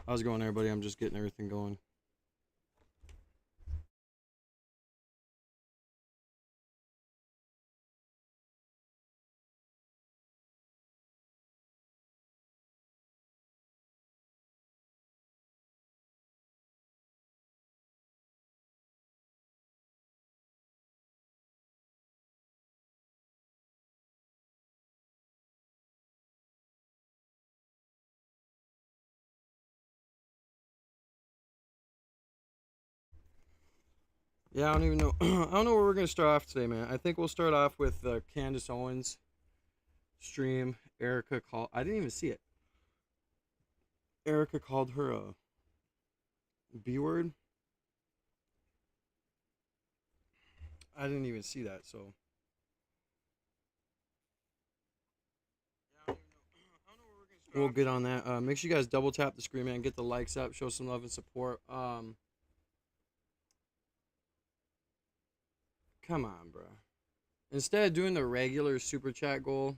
How's it going, everybody? I'm just getting everything going. Yeah, I don't even know. I don't know where we're gonna start off today, man. I think we'll start off with Candace Owens stream. Erica called. I didn't even see it. Erica called her a B word. I didn't even see that. So we'll get on that. Make sure you guys double tap the screen, man. Get the likes up. Show some love and support. Come on, bro. Instead of doing the regular super chat goal,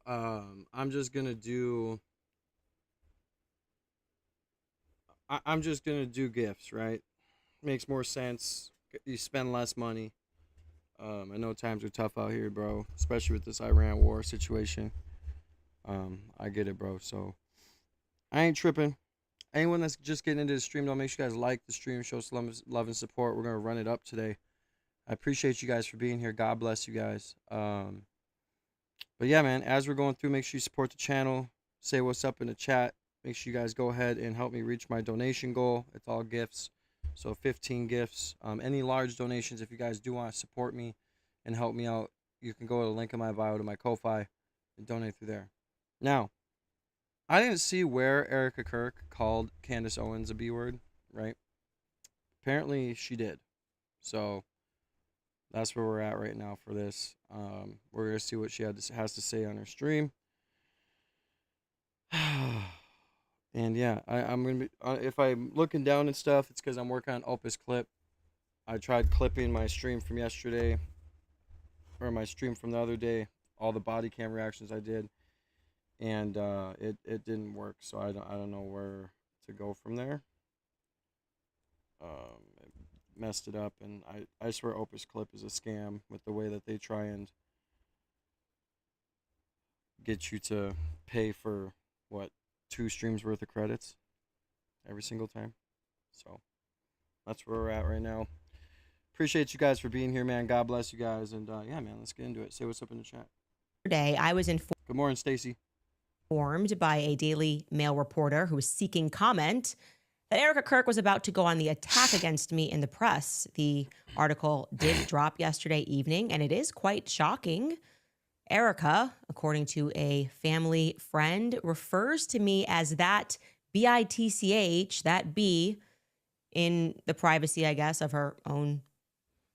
I'm just gonna do. I'm just gonna do gifts, right? Makes more sense. You spend less money. I know times are tough out here, bro, especially with this Iran war situation. I get it, bro. So I ain't tripping. Anyone that's just getting into the stream, don't make sure you guys like the stream, show some love and support. We're gonna run it up today. I appreciate you guys for being here. God bless you guys. But yeah, man, as we're going through, make sure you support the channel. Say what's up in the chat. Make sure you guys go ahead and help me reach my donation goal. It's all gifts. So 15 gifts. Any large donations, if you guys do want to support me and help me out, you can go to the link in my bio to my Ko-Fi and donate through there. Now, I didn't see where Erica Kirk called Candace Owens a B word, right? Apparently she did. So that's where we're at right now for this. We're going to see what she has to say on her stream. And yeah, I'm gonna be if I'm looking down and stuff, it's because I'm working on Opus Clip. I tried clipping my stream from yesterday, or my stream from the other day, all the body cam reactions I did, and it didn't work. So I don't know where to go from there. It messed it up, and I swear Opus Clip is a scam with the way that they try and get you to pay for what 2 streams worth of credits every single time. So that's where we're at right now. Appreciate you guys for being here, man. God bless you guys, and yeah, man, let's get into it. Say what's up in the chat. Yesterday, I was Good morning, Stacy. informed by a Daily Mail reporter who was seeking comment that Erica Kirk was about to go on the attack against me in the press. The article did drop yesterday evening, and it is quite shocking. Erica, according to a family friend, refers to me as that BITCH, that B, in the privacy, I guess, of her own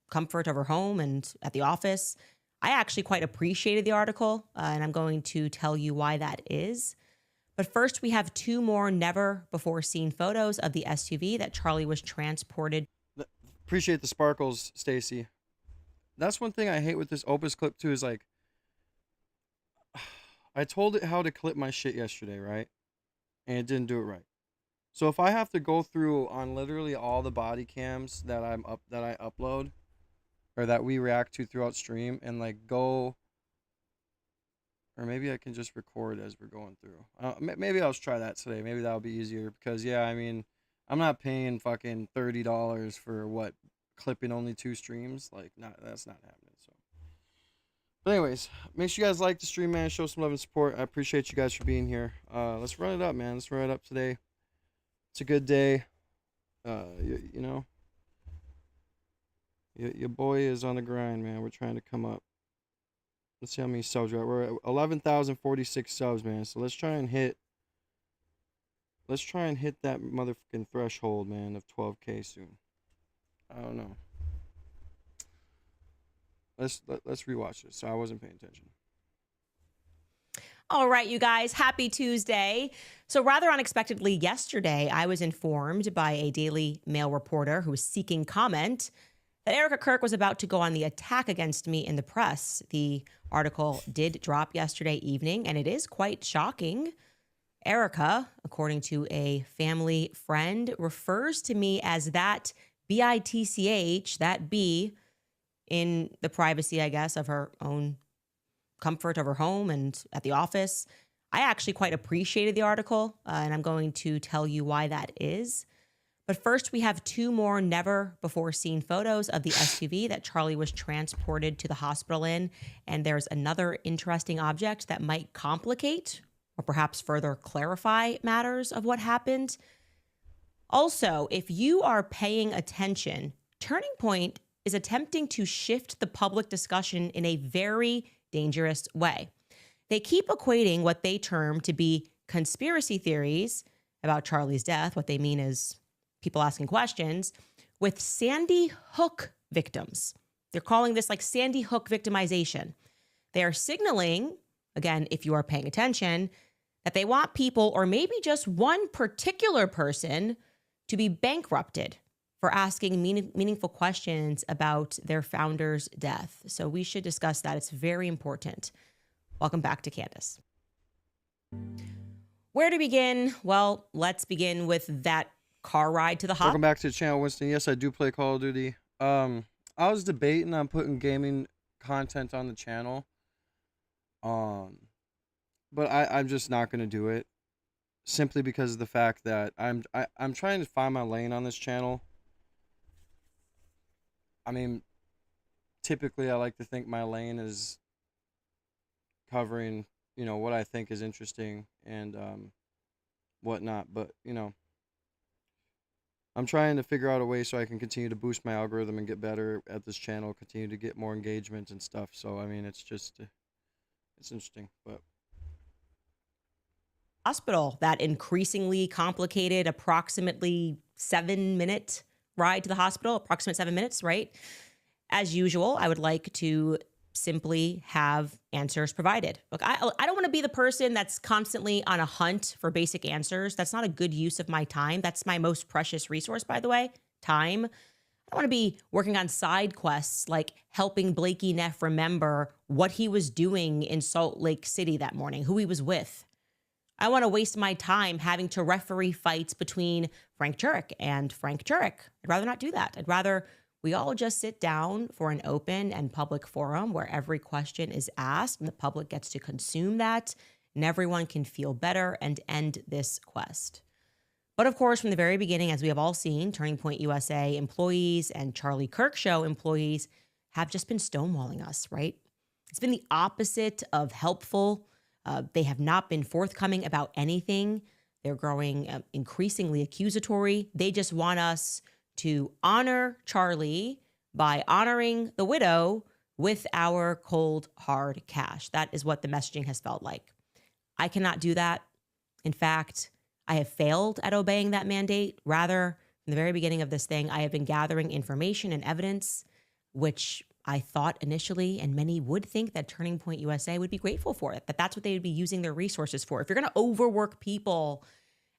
comfort of her home and at the office. I actually quite appreciated the article, and I'm going to tell you why that is. But first, we have 2 more never before seen photos of the SUV that Charlie was transported. Appreciate the sparkles, Stacy. That's one thing I hate with this Opus Clip too. Is like, I told it how to clip my shit yesterday, right? And it didn't do it right. So if I have to go through on literally all the body cams that I upload or that we react to throughout stream and like go, or maybe I can just record as we're going through. Maybe I'll try that today. Maybe that'll be easier because yeah, I mean, I'm not paying fucking $30 for what clipping only 2 streams. Like, that's not happening. So, but anyways, make sure you guys like the stream, man. Show some love and support. I appreciate you guys for being here. Let's run it up, man. Let's run it up today. It's a good day. You know, your boy is on the grind, man. We're trying to come up. Let's see how many subs we're at. We're at 11,046 subs, man. So let's try and hit that motherfucking threshold, man, of 12K soon. I don't know. Let's rewatch this. So I wasn't paying attention. All right, you guys, happy Tuesday. So rather unexpectedly yesterday, I was informed by a Daily Mail reporter who was seeking comment that Erica Kirk was about to go on the attack against me in the press. The article did drop yesterday evening, and it is quite shocking. Erica, according to a family friend, refers to me as that BITCH, that B, in the privacy, I guess, of her own comfort of her home and at the office. I actually quite appreciated the article, and I'm going to tell you why that is. But first, we have two more never before seen photos of the SUV that Charlie was transported to the hospital in. And there's another interesting object that might complicate or perhaps further clarify matters of what happened. Also, if you are paying attention, Turning Point is attempting to shift the public discussion in a very dangerous way. They keep equating what they term to be conspiracy theories about Charlie's death, what they mean is people asking questions, with Sandy Hook victims. They're calling this like Sandy Hook victimization. They are signaling, again, if you are paying attention, that they want people, or maybe just one particular person, to be bankrupted for asking meaningful questions about their founder's death. So we should discuss that. It's very important. Welcome back to Candace. Where to begin? Well, let's begin with that car ride to the hospital. Welcome back to the channel, Winston. Yes, I do play Call of Duty. I was debating on putting gaming content on the channel. But I'm just not gonna do it, simply because of the fact that I'm trying to find my lane on this channel. I mean, typically I like to think my lane is covering, what I think is interesting and whatnot. But I'm trying to figure out a way so I can continue to boost my algorithm and get better at this channel, continue to get more engagement and stuff. So I mean, it's just it's interesting, but. Hospital, that increasingly complicated, approximately 7-minute ride to the hospital, approximate 7 minutes, right? As usual, I would like to simply have answers provided. Look, I don't want to be the person that's constantly on a hunt for basic answers. That's not a good use of my time. That's my most precious resource, by the way, time. I don't want to be working on side quests like helping Blakey Neff remember what he was doing in Salt Lake City that morning, who he was with. I want to waste my time having to referee fights between Frank Turek and Frank Turek. I'd rather not do that. I'd rather we all just sit down for an open and public forum where every question is asked and the public gets to consume that and everyone can feel better and end this quest. But of course, from the very beginning, as we have all seen, Turning Point USA employees and Charlie Kirk Show employees have just been stonewalling us, right? It's been the opposite of helpful. They have not been forthcoming about anything. They're growing increasingly accusatory. They just want us to honor Charlie by honoring the widow with our cold, hard cash. That is what the messaging has felt like. I cannot do that. In fact, I have failed at obeying that mandate. Rather, from the very beginning of this thing, I have been gathering information and evidence, which I thought initially, and many would think that Turning Point USA would be grateful for it, that that's what they would be using their resources for. If you're going to overwork people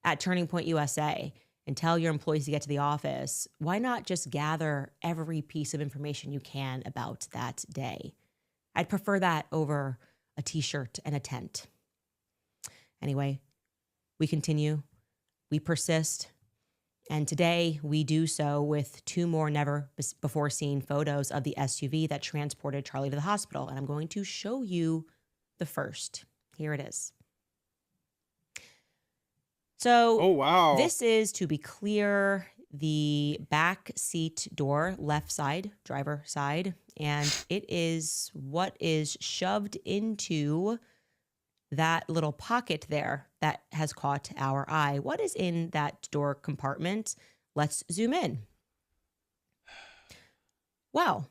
at Turning Point USA and tell your employees to get to the office, why not just gather every piece of information you can about that day? I'd prefer that over a t-shirt and a tent. Anyway, we continue, we persist. And today we do so with two more never before seen photos of the SUV that transported Charlie to the hospital. And I'm going to show you the first. Here it is. So, Oh, wow. This is, to be clear, the back seat door, left side, driver side. And it is what is shoved into that little pocket there that has caught our eye. What is in that door compartment? Let's zoom in. Wow.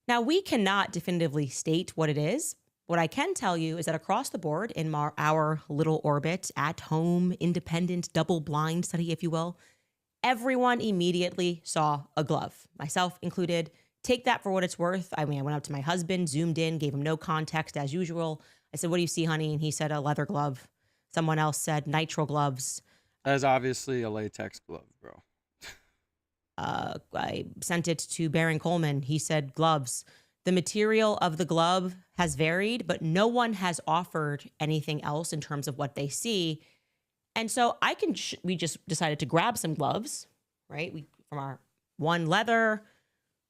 Now, we cannot definitively state what it is. What I can tell you is that across the board in our little orbit, at home, independent, double-blind study, if you will, everyone immediately saw a glove, myself included. Take that for what it's worth. I mean, I went up to my husband, zoomed in, gave him no context as usual. I said, "What do you see, honey?" And he said, "A leather glove." Someone else said, "Nitrile gloves." That is obviously a latex glove, bro. I sent it to Baron Coleman. He said, "Gloves." The material of the glove has varied, but no one has offered anything else in terms of what they see. And so we just decided to grab some gloves, right? From our one leather,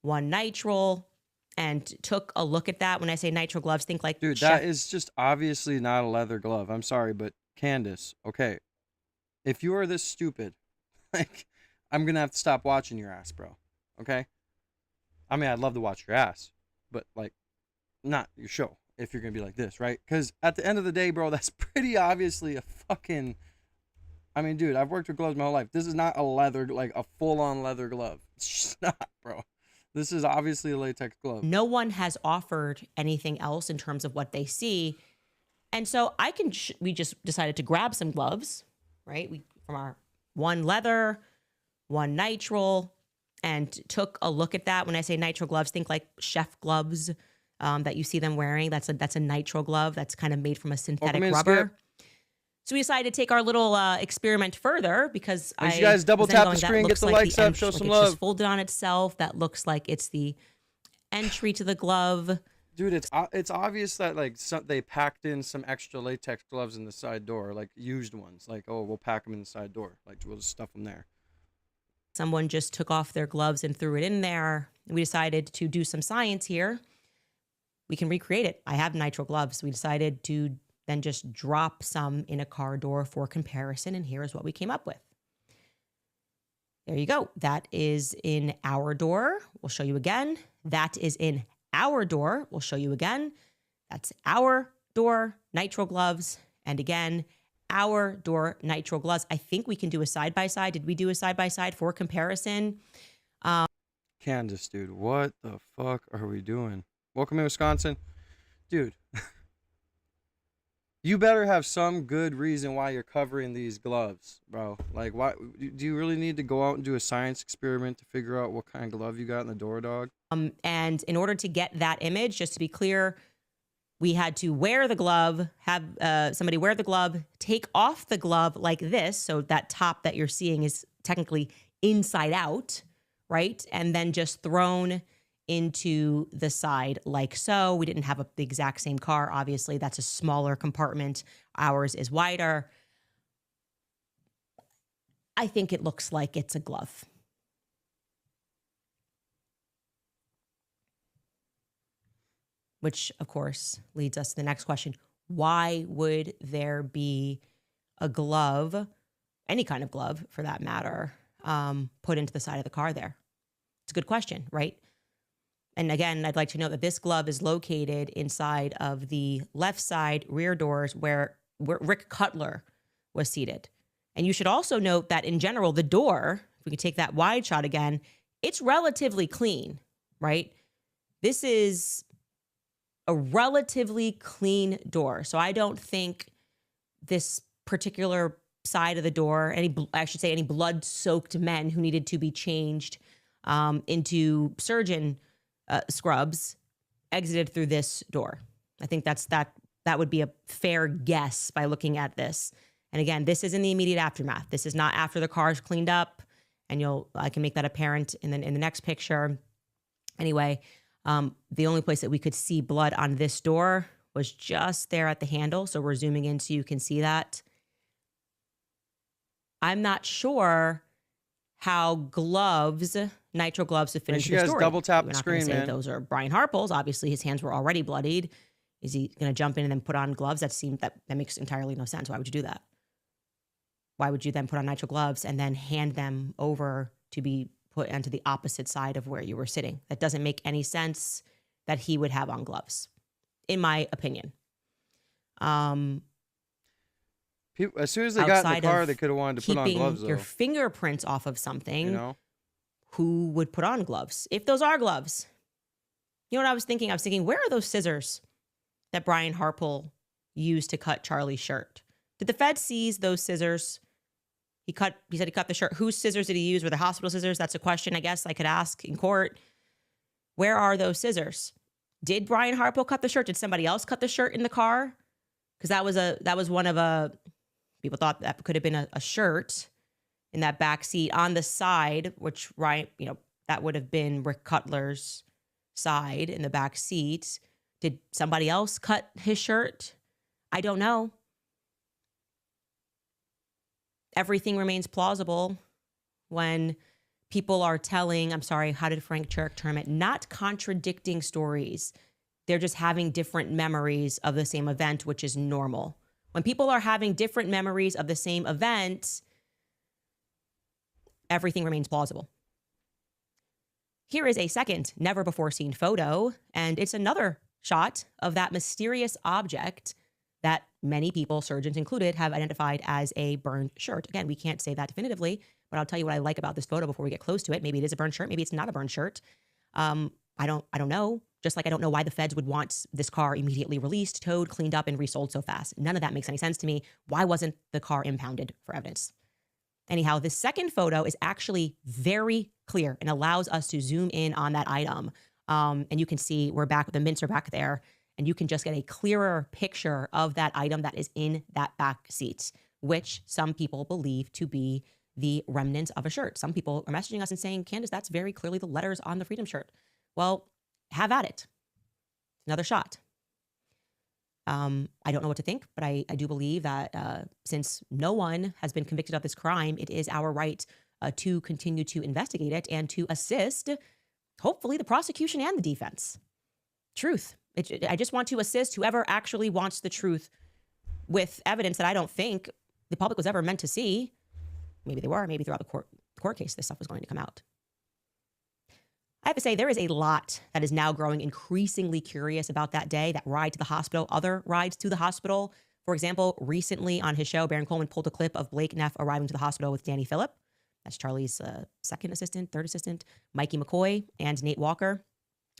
one nitrile, and took a look at that. When I say nitrile gloves, think like Dude, that is just obviously not a leather glove. I'm sorry, but Candace, okay, if you are this stupid, like, I'm gonna have to stop watching your ass, bro. Okay? I mean, I'd love to watch your ass, but like, not your show if you're gonna be like this, right? Because at the end of the day, bro, that's pretty obviously a fucking. I mean, dude, I've worked with gloves my whole life. This is not a leather, like a full-on leather glove. It's just not, bro. This is obviously a latex glove. no one has offered anything else in terms of what they see. And so we just decided to grab some gloves, right? From our one leather, one nitrile, and took a look at that. When I say nitrile gloves, think like chef gloves that you see them wearing. That's a nitrile glove that's kind of made from a synthetic rubber. So we decided to take our little experiment further because Make sure you guys double tap the screen, get the likes up, show some love. It's just folded on itself. That looks like it's the entry to the glove. Dude, it's obvious that like they packed in some extra latex gloves in the side door, like used ones. Like, oh, we'll pack them in the side door. Like, we'll just stuff them there. Someone just took off their gloves and threw it in there. We decided to do some science here. We can recreate it. I have nitrile gloves. We decided to then just drop some in a car door for comparison, and here is what we came up with. There you go. That is in our door. We'll show you again. That is in our door. We'll show you again. That's our door, nitrile gloves. And again, our door, nitrile gloves. I think we can do a side-by-side. Did we do a side-by-side for comparison? Candace, dude, what the fuck are we doing? Welcome to Wisconsin. Dude, you better have some good reason why you're covering these gloves, bro. Like, why do you really need to go out and do a science experiment to figure out what kind of glove you got in the door, dog? And in order to get that image, just to be clear, we had to wear the glove, have somebody wear the glove, take off the glove like this. So that top that you're seeing is technically inside out, right? And then just thrown into the side like so. We didn't have the exact same car. Obviously, that's a smaller compartment. Ours is wider. I think it looks like it's a glove. Which, of course, leads us to the next question. Why would there be a glove, any kind of glove for that matter, put into the side of the car there? It's a good question, right? And again, I'd like to note that this glove is located inside of the left side rear doors where Rick Cutler was seated. And you should also note that in general, the door, if we could take that wide shot again, it's relatively clean, right? This is a relatively clean door. So I don't think this particular side of the door, any blood-soaked men who needed to be changed into surgeon scrubs exited through this door. I think that would be a fair guess by looking at this. And again, this is in the immediate aftermath. This is not after the car's cleaned up, and I can make that apparent in the next picture. Anyway, the only place that we could see blood on this door was just there at the handle. So we're zooming in so you can see that. I'm not sure how nitrile gloves would fit into the story. Double tap We're the not going screen, to say man. those are Brian Harple's. Obviously, his hands were already bloodied. Is he going to jump in and then put on gloves? That makes entirely no sense. Why would you do that? Why would you then put on nitrile gloves and then hand them over to be put onto the opposite side of where you were sitting? That doesn't make any sense that he would have on gloves, in my opinion. As soon as they got in the car, they could have wanted to put on gloves, though. Your fingerprints off of something, who would put on gloves? If those are gloves. You know what I was thinking? I was thinking, where are those scissors that Brian Harple used to cut Charlie's shirt? Did the Fed seize those scissors? He said he cut the shirt. Whose scissors did he use? Were the hospital scissors? That's a question I guess I could ask in court. Where are those scissors? Did Brian Harple cut the shirt? Did somebody else cut the shirt in the car? Because that was one of people thought that could have been a shirt in that back seat on the side, which that would have been Rick Cutler's side in the back seat. Did somebody else cut his shirt? I don't know. Everything remains plausible when people are telling, I'm sorry, how did Frank Turek term it? Not contradicting stories. They're just having different memories of the same event, which is normal. When people are having different memories of the same event, everything remains plausible. Here is a second never before seen photo, and it's another shot of that mysterious object that many people, surgeons included, have identified as a burned shirt. Again, we can't say that definitively, but I'll tell you what I like about this photo before we get close to it. Maybe it is a burned shirt. Maybe it's not a burned shirt. I don't know. Just like I don't know why the feds would want this car immediately released, towed, cleaned up, and resold so fast. None of that makes any sense to me. Why wasn't the car impounded for evidence? Anyhow, this second photo is actually very clear and allows us to zoom in on that item. And you can see we're back, the mints are back there, and you can just get a clearer picture of that item that is in that back seat, which some people believe to be the remnants of a shirt. Some people are messaging us and saying, Candace, that's very clearly the letters on the Freedom shirt. Well, have at it. Another shot. I don't know what to think, but I do believe that since no one has been convicted of this crime, it is our right to continue to investigate it and to assist, hopefully, the prosecution and the defense. Truth. I just want to assist whoever actually wants the truth with evidence that I don't think the public was ever meant to see. Maybe they were. Maybe throughout the court case, this stuff was going to come out. I have to say, there is a lot that is now growing increasingly curious about that day, that ride to the hospital, other rides to the hospital. For example, recently on his show, Baron Coleman pulled a clip of Blake Neff arriving to the hospital with Danny Phillip. That's Charlie's second assistant, third assistant, Mikey McCoy, and Nate Walker.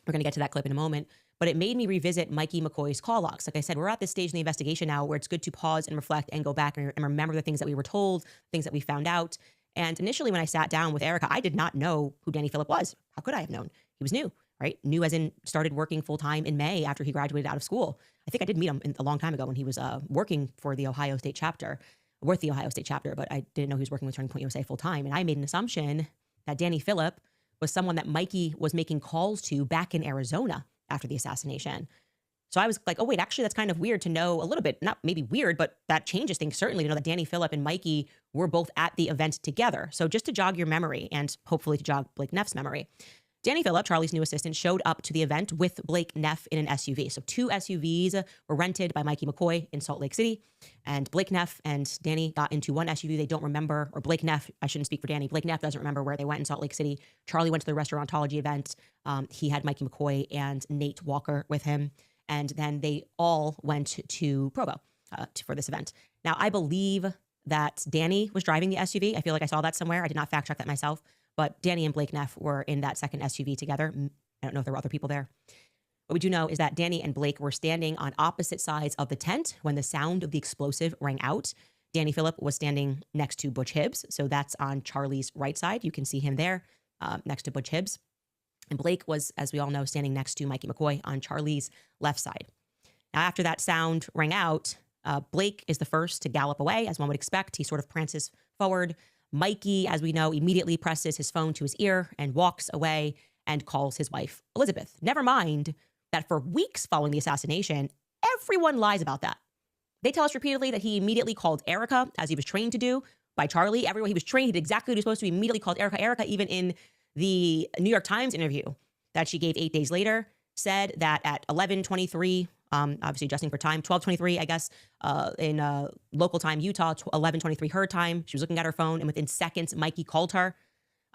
We're going to get to that clip in a moment. But it made me revisit Mikey McCoy's call logs. Like I said, we're at this stage in the investigation now where it's good to pause and reflect and go back and remember the things that we were told, things that we found out. And initially, when I sat down with Erica, I did not know who Danny Phillip was. How could I have known? He was new, right? New as in started working full-time in May after he graduated out of school. I think I did meet him a long time ago when he was working for the Ohio State chapter, but I didn't know he was working with Turning Point USA full-time. And I made an assumption that Danny Phillip was someone that Mikey was making calls to back in Arizona after the assassination. So I was like, oh, wait, actually, that's kind of weird to know a little bit. Not maybe weird, but that changes things certainly to know that Danny Phillip and Mikey were both at the event together. So just to jog your memory and hopefully to jog Blake Neff's memory, Danny Phillip, Charlie's new assistant, showed up to the event with Blake Neff in an SUV. So 2 SUVs were rented by Mikey McCoy in Salt Lake City. And Blake Neff and Danny got into one SUV. They don't remember, or Blake Neff, I shouldn't speak for Danny. Blake Neff doesn't remember where they went in Salt Lake City. Charlie went to the restaurantology event. He had Mikey McCoy and Nate Walker with him. And then they all went to Provo for this event. Now, I believe that Danny was driving the SUV. I feel like I saw that somewhere. I did not fact check that myself. But Danny and Blake Neff were in that second SUV together. I don't know if there were other people there. What we do know is that Danny and Blake were standing on opposite sides of the tent when the sound of the explosive rang out. Danny Phillip was standing next to Butch Hibbs. So that's on Charlie's right side. You can see him there next to Butch Hibbs. And Blake was, as we all know, standing next to Mikey McCoy on Charlie's left side. Now, after that sound rang out, Blake is the first to gallop away, as one would expect. He sort of prances forward. Mikey, as we know, immediately presses his phone to his ear and walks away and calls his wife, Elizabeth. Never mind that for weeks following the assassination, everyone lies about that. They tell us repeatedly that he immediately called Erica, as he was trained to do by Charlie. Everywhere he was trained, he did exactly what he was supposed to. He immediately called Erica. Erica, even in the New York Times interview that she gave 8 days later, said that at 11:23, obviously adjusting for time, 12:23, I guess, in local time, Utah, 11:23 her time. She was looking at her phone, and within seconds, Mikey called her.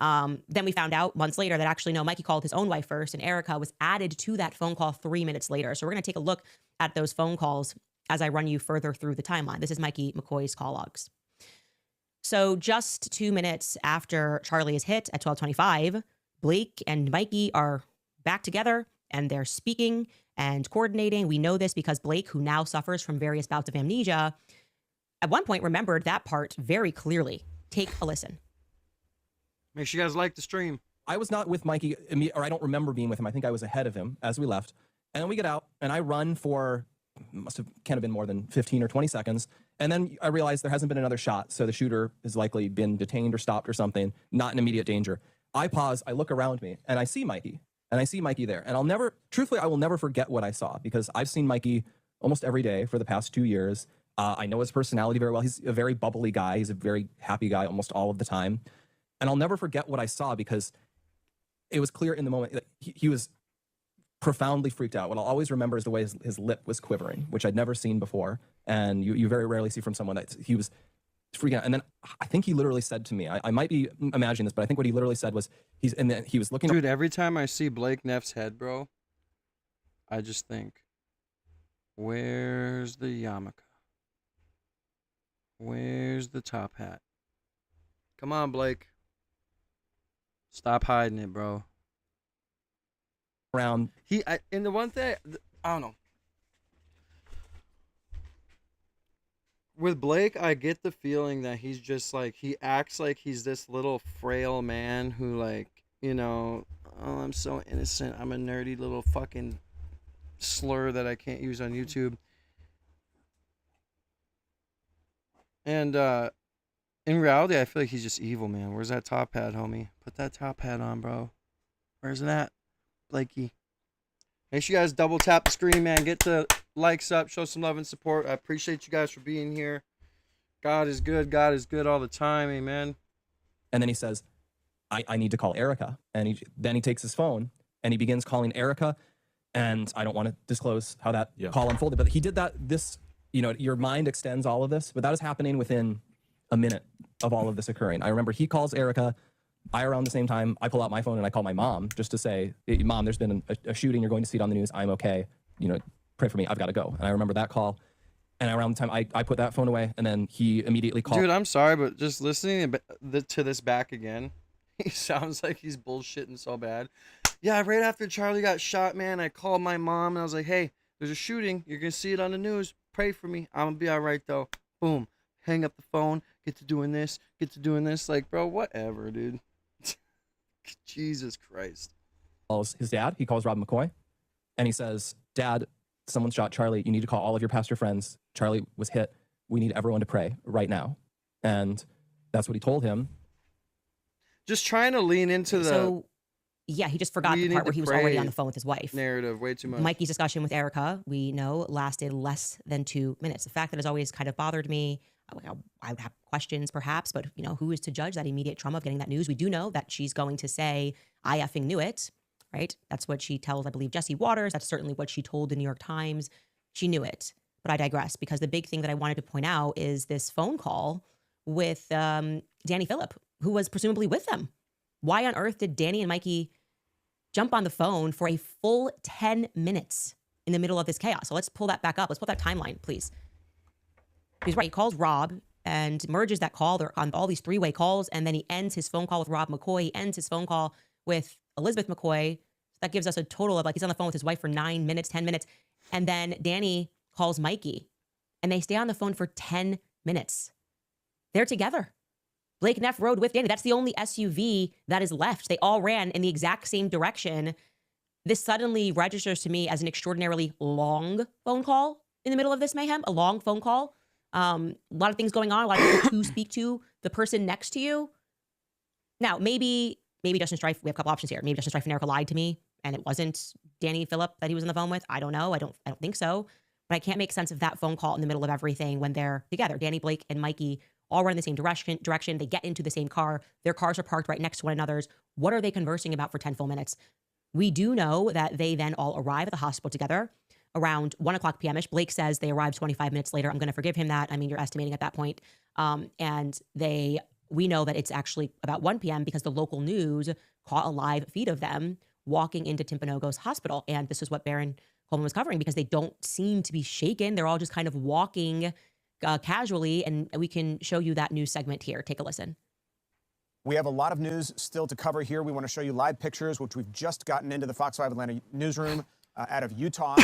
Then we found out months later that actually, no, Mikey called his own wife first, and Erica was added to that phone call 3 minutes later. So we're going to take a look at those phone calls as I run you further through the timeline. This is Mikey McCoy's call logs. So just 2 minutes after Charlie is hit at 12:25, Blake and Mikey are back together and they're speaking and coordinating. We know this because Blake, who now suffers from various bouts of amnesia, at one point remembered that part very clearly. Take a listen. Make sure you guys like the stream. I was not with Mikey, or I don't remember being with him. I think I was ahead of him as we left. And then we get out and I run for, can't have been more than 15 or 20 seconds. And then I realized there hasn't been another shot. So the shooter has likely been detained or stopped or something, not in immediate danger. I pause, I look around me and I see Mikey. and I see Mikey there. And truthfully, I will never forget what I saw, because I've seen Mikey almost every day for the past 2 years. I know his personality very well. He's a very bubbly guy. He's a very happy guy almost all of the time. And I'll never forget what I saw, because it was clear in the moment that he was profoundly freaked out. What I'll always remember is the way his lip was quivering, which I'd never seen before. And you very rarely see from someone that he was freaking out. And then I think he literally said to me, I might be imagining this, but I think what he literally said was, he was looking. Dude, every time I see Blake Neff's head, bro, I just think, where's the yarmulke? Where's the top hat? Come on, Blake. Stop hiding it, bro. Around. And the one thing, I don't know. With Blake, I get the feeling that he's just like, he acts like he's this little frail man who, like, you know, oh, I'm so innocent. I'm a nerdy little fucking slur that I can't use on YouTube. And in reality, I feel like he's just evil, man. Where's that top hat, homie? Put that top hat on, bro. Where's that, Blakey? Make sure you guys double tap the screen, man. Get the likes up. Show some love and support. I appreciate you guys for being here. God is good. God is good all the time. Amen. And then he says, I need to call Erica. And then he takes his phone and he begins calling Erica. And I don't want to disclose how that call unfolded, but he did that. Your mind extends all of this, but that is happening within a minute of all of this occurring. I remember he calls Erica. Around the same time, I pull out my phone and I call my mom just to say, hey, Mom, there's been a shooting. You're going to see it on the news. I'm okay. Pray for me. I've got to go. And I remember that call. And around the time I put that phone away, and then he immediately called. Dude, I'm sorry, but just listening to this back again, he sounds like he's bullshitting so bad. Yeah, right after Charlie got shot, man, I called my mom and I was like, hey, there's a shooting. You're going to see it on the news. Pray for me. I'm going to be all right, though. Boom. Hang up the phone. Get to doing this. Like, bro, whatever, dude. Jesus Christ. Calls his dad. He calls Rob McCoy. And he says, Dad, someone shot Charlie. You need to call all of your pastor friends. Charlie was hit. We need everyone to pray right now. And that's what he told him. Just trying to lean into the... So, yeah, he just forgot the part where he was already on the phone with his wife. Narrative, way too much. Mikey's discussion with Erica, we know, lasted less than 2 minutes. The fact that has always kind of bothered me. I would have questions perhaps, but who is to judge that immediate trauma of getting that news? We do know that she's going to say, I effing knew it, right? That's what she tells, I believe, Jesse Waters. That's certainly what she told the New York Times. She knew it. But I digress, because the big thing that I wanted to point out is this phone call with Danny Phillip, who was presumably with them. Why on earth did Danny and Mikey jump on the phone for a full 10 minutes in the middle of this chaos? So let's pull that back up. Let's pull that timeline, please. He's right. He calls Rob and merges that call. They're on all these three-way calls, and then he ends his phone call with Rob McCoy. He ends his phone call with Elizabeth McCoy. So that gives us a total of, he's on the phone with his wife for 9 minutes, 10 minutes. And then Danny calls Mikey, and they stay on the phone for 10 minutes. They're together. Blake Neff rode with Danny. That's the only SUV that is left. They all ran in the exact same direction. This suddenly registers to me as an extraordinarily long phone call in the middle of this mayhem, a long phone call. A lot of things going on, a lot of people to speak to the person next to you. Now, maybe Justin Strife, we have a couple options here. Maybe Justin Strife and Erica lied to me and it wasn't Danny Phillip that he was on the phone with. I don't know. I don't think so. But I can't make sense of that phone call in the middle of everything when they're together. Danny, Blake, and Mikey all run in the same direction. They get into the same car. Their cars are parked right next to one another's. What are they conversing about for 10 full minutes? We do know that they then all arrive at the hospital together around 1 o'clock p.m.ish. Blake says they arrived 25 minutes later. I'm going to forgive him that. I mean, you're estimating at that point. And we know that it's actually about 1 p.m. because the local news caught a live feed of them walking into Timpanogos Hospital. And this is what Baron Coleman was covering, because they don't seem to be shaken. They're all just kind of walking casually. And we can show you that news segment here. Take a listen. We have a lot of news still to cover here. We want to show you live pictures, which we've just gotten into the Fox 5 Atlanta newsroom out of Utah,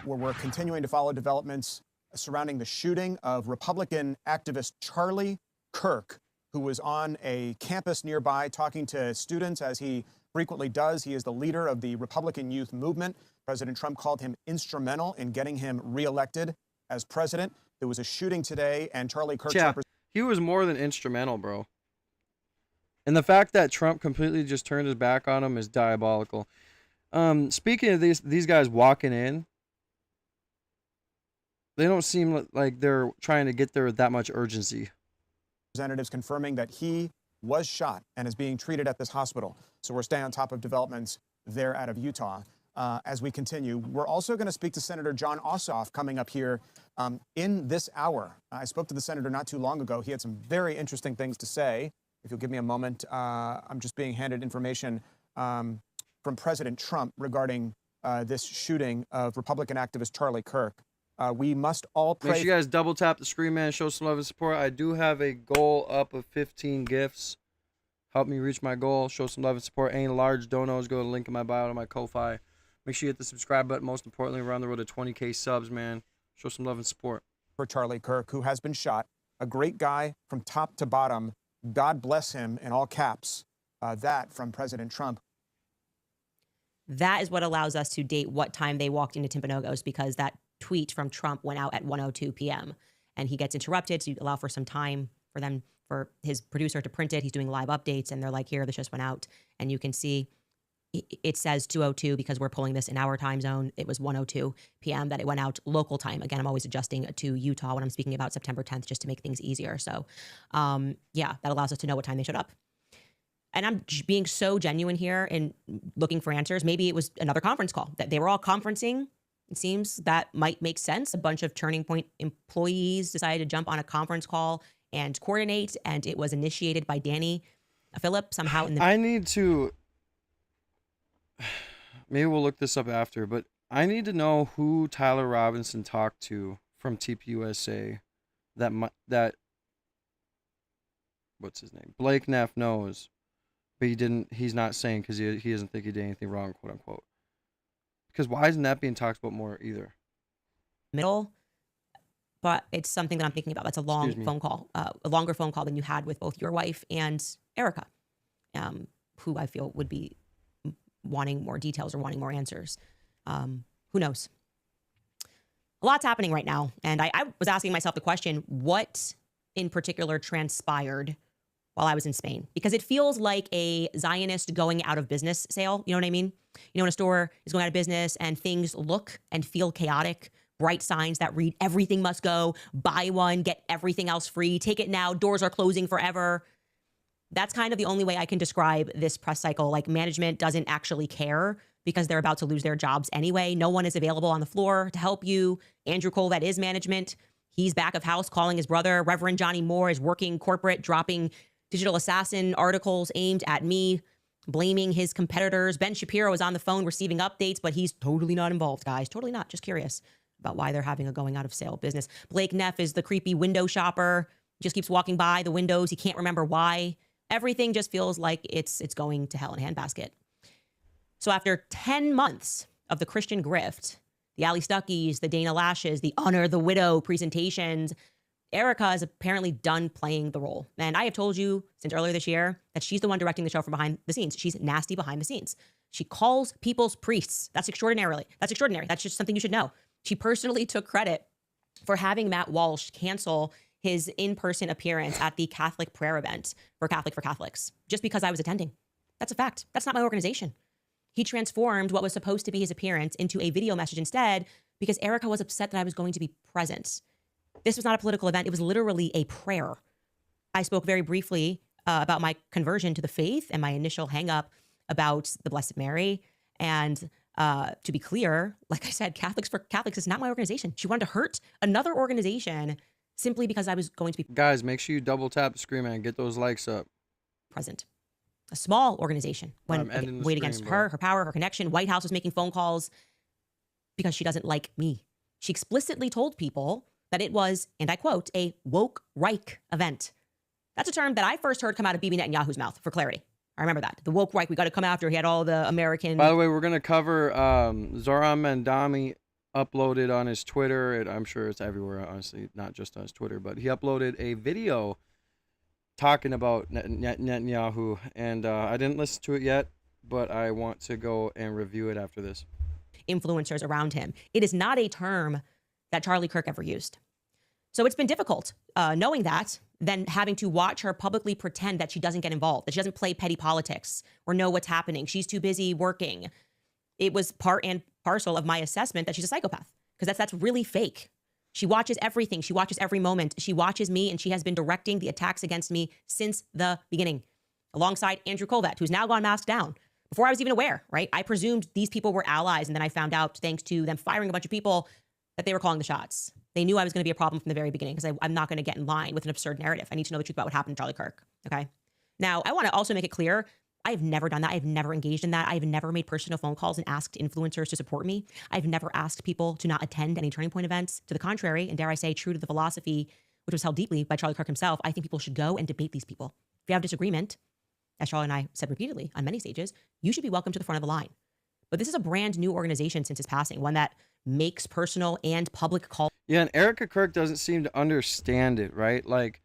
where we're continuing to follow developments surrounding the shooting of Republican activist Charlie Kirk, who was on a campus nearby talking to students, as he frequently does. He is the leader of the Republican Youth Movement. President Trump called him instrumental in getting him reelected as president. There was a shooting today, and Charlie Kirk... Yeah, he was more than instrumental, bro. And the fact that Trump completely just turned his back on him is diabolical. Speaking of these guys walking in, they don't seem like they're trying to get there with that much urgency. Representatives confirming that he was shot and is being treated at this hospital. So we're staying on top of developments there out of Utah as we continue. We're also going to speak to Senator Jon Ossoff coming up here in this hour. I spoke to the senator not too long ago. He had some very interesting things to say. If you'll give me a moment, I'm just being handed information from President Trump regarding this shooting of Republican activist Charlie Kirk. We must all pray. Make sure you guys double tap the screen, man. Show some love and support. I do have a goal up of 15 gifts. Help me reach my goal. Show some love and support. Any large donos, go to the link in my bio to my Ko-Fi. Make sure you hit the subscribe button. Most importantly, we're on the road to 20K subs, man. Show some love and support. For Charlie Kirk, who has been shot. A great guy from top to bottom. God bless him in all caps. That from President Trump. That is what allows us to date what time they walked into Timpanogos, because that tweet from Trump went out at 1:02 p.m. and he gets interrupted to allow for some time for his producer to print it. He's doing live updates and they're like, here, this just went out. And you can see it says 2:02 because we're pulling this in our time zone. It was 1:02 p.m. that it went out local time. Again, I'm always adjusting to Utah when I'm speaking about September 10th just to make things easier. So yeah, that allows us to know what time they showed up. And I'm being so genuine here in looking for answers. Maybe it was another conference call that they were all conferencing. It seems that might make sense. A bunch of Turning Point employees decided to jump on a conference call and coordinate, and it was initiated by Danny Phillip somehow. I need to, maybe we'll look this up after, but I need to know who Tyler Robinson talked to from TPUSA that what's his name? Blake Neff knows, but he's not saying because he doesn't think he did anything wrong, quote unquote. Because why isn't that being talked about more either? Middle, but it's something that I'm thinking about. That's a long phone call, a longer phone call than you had with both your wife and Erica, who I feel would be wanting more details or wanting more answers. Who knows? A lot's happening right now. And I was asking myself the question, what in particular transpired while I was in Spain? Because it feels like a Zionist going out of business sale. You know what I mean? You know, when a store is going out of business and things look and feel chaotic, bright signs that read everything must go, buy one, get everything else free, take it now, doors are closing forever. That's kind of the only way I can describe this press cycle. Like, management doesn't actually care because they're about to lose their jobs anyway. No one is available on the floor to help you. Andrew Cole, that is management. He's back of house calling his brother. Reverend Johnny Moore is working corporate, dropping digital assassin articles aimed at me, blaming his competitors. Ben Shapiro is on the phone receiving updates, but he's totally not involved, guys. Totally not. Just curious about why they're having a going out of sale business. Blake Neff is the creepy window shopper. Just keeps walking by the windows. He can't remember why. Everything just feels like it's going to hell in a handbasket. So after 10 months of the Christian grift, the Ali Stuckies, the Dana Lashes, the Honor the Widow presentations, Erica is apparently done playing the role. And I have told you since earlier this year that she's the one directing the show from behind the scenes. She's nasty behind the scenes. She calls people's priests. That's extraordinary. That's just something you should know. She personally took credit for having Matt Walsh cancel his in-person appearance at the Catholic prayer event for Catholics, just because I was attending. That's a fact. That's not my organization. He transformed what was supposed to be his appearance into a video message instead because Erica was upset that I was going to be present. This was not a political event. It was literally a prayer. I spoke very briefly about my conversion to the faith and my initial hang-up about the Blessed Mary. And to be clear, like I said, Catholics for Catholics is not my organization. She wanted to hurt another organization simply because I was going to be Guys, make sure you double tap the screen, man. Get those likes up. present. A small organization when weighed against her power, her connection. White House was making phone calls because she doesn't like me. She explicitly told people that it was, and I quote, a woke Reich event. That's a term that I first heard come out of Bibi Netanyahu's mouth, for clarity. I remember that. The woke Reich, we got to come after. He had all the American... By the way, we're going to cover Zohran Mamdani uploaded on his Twitter. I'm sure it's everywhere, honestly, not just on his Twitter, but he uploaded a video talking about Netanyahu, and I didn't listen to it yet, but I want to go and review it after this. Influencers around him. It is not a term that Charlie Kirk ever used. So it's been difficult knowing that, then having to watch her publicly pretend that she doesn't get involved, that she doesn't play petty politics or know what's happening. She's too busy working. it was part and parcel of my assessment that she's a psychopath, because that's really fake. She watches everything. She watches every moment. She watches me, and she has been directing the attacks against me since the beginning, alongside Andrew Kolvat, who's now gone masked down. Before I was even aware, right? I presumed these people were allies, and then I found out, thanks to them firing a bunch of people, that they were calling the shots. They knew I was going to be a problem from the very beginning, because I'm not going to get in line with an absurd narrative. I need to know the truth about what happened to Charlie Kirk, okay? Now, I want to also make it clear, I've never done that. I've never engaged in that. I've never made personal phone calls and asked influencers to support me. I've never asked people to not attend any Turning Point events. To the contrary, and dare I say, true to the philosophy which was held deeply by Charlie Kirk himself, I think people should go and debate these people. If you have disagreement, as Charlie and I said repeatedly on many stages, you should be welcome to the front of the line. But this is a brand new organization since his passing, one that makes personal and public calls. Yeah, and Erica Kirk doesn't seem to understand it, right? Like,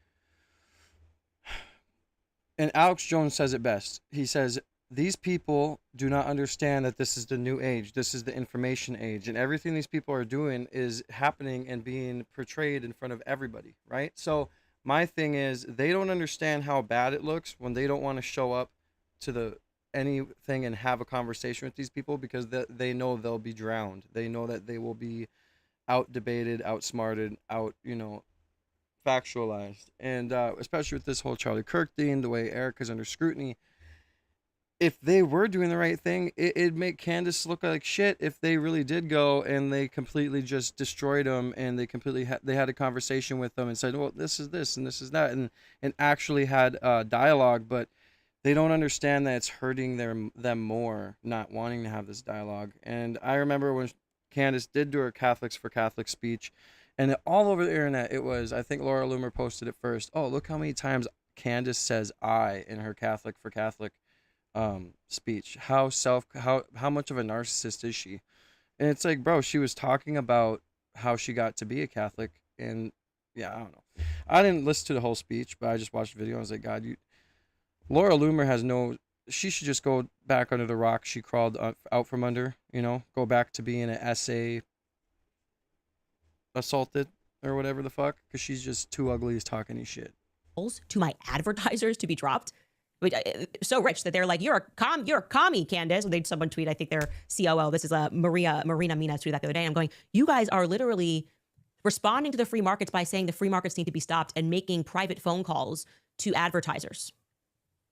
and Alex Jones says it best. He says, these people do not understand that this is the new age. This is the information age. And everything these people are doing is happening and being portrayed in front of everybody, right? So my thing is, they don't understand how bad it looks when they don't want to show up to anything and have a conversation with these people, because they know they'll be drowned. They know that they will be out debated, outsmarted, factualized. And especially with this whole Charlie Kirk thing, the way Erica's under scrutiny, if they were doing the right thing, it'd make Candace look like shit if they really did go and they completely just destroyed him, and they completely they had a conversation with them and said, well, this is this and this is that, and actually had dialogue. But they don't understand that it's hurting them more not wanting to have this dialogue. And I remember when Candace did do her Catholics for Catholic speech, and all over the internet it was, I think Laura Loomer posted it first, oh, look how many times Candace says I in her Catholic for Catholic speech. How much of a narcissist is she? And it's like, bro, she was talking about how she got to be a Catholic. And yeah, I don't know, I didn't listen to the whole speech, but I just watched the video. I was like, God, Laura Loomer she should just go back under the rock she crawled out from under, go back to being an SA assaulted or whatever the fuck, because she's just too ugly as talking any shit. To my advertisers to be dropped. So rich that they're like, you're a commie, Candace. They someone tweet, I think their COO, this is Marina Mina tweeted that the other day. And I'm going, you guys are literally responding to the free markets by saying the free markets need to be stopped and making private phone calls to advertisers.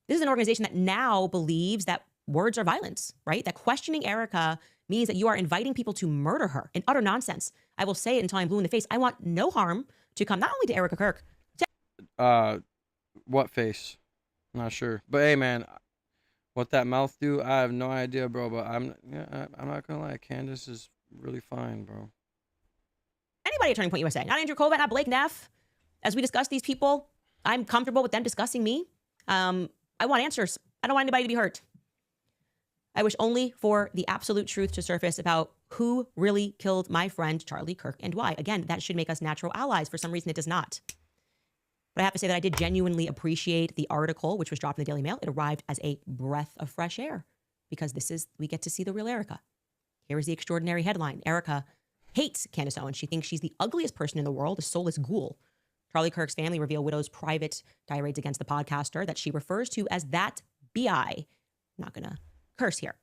This is an organization that now believes that words are violence, right? That questioning Erica means that you are inviting people to murder her, in utter nonsense. I will say it until I'm blue in the face. I want no harm to come not only to Erica Kirk. What face? Not sure, but hey, man, what that mouth do, I have no idea, bro. But I'm not gonna lie, Candace is really fine, bro. Anybody at Turning Point USA, not Andrew Kolvat, not Blake Neff. As we discuss these people, I'm comfortable with them discussing me. I want answers. I don't want anybody to be hurt. I wish only for the absolute truth to surface about who really killed my friend Charlie Kirk and why. Again, that should make us natural allies. For some reason, it does not. But I have to say that I did genuinely appreciate the article, which was dropped in the Daily Mail. It arrived as a breath of fresh air, because we get to see the real Erica. Here is the extraordinary headline. Erica hates Candace Owens. She thinks she's the ugliest person in the world, a soulless ghoul. Charlie Kirk's family reveal widow's private tirades against the podcaster that she refers to as that BI. I'm not going to curse here.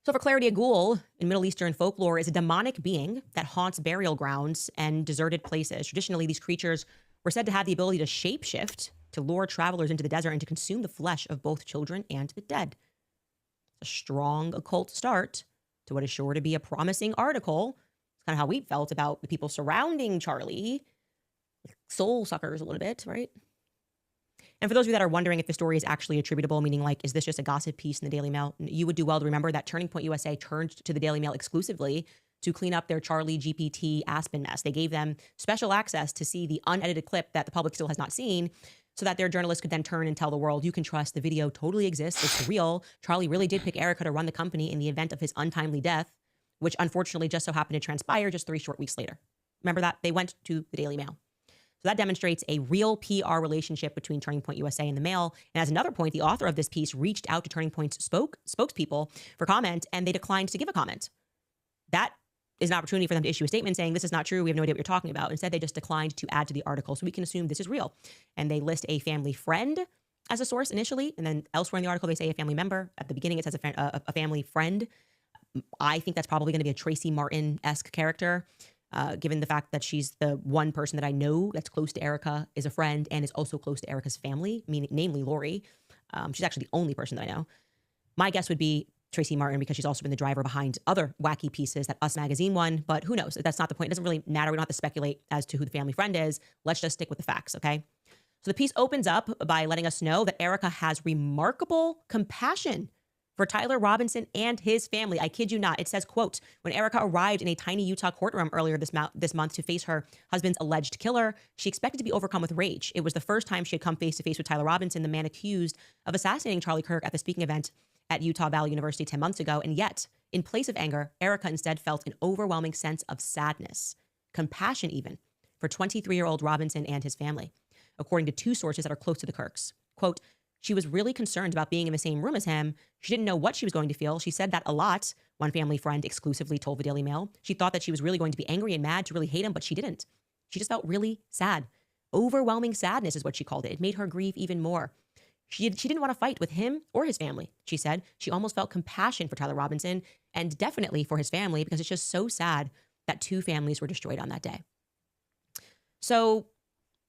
So for clarity, a ghoul in Middle Eastern folklore is a demonic being that haunts burial grounds and deserted places. Traditionally, these creatures were said to have the ability to shapeshift, to lure travelers into the desert, and to consume the flesh of both children and the dead. A strong occult start to what is sure to be a promising article. It's kind of how we felt about the people surrounding Charlie. Soul suckers a little bit, right? And for those of you that are wondering if the story is actually attributable, meaning like, is this just a gossip piece in the Daily Mail? You would do well to remember that Turning Point USA turned to the Daily Mail exclusively to clean up their Charlie GPT Aspen mess. They gave them special access to see the unedited clip that the public still has not seen, so that their journalists could then turn and tell the world, you can trust the video totally exists. It's real. Charlie really did pick Erica to run the company in the event of his untimely death, which unfortunately just so happened to transpire just 3 short weeks later. Remember that? They went to the Daily Mail. So that demonstrates a real PR relationship between Turning Point USA and the Mail. And as another point, the author of this piece reached out to Turning Point's spokespeople for comment, and they declined to give a comment. That is an opportunity for them to issue a statement saying, this is not true, we have no idea what you're talking about. Instead, they just declined to add to the article, so we can assume this is real. And they list a family friend as a source initially, and then elsewhere in the article they say a family member. At the beginning it says a family friend. I think that's probably going to be a Tracy Martin-esque character, given the fact that she's the one person that I know that's close to Erica, is a friend, and is also close to Erica's family, namely Lori. She's actually the only person that I know. My guess would be Tracy Martin, because she's also been the driver behind other wacky pieces that Us Magazine won, but who knows? That's not the point. It doesn't really matter. We don't have to speculate as to who the family friend is. Let's just stick with the facts, okay? So the piece opens up by letting us know that Erica has remarkable compassion for Tyler Robinson and his family. I kid you not. It says, quote, when Erica arrived in a tiny Utah courtroom earlier this month to face her husband's alleged killer, she expected to be overcome with rage. It was the first time she had come face to face with Tyler Robinson, the man accused of assassinating Charlie Kirk at the speaking event at Utah Valley University 10 months ago. And yet, in place of anger, Erica instead felt an overwhelming sense of sadness, compassion even, for 23-year-old Robinson and his family. According to two sources that are close to the Kirks, quote, she was really concerned about being in the same room as him. She didn't know what she was going to feel. She said that a lot, one family friend exclusively told the Daily Mail. She thought that she was really going to be angry and mad, to really hate him, but she didn't. She just felt really sad. Overwhelming sadness is what she called it. It made her grieve even more. She didn't want to fight with him or his family, she said. She almost felt compassion for Tyler Robinson and definitely for his family, because it's just so sad that two families were destroyed on that day. So,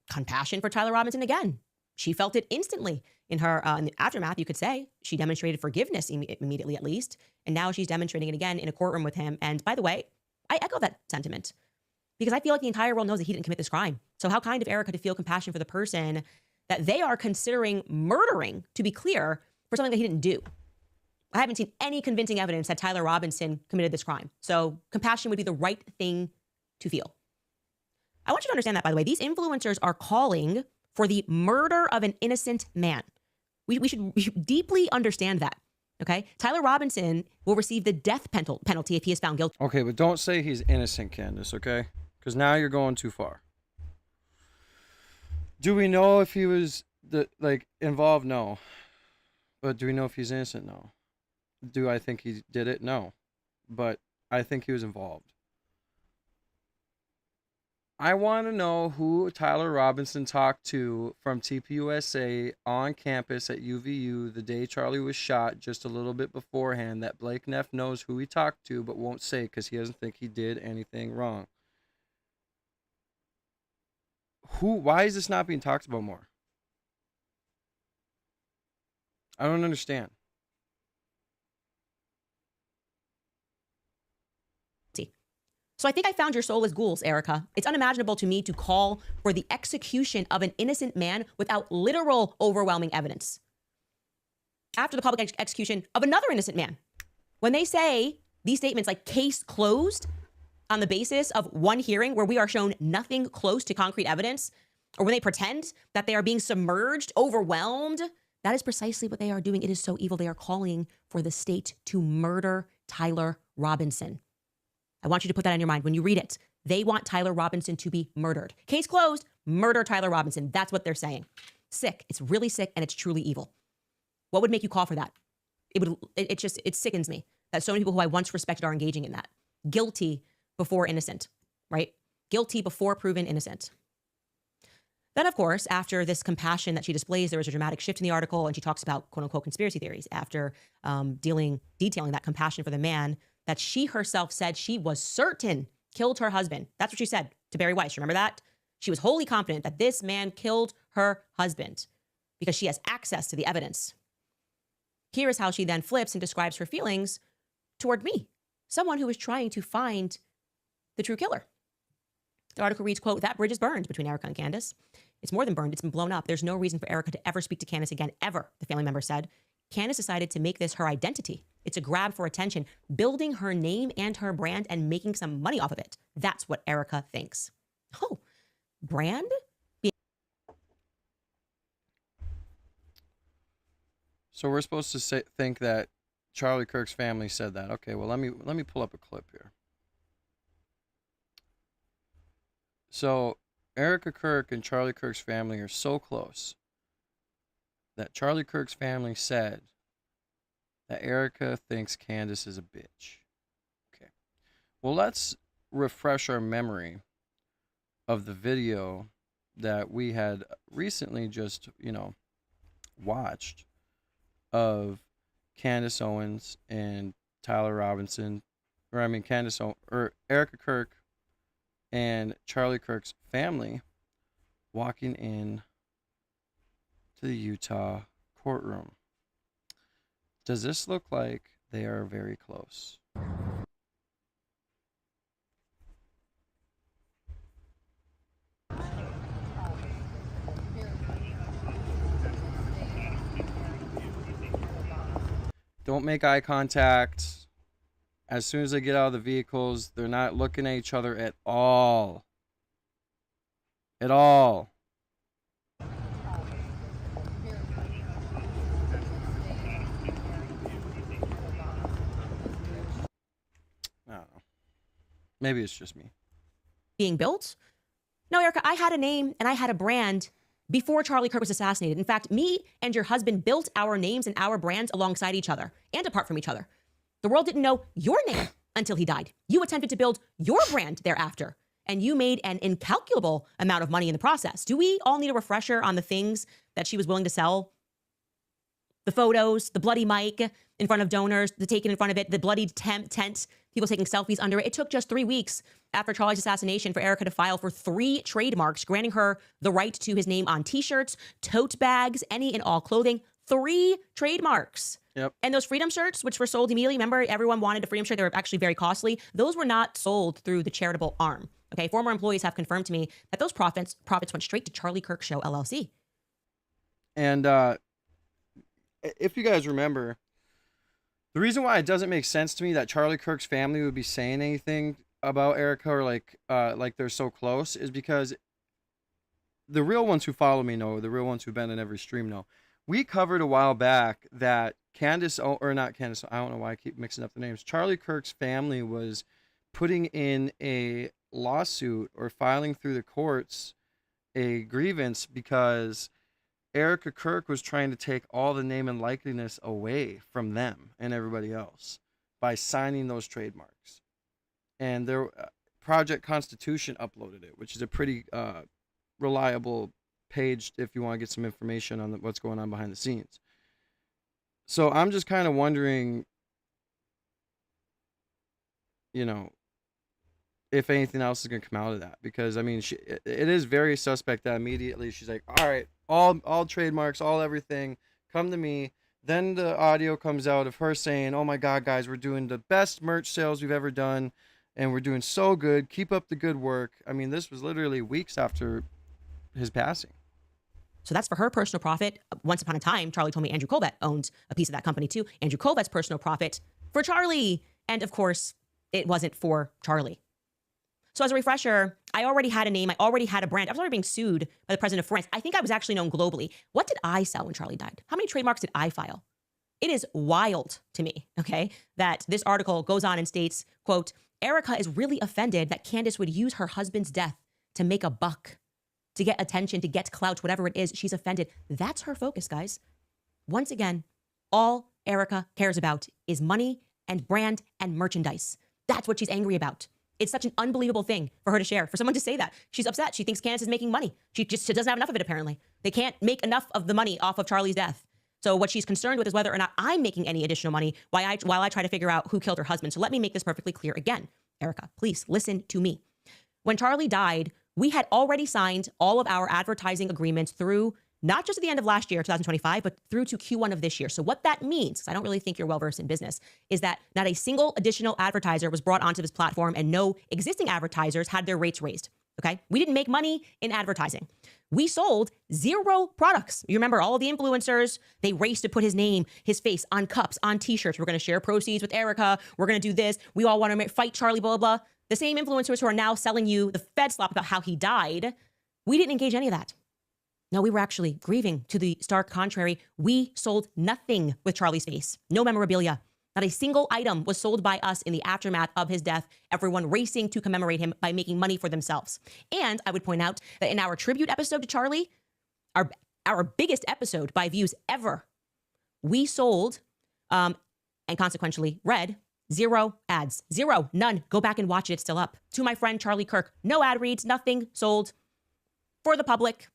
compassion for Tyler Robinson again. She felt it instantly in her in the aftermath, you could say. She demonstrated forgiveness immediately, at least. And now she's demonstrating it again in a courtroom with him. And by the way, I echo that sentiment, because I feel like the entire world knows that he didn't commit this crime. So how kind of Erica to feel compassion for the person that they are considering murdering, to be clear, for something that he didn't do. I haven't seen any convincing evidence that Tyler Robinson committed this crime. So compassion would be the right thing to feel. I want you to understand that, by the way. These influencers are calling for the murder of an innocent man. We should deeply understand that, okay? Tyler Robinson will receive the death penalty if he is found guilty. Okay, but don't say he's innocent, Candace, okay? Because now you're going too far. Do we know if he was involved? No. But do we know if he's innocent? No. Do I think he did it? No. But I think he was involved. I want to know who Tyler Robinson talked to from TPUSA on campus at UVU the day Charlie was shot, just a little bit beforehand, that Blake Neff knows who he talked to but won't say because he doesn't think he did anything wrong. Why is this not being talked about more? I don't understand. So I think I found your soulless ghouls, Erica. It's unimaginable to me to call for the execution of an innocent man without literal overwhelming evidence after the public execution of another innocent man. When they say these statements like case closed on the basis of one hearing where we are shown nothing close to concrete evidence, or when they pretend that they are being submerged, overwhelmed, that is precisely what they are doing. It is so evil. They are calling for the state to murder Tyler Robinson. I want you to put that in your mind when you read it. They want Tyler Robinson to be murdered. Case closed, murder Tyler Robinson. That's what they're saying. Sick. It's really sick, and it's truly evil. What would make you call for that? It sickens me that so many people who I once respected are engaging in that. Guilty before innocent, right? Guilty before proven innocent. Then, of course, after this compassion that she displays, there was a dramatic shift in the article, and she talks about quote-unquote conspiracy theories after detailing that compassion for the man that she herself said she was certain killed her husband. That's what she said to Bari Weiss. Remember that? She was wholly confident that this man killed her husband because she has access to the evidence. Here is how she then flips and describes her feelings toward me, someone who is trying to find the true killer. The article reads, quote, that bridge is burned between Erica and Candace. It's more than burned. It's been blown up. There's no reason for Erica to ever speak to Candace again, ever, the family member said. Candace decided to make this her identity. It's a grab for attention, building her name and her brand and making some money off of it. That's what Erica thinks. Oh, brand? So we're supposed to think that Charlie Kirk's family said that. Okay, well, let me pull up a clip here. So Erica Kirk and Charlie Kirk's family are so close that Charlie Kirk's family said that Erica thinks Candace is a bitch. Okay. Well, let's refresh our memory of the video that we had recently just, watched of Candace Owens and Tyler Robinson, or Erica Kirk and Charlie Kirk's family walking in to the Utah courtroom. Does this look like they are very close? Don't make eye contact. As soon as they get out of the vehicles, they're not looking at each other at all. At all. I don't know. Maybe it's just me. Being built? No, Erica, I had a name and I had a brand before Charlie Kirk was assassinated. In fact, me and your husband built our names and our brands alongside each other and apart from each other. The world didn't know your name until he died. You attempted to build your brand thereafter, and you made an incalculable amount of money in the process. Do we all need a refresher on the things that she was willing to sell? The photos, the bloody mic in front of donors, the taken in front of it, the bloody tent, people taking selfies under it. It took just 3 weeks after Charlie's assassination for Erica to file for 3 trademarks, granting her the right to his name on t-shirts, tote bags, any and all clothing. 3 trademarks. Yep. And those Freedom shirts, which were sold immediately, remember everyone wanted a Freedom shirt. They were actually very costly. Those were not sold through the charitable arm. Okay. Former employees have confirmed to me that those profits went straight to Charlie Kirk Show LLC. And if you guys remember, the reason why it doesn't make sense to me that Charlie Kirk's family would be saying anything about Erica or like they're so close is because the real ones who follow me know, the real ones who've been in every stream know. We covered a while back that not Candace, I don't know why I keep mixing up the names. Charlie Kirk's family was putting in a lawsuit or filing through the courts a grievance because Erica Kirk was trying to take all the name and likeliness away from them and everybody else by signing those trademarks. And their Project Constitution uploaded it, which is a pretty reliable page if you want to get some information on what's going on behind the scenes. So I'm just kind of wondering, if anything else is going to come out of that, because I mean, it is very suspect that immediately she's like, all right, all trademarks, all everything, come to me. Then the audio comes out of her saying, oh my God, guys, we're doing the best merch sales we've ever done. And we're doing so good. Keep up the good work. I mean, this was literally weeks after his passing. So that's for her personal profit. Once upon a time, Charlie told me Andrew Colbert owned a piece of that company too. Andrew Colbert's personal profit for Charlie. And of course, it wasn't for Charlie. So as a refresher, I already had a name. I already had a brand. I was already being sued by the president of France. I think I was actually known globally. What did I sell when Charlie died? How many trademarks did I file? It is wild to me, okay, that this article goes on and states, quote, Erica is really offended that Candace would use her husband's death to make a buck, to get attention, to get clout, whatever it is. She's offended. That's her focus, guys. Once again, all Erica cares about is money and brand and merchandise. That's what she's angry about. It's such an unbelievable thing for her to share, for someone to say that. She's upset. She thinks Candace is making money. She doesn't have enough of it, apparently. They can't make enough of the money off of Charlie's death. So what she's concerned with is whether or not I'm making any additional money while I try to figure out who killed her husband. So let me make this perfectly clear again. Erica, please listen to me. When Charlie died, we had already signed all of our advertising agreements through not just at the end of last year, 2025, but through to Q1 of this year. So what that means, because I don't really think you're well-versed in business, is that not a single additional advertiser was brought onto this platform and no existing advertisers had their rates raised, okay? We didn't make money in advertising. We sold 0 products. You remember all of the influencers, they raced to put his name, his face on cups, on t-shirts. We're going to share proceeds with Erica. We're going to do this. We all want to fight Charlie, blah, blah, blah. The same influencers who are now selling you the Fed slop about how he died, we didn't engage any of that. No, we were actually grieving to the stark contrary. We sold nothing with Charlie's face. No memorabilia. Not a single item was sold by us in the aftermath of his death, everyone racing to commemorate him by making money for themselves. And I would point out that in our tribute episode to Charlie, our biggest episode by views ever, we sold and consequentially read 0 ads. 0, none. Go back and watch it. It's still up. To my friend Charlie Kirk, no ad reads, nothing sold for the public.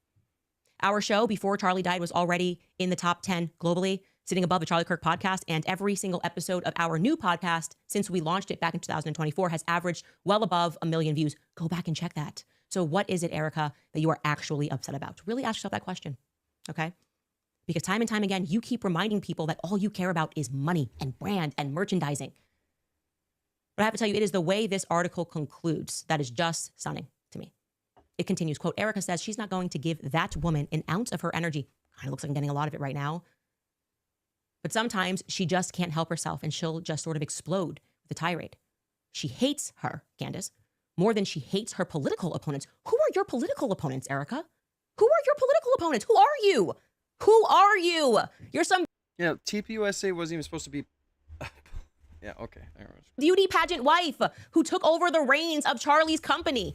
Our show before Charlie died was already in the top 10 globally, sitting above the Charlie Kirk podcast. And every single episode of our new podcast since we launched it back in 2024 has averaged well above 1 million views. Go back and check that. So what is it, Erica, that you are actually upset about? Really ask yourself that question, okay? Because time and time again, you keep reminding people that all you care about is money and brand and merchandising. But I have to tell you, it is the way this article concludes that is just stunning to me. It continues, quote, Erica says she's not going to give that woman an ounce of her energy. Kind of looks like I'm getting a lot of it right now. But sometimes she just can't help herself and she'll just sort of explode with a tirade. She hates her, Candace, more than she hates her political opponents. Who are your political opponents, Erica? Who are your political opponents? Who are you? Who are you? You're some Yeah, TPUSA wasn't even supposed to be. Yeah, okay. beauty pageant wife who took over the reins of Charlie's company,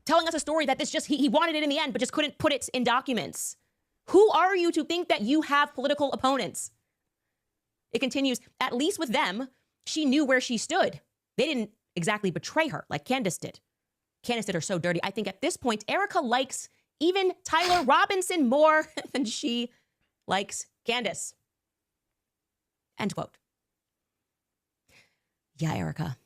telling us a story that he wanted it in the end, but just couldn't put it in documents. Who are you to think that you have political opponents? It continues, at least with them, she knew where she stood. They didn't exactly betray her like Candace did. Candace did her so dirty. I think at this point, Erica likes even Tyler Robinson more than she likes Candace. End quote. Yeah, Erica.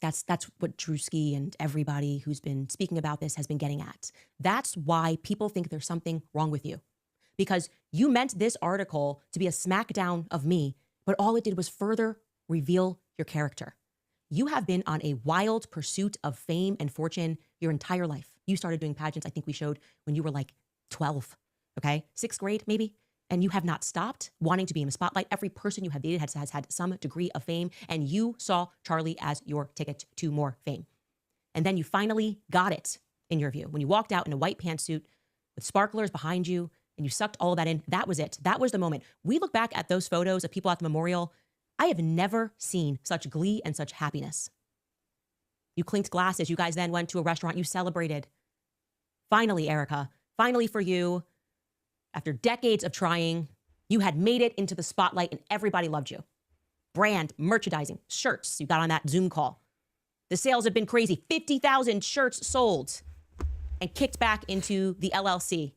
That's what Drewski and everybody who's been speaking about this has been getting at. That's why people think there's something wrong with you. Because you meant this article to be a smackdown of me, but all it did was further reveal your character. You have been on a wild pursuit of fame and fortune your entire life. You started doing pageants, I think we showed, when you were like 12, okay? 6th grade, maybe? And you have not stopped wanting to be in the spotlight. Every person you have dated has had some degree of fame, and you saw Charlie as your ticket to more fame. And then you finally got it, in your view. When you walked out in a white pantsuit with sparklers behind you, and you sucked all of that in, that was it. That was the moment. We look back at those photos of people at the memorial. I have never seen such glee and such happiness. You clinked glasses. You guys then went to a restaurant. You celebrated. Finally, Erica, finally for you, after decades of trying, you had made it into the spotlight and everybody loved you. Brand, merchandising, shirts. You got on that Zoom call. The sales have been crazy. 50,000 shirts sold and kicked back into the LLC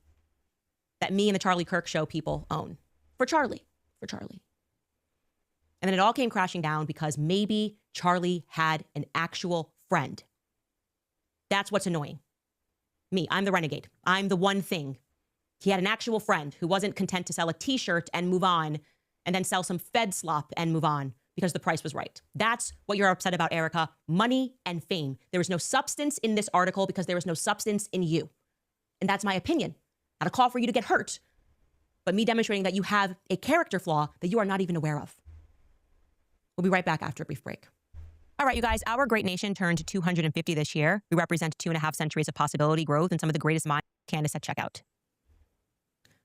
that me and the Charlie Kirk Show people own. For Charlie. And then it all came crashing down because maybe Charlie had an actual friend. That's what's annoying. Me, I'm the renegade. I'm the one thing. He had an actual friend who wasn't content to sell a t-shirt and move on and then sell some Fed slop and move on because the price was right. That's what you're upset about, Erica. Money and fame. There was no substance in this article because there was no substance in you. And that's my opinion. Not a call for you to get hurt, but me demonstrating that you have a character flaw that you are not even aware of. We'll be right back after a brief break. All right, you guys, our great nation turned 250 this year. We represent 2.5 centuries of possibility, growth, and some of the greatest minds. Candace at checkout.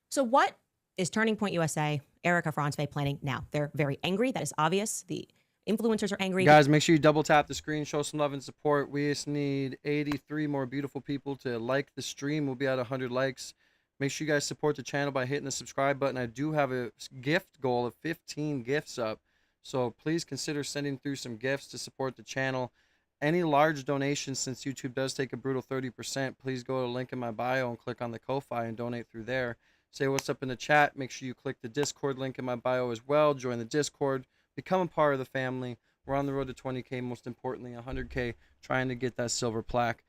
So what is Turning Point USA, Erica Franzwey planning now? They're very angry. That is obvious. The influencers are angry. Guys, make sure you double tap the screen, show some love and support. We just need 83 more beautiful people to like the stream. We'll be at 100 likes. Make sure you guys support the channel by hitting the subscribe button. I do have a gift goal of 15 gifts up. So please consider sending through some gifts to support the channel. Any large donations, since YouTube does take a brutal 30%, please go to the link in my bio and click on the Ko-Fi and donate through there. Say what's up in the chat. Make sure you click the Discord link in my bio as well. Join the Discord. Become a part of the family. We're on the road to 20K, most importantly, 100K, trying to get that silver plaque.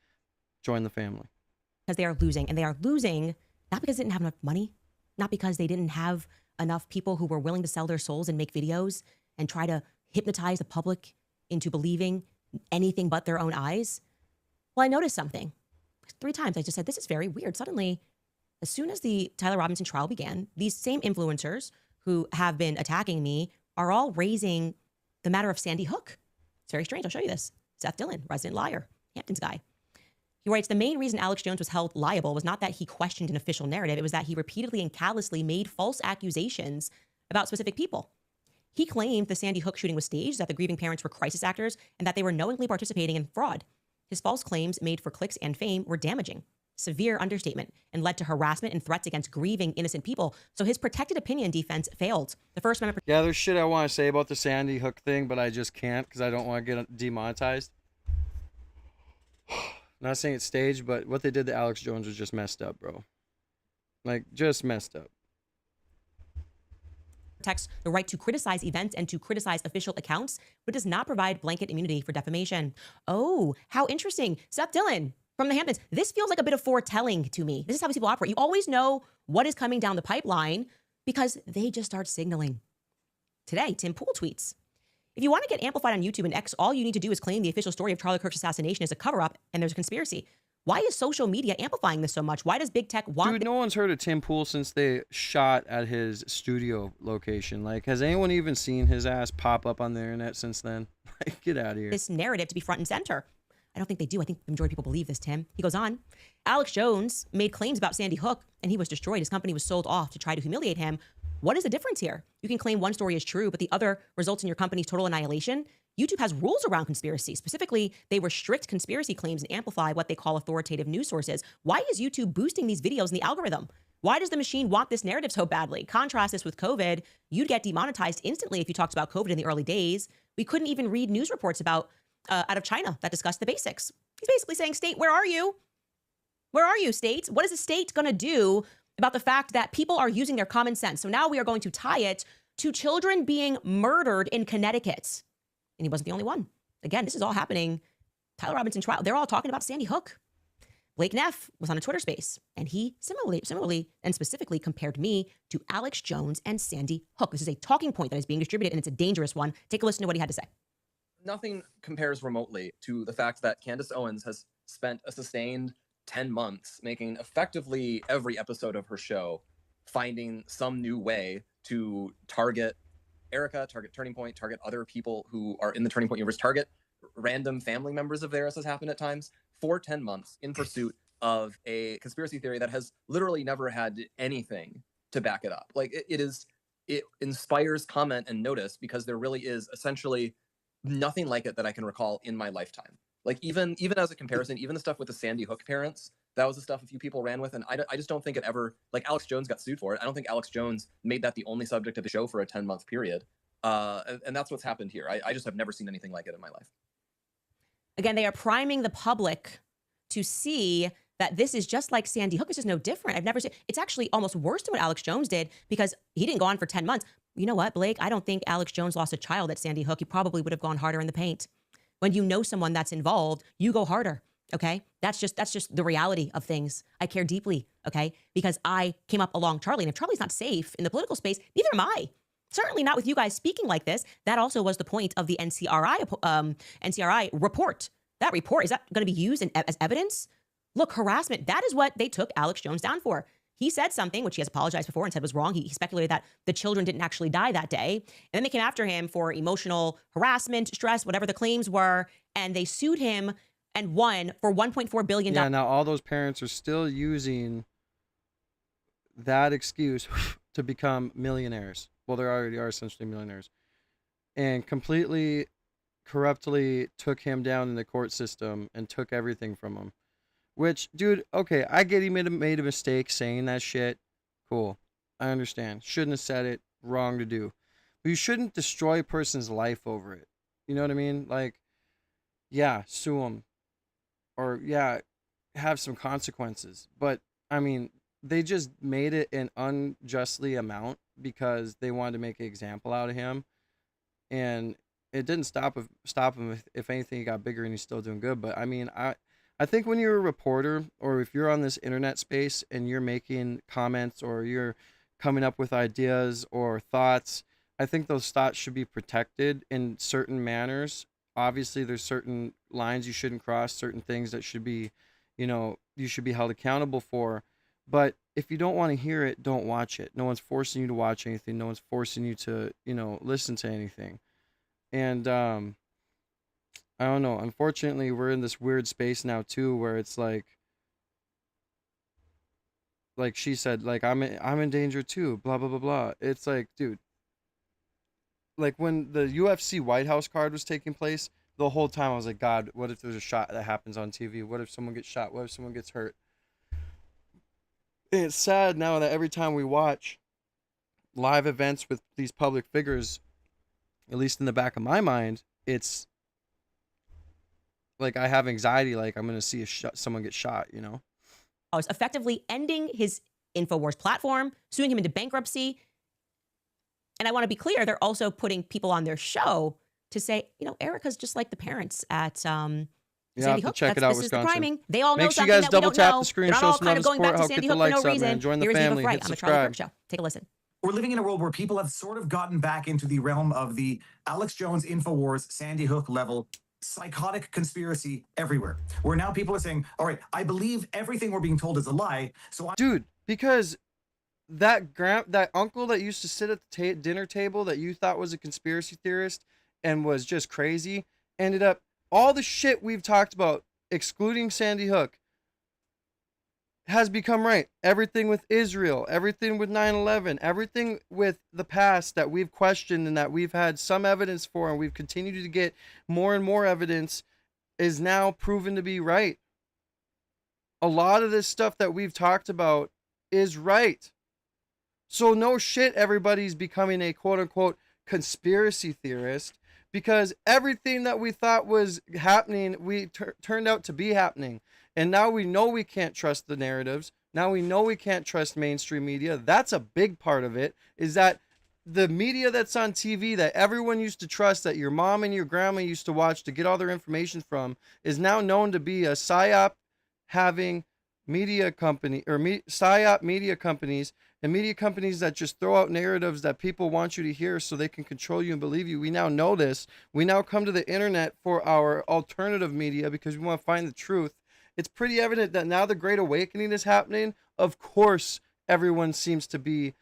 Join the family. Because they are losing. And they are losing not because they didn't have enough money, not because they didn't have enough people who were willing to sell their souls and make videos and try to hypnotize the public into believing anything but their own eyes. Well, I noticed something. 3 times I just said, this is very weird. Suddenly, as soon as the Tyler Robinson trial began, these same influencers who have been attacking me are all raising the matter of Sandy Hook. It's very strange. I'll show you this. Seth Dillon, resident liar, Hamptons guy. He writes, the main reason Alex Jones was held liable was not that he questioned an official narrative. It was that he repeatedly and callously made false accusations about specific people. He claimed the Sandy Hook shooting was staged, that the grieving parents were crisis actors, and that they were knowingly participating in fraud. His false claims made for clicks and fame were damaging. Severe understatement, and led to harassment and threats against grieving innocent people. So his protected opinion defense failed. The First Amendment. Yeah, there's shit I want to say about the Sandy Hook thing, but I just can't because I don't want to get demonetized. Not saying it's staged, but what they did to Alex Jones was just messed up, bro. Like, just messed up. Protects the right to criticize events and to criticize official accounts, but does not provide blanket immunity for defamation. Oh, how interesting. Seth Dillon from the Hamptons. This feels like a bit of foretelling to me. This is how these people operate. You always know what is coming down the pipeline because they just start signaling. Today, Tim Pool tweets, if you want to get amplified on YouTube and X, all you need to do is claim the official story of Charlie Kirk's assassination is a cover-up and there's a conspiracy. Why is social media amplifying this so much? Why does big tech want... Dude, no one's heard of Tim Pool since they shot at his studio location. Like, has anyone even seen his ass pop up on the internet since then? Like, get out of here. this narrative to be front and center? I don't think they do. I think the majority of people believe this, Tim. He goes on. Alex Jones made claims about Sandy Hook and he was destroyed. His company was sold off to try to humiliate him. What is the difference here? You can claim one story is true, but the other results in your company's total annihilation. YouTube has rules around conspiracy. Specifically, they restrict conspiracy claims and amplify what they call authoritative news sources. Why is YouTube boosting these videos in the algorithm? Why does the machine want this narrative so badly? Contrast this with COVID. You'd get demonetized instantly if you talked about COVID in the early days. We couldn't even read news reports about out of China that discussed the basics. He's basically saying, state, where are you? Where are you, state? What is the state going to do about the fact that people are using their common sense? So now we are going to tie it to children being murdered in Connecticut. And he wasn't the only one. Again, this is all happening. Tyler Robinson trial. They're all talking about Sandy Hook. Blake Neff was on a Twitter space, and he similarly and specifically compared me to Alex Jones and Sandy Hook. This is a talking point that is being distributed, and it's a dangerous one. Take a listen to what he had to say. Nothing compares remotely to the fact that Candace Owens has spent a sustained 10 months making effectively every episode of her show, finding some new way to target Erica, target Turning Point, target other people who are in the Turning Point universe, target random family members of theirs, as happened at times, for 10 months in pursuit of a conspiracy theory that has literally never had anything to back it up. Like, it inspires comment and notice because there really is essentially nothing like it that I can recall in my lifetime. Like, even as a comparison, even the stuff with the Sandy Hook parents, that was the stuff a few people ran with, and I just don't think it ever, like, Alex Jones got sued for it. I don't think Alex Jones made that the only subject of the show for a 10-month period. And that's what's happened here. I just have never seen anything like it in my life. Again, they are priming the public to see that this is just like Sandy Hook. It's just no different. I've never seen, it's actually almost worse than what Alex Jones did because he didn't go on for 10 months. You know what, Blake? I don't think Alex Jones lost a child at Sandy Hook. He probably would have gone harder in the paint. When you know someone that's involved, you go harder. Okay. That's just the reality of things. I care deeply. Okay. Because I came up along Charlie. And if Charlie's not safe in the political space, neither am I. Certainly not with you guys speaking like this. That also was the point of the NCRI report. That report, is that going to be used as evidence? Look, harassment, that is what they took Alex Jones down for. He said something, which he has apologized before and said was wrong. He speculated that the children didn't actually die that day. And then they came after him for emotional harassment, stress, whatever the claims were. And they sued him and won for $1.4 billion. Yeah, now all those parents are still using that excuse to become millionaires. Well, they already are essentially millionaires. And completely corruptly took him down in the court system and took everything from him. Which, dude, okay, I get he made a mistake saying that shit. Cool. I understand. Shouldn't have said it. Wrong to do. But you shouldn't destroy a person's life over it. You know what I mean? Like, yeah, sue him. Or, yeah, have some consequences. But, I mean, they just made it an unjustly amount because they wanted to make an example out of him. And it didn't stop him. If anything, he got bigger and he's still doing good. But, I mean, I think when you're a reporter or if you're on this internet space and you're making comments or you're coming up with ideas or thoughts, I think those thoughts should be protected in certain manners. Obviously, there's certain lines you shouldn't cross, certain things that should be, you should be held accountable for. But if you don't want to hear it, don't watch it. No one's forcing you to watch anything. No one's forcing you to, listen to anything. And, I don't know. Unfortunately, we're in this weird space now too, where it's like she said, like I'm in danger too. Blah blah blah blah. It's like, dude. Like when the UFC White House card was taking place, the whole time I was like, God, what if there's a shot that happens on TV? What if someone gets shot? What if someone gets hurt? And it's sad now that every time we watch live events with these public figures, at least in the back of my mind, it's like I have anxiety, like I'm going to see someone get shot, Effectively ending his InfoWars platform, suing him into bankruptcy. And I want to be clear, they're also putting people on their show to say, you know, Erica's just like the parents at Sandy have to Hook. check it out, This is the Wisconsin. priming. They all know Make sure you something guys that we double don't tap know. the screen, They're not show all some kind love of and going back support, to help Sandy get the Hook for no likes up, reason. man. Join the Here's Eva family, Frey. hit I'm a Charlie Kirk subscribe. show. Take a listen. We're living in a world where people have sort of gotten back into the realm of the Alex Jones, InfoWars, Sandy Hook level psychotic conspiracy everywhere, where now people are saying, all right, I believe everything we're being told is a lie. So I Dude, because that uncle that used to sit at the dinner table that you thought was a conspiracy theorist and was just crazy, ended up, all the shit we've talked about, excluding Sandy Hook, has become right. Everything with Israel, everything with 9/11, everything with the past that we've questioned and that we've had some evidence for, and we've continued to get more and more evidence, is now proven to be right. A lot of this stuff that we've talked about is right. So no shit, everybody's becoming a quote-unquote conspiracy theorist, because everything that we thought was happening, turned out to be happening. And now we know we can't trust the narratives. Now we know we can't trust mainstream media. That's a big part of it, is that the media that's on TV that everyone used to trust, that your mom and your grandma used to watch to get all their information from, is now known to be a psyop having media company, or psyop media companies, and media companies that just throw out narratives that people want you to hear so they can control you and believe you. We now know this. We now come to the internet for our alternative media because we want to find the truth. It's pretty evident that now the Great Awakening is happening. Of course, everyone seems to be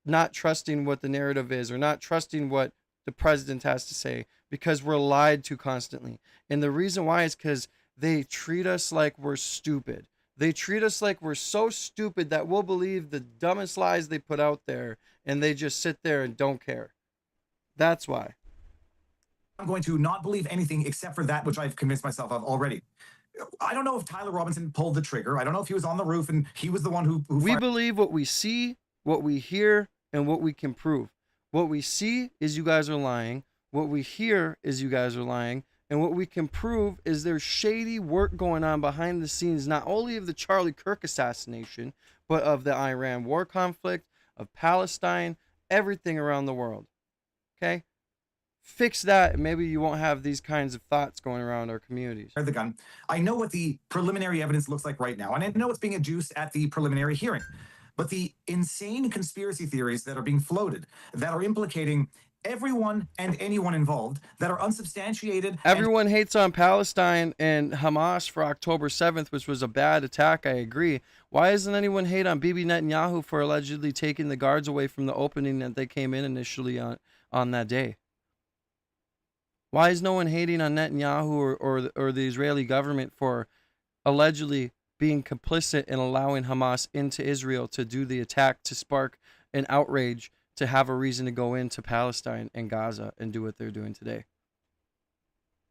not trusting what the narrative is, or not trusting what the president has to say, because we're lied to constantly. And the reason why is because they treat us like we're stupid. They treat us like we're so stupid that we'll believe the dumbest lies they put out there, and they just sit there and don't care. That's why. I'm going to not believe anything except for that which I've convinced myself of already. I don't know if Tyler Robinson pulled the trigger. I don't know if he was on the roof and he was the one who We fired. believe what we see, what we hear, and what we can prove. What we see is you guys are lying. What we hear is you guys are lying. And what we can prove is there's shady work going on behind the scenes, not only of the Charlie Kirk assassination, but of the Iran war conflict, of Palestine, everything around the world. Okay? Fix that, and maybe you won't have these kinds of thoughts going around our communities. The gun. I know what the preliminary evidence looks like right now, and I know it's being adduced at the preliminary hearing. But the insane conspiracy theories that are being floated, that are implicating everyone and anyone involved, that are unsubstantiated. Everyone hates on Palestine and Hamas for October 7th, which was a bad attack. I agree. Why doesn't anyone hate on Bibi Netanyahu for allegedly taking the guards away from the opening that they came in initially on that day? Why is no one hating on Netanyahu or the Israeli government for allegedly being complicit in allowing Hamas into Israel to do the attack, to spark an outrage, to have a reason to go into Palestine and Gaza and do what they're doing today?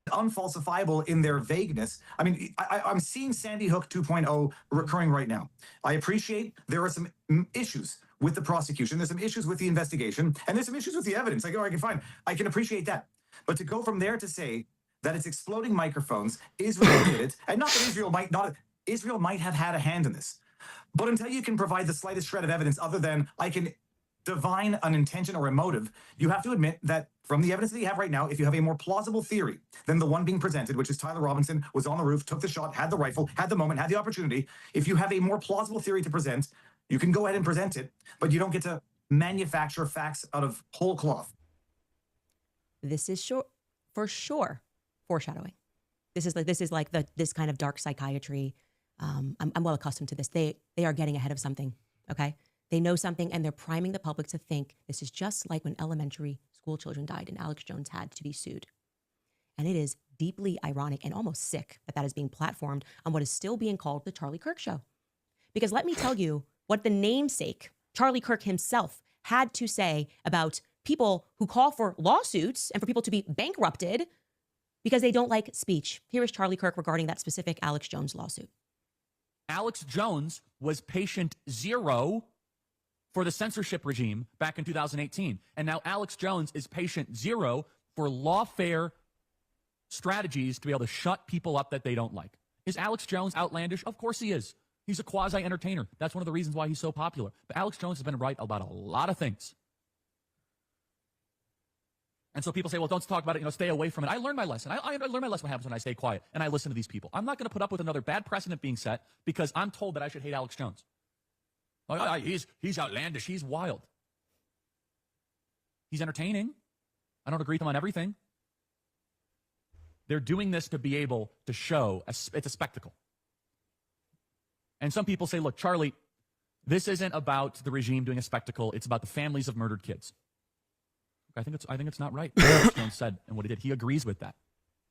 Unfalsifiable in their vagueness. I mean, I'm seeing Sandy Hook 2.0 recurring right now. I appreciate there are some issues with the prosecution. There's some issues with the investigation, and there's some issues with the evidence. I can appreciate that. But to go from there to say that it's exploding microphones, Israel did it, and not that Israel might have had a hand in this. But until you can provide the slightest shred of evidence other than I can divine an intention or a motive, you have to admit that from the evidence that you have right now, if you have a more plausible theory than the one being presented, which is Tyler Robinson was on the roof, took the shot, had the rifle, had the moment, had the opportunity, if you have a more plausible theory to present, you can go ahead and present it, but you don't get to manufacture facts out of whole cloth. This is for sure foreshadowing. This is like this kind of dark psychiatry. I'm well accustomed to this. They are getting ahead of something. Okay, they know something, and they're priming the public to think this is just like when elementary school children died and Alex Jones had to be sued. And it is deeply ironic and almost sick that is being platformed on what is still being called the Charlie Kirk Show. Because let me tell you what the namesake Charlie Kirk himself had to say about people who call for lawsuits and for people to be bankrupted because they don't like speech. Here is Charlie Kirk regarding that specific Alex Jones lawsuit. Alex Jones was patient zero for the censorship regime back in 2018. And now Alex Jones is patient zero for lawfare strategies to be able to shut people up that they don't like. Is Alex Jones outlandish? Of course he is. He's a quasi-entertainer. That's one of the reasons why he's so popular. But Alex Jones has been right about a lot of things. And so people say, well, don't talk about it, stay away from it. I learned my lesson. I learned my lesson what happens when I stay quiet and I listen to these people. I'm not going to put up with another bad precedent being set because I'm told that I should hate Alex Jones. He's outlandish. He's wild. He's entertaining. I don't agree with him on everything. They're doing this to be able to show it's a spectacle. And some people say, look, Charlie, this isn't about the regime doing a spectacle. It's about the families of murdered kids. I think it's not right. What Alex Jones said and what he did. He agrees with that.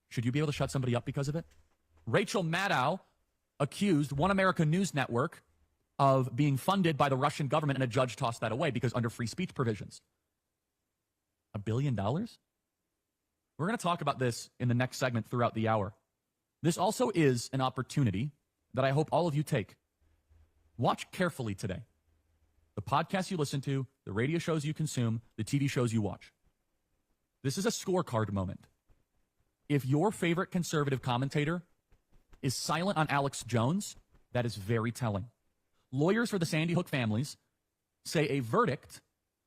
Should you be able to shut somebody up because of it? Rachel Maddow accused One America News Network of being funded by the Russian government, and a judge tossed that away because under free speech provisions. $1 billion? We're going to talk about this in the next segment throughout the hour. This also is an opportunity that I hope all of you take. Watch carefully today. The podcasts you listen to, the radio shows you consume, the TV shows you watch. This is a scorecard moment. If your favorite conservative commentator is silent on Alex Jones, that is very telling. Lawyers for the Sandy Hook families say a verdict